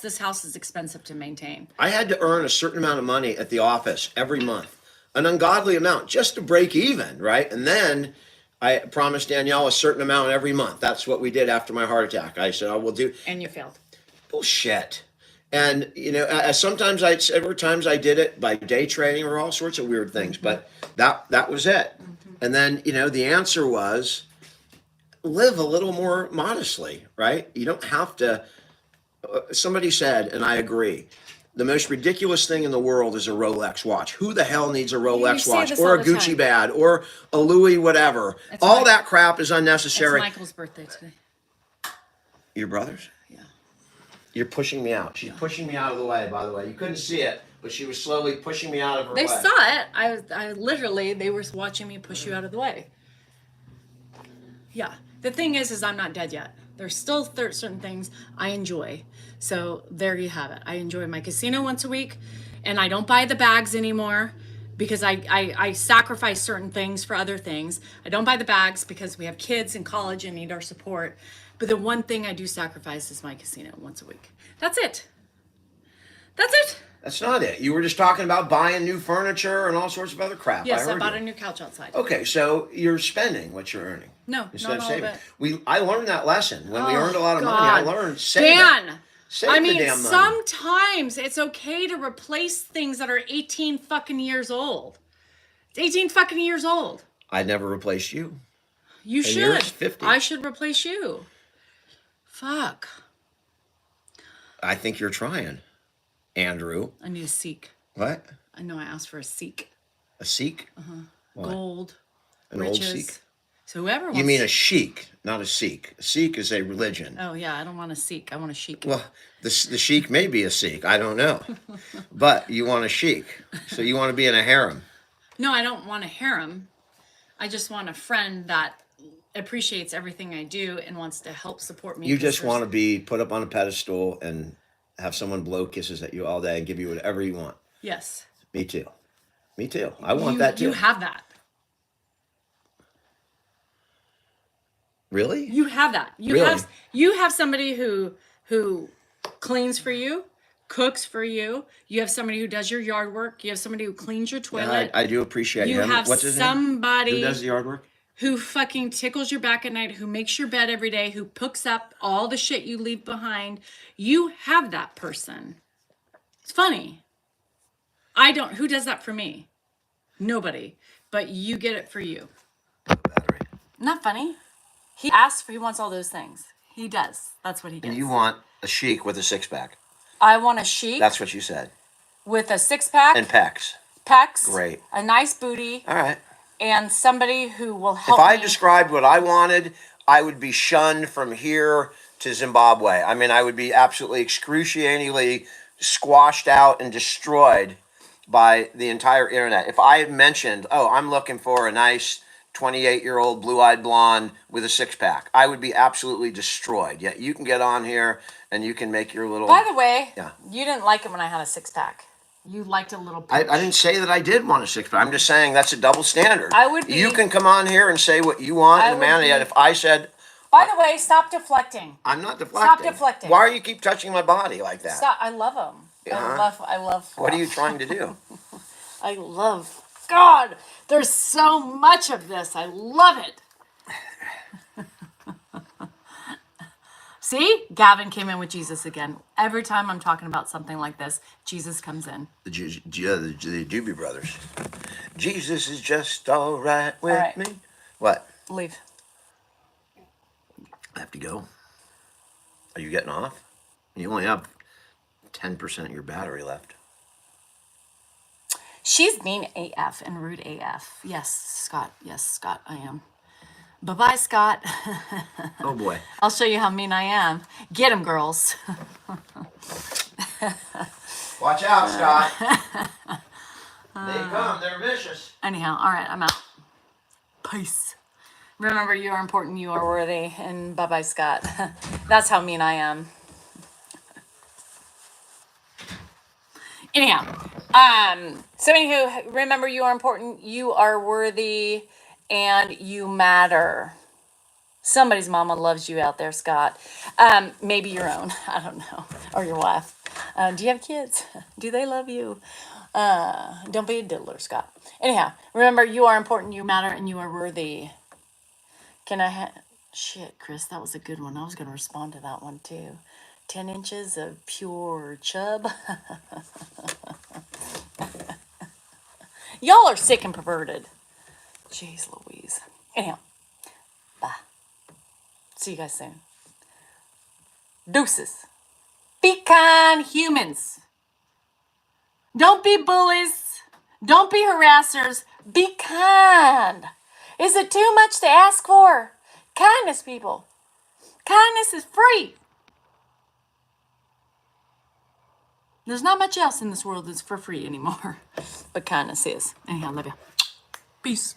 This house is expensive to maintain. I had to earn a certain amount of money at the office every month. an ungodly amount just to break even, right? And then I promised Danielle a certain amount every month. That's what we did after my heart attack. I said, I will do. And you failed. Bullshit. And sometimes several times I did it by day trading or all sorts of weird things, but that was it. And then, the answer was live a little more modestly, right? You don't have to. Somebody said, and I agree, the most ridiculous thing in the world is a Rolex watch. Who the hell needs a Rolex say watch this or all a the Gucci time. bag or a Louis whatever? It's All Mike- that crap is It's unnecessary. Michael's birthday today. Your brothers? Yeah. You're pushing me out. She's pushing me out of the way, by the way. You couldn't see it, but she was slowly pushing me out of her They way. saw it. I literally, they were watching me push you out of the way. Yeah. The thing is I'm not dead yet. There's still certain things I enjoy. So there you have it. I enjoy my casino once a week, and I don't buy the bags anymore because I sacrifice certain things for other things. I don't buy the bags because we have kids in college and need our support. But the one thing I do sacrifice is my casino once a week. That's it. That's it. That's not it. You were just talking about buying new furniture and all sorts of other crap. Yes, I heard bought you. a new couch outside. Okay, so you're spending what you're earning. No, Instead not of all of saving. it. I learned that lesson. When we Oh, earned a lot of money, I God. learned save it. Dan, Save I the mean, damn money. sometimes it's okay to replace things that are 18 fucking years old. It's 18 fucking years old. I never replaced you. You And yours, should. 50. I should replace you. Fuck. I think you're trying, Andrew. I need a Sikh. What? I know I asked for a Sikh. A Sikh? What? Gold. An riches. old Sikh? So whoever wants. You mean a sheik, not a Sikh. A Sikh is a religion. Oh yeah, I don't want a Sikh. I want a sheik. Well, the sheik may be a Sikh. I don't know. But you want a sheik. So you want to be in a harem. No, I don't want a harem. I just want a friend that appreciates everything I do and wants to help support me. You just want to be put up on a pedestal and have someone blow kisses at you all day and give you whatever you want. Yes. Me too. Me too. I want that too. You have that. Really? You have that. You have somebody who cleans for you, cooks for you. You have somebody who does your yard work. You have somebody who cleans your toilet. I do appreciate You him. have What's his somebody name? Who does the yard work? who fucking tickles your back at night, who makes your bed every day, who picks up all the shit you leave behind. You have that person. It's funny. I don't. Who does that for me? Nobody. But you get it for you. Battery. Not funny. He asks for. He wants all those things. He does. That's what he gets. And you want a sheik with a six-pack. I want a chic That's what you said. with a 6-pack, And pecs. pecs, Great. a nice booty, All right. and somebody who will help If I me. described what I wanted, I would be shunned from here to Zimbabwe. I mean, I would be absolutely excruciatingly squashed out and destroyed by the entire internet. If I had mentioned, oh, I'm looking for a nice 28-year-old blue-eyed blonde with a six-pack, I would be absolutely destroyed. Yet you can get on here and you can make your little... By the way, Yeah. you didn't like it when I had a 6-pack. You liked a little I pinch. didn't say that I did want a six-pack. I'm just saying that's a double standard. I would be- You can come on here and say what you want, I and would man, be- yet if I said... By the way, stop deflecting. I'm not deflecting. deflecting. Why do you keep touching my body like that? Stop. I love them. Uh-huh. I love. What are you trying to do? I love. God, there's so much of this. I love it. See, Gavin came in with Jesus again. Every time I'm talking about something like this, Jesus comes in. The Doobie Brothers. Jesus is just all right with All right. me. What? Leave. I have to go. Are you getting off? You only have 10% of your battery left. She's mean AF and rude AF. Yes, Scott. Yes, Scott, I am. Bye-bye, Scott. Oh boy. I'll show you how mean I am. Get him, girls. Watch out, Scott. They come. They're vicious. Anyhow, all right, I'm out. Peace. Remember, you are important, you are worthy, and bye-bye, Scott. That's how mean I am. Anyhow, so anywho, remember, you are important, you are worthy, and you matter. Somebody's mama loves you out there, Scott. Maybe your own. I don't know. Or your wife. Do you have kids? Do they love you? Don't be a diddler, Scott. Anyhow, remember, you are important, you matter, and you are worthy. Can I have... Shit, Chris, that was a good one. I was going to respond to that one, too. 10 inches of pure chub. Y'all are sick and perverted. Jeez Louise. Anyhow, bye. See you guys soon. Deuces. Be kind humans. Don't be bullies. Don't be harassers. Be kind. Is it too much to ask for? Kindness, people. Kindness is free. There's not much else in this world that's for free anymore. But kindness is. Anyhow, love you. Peace.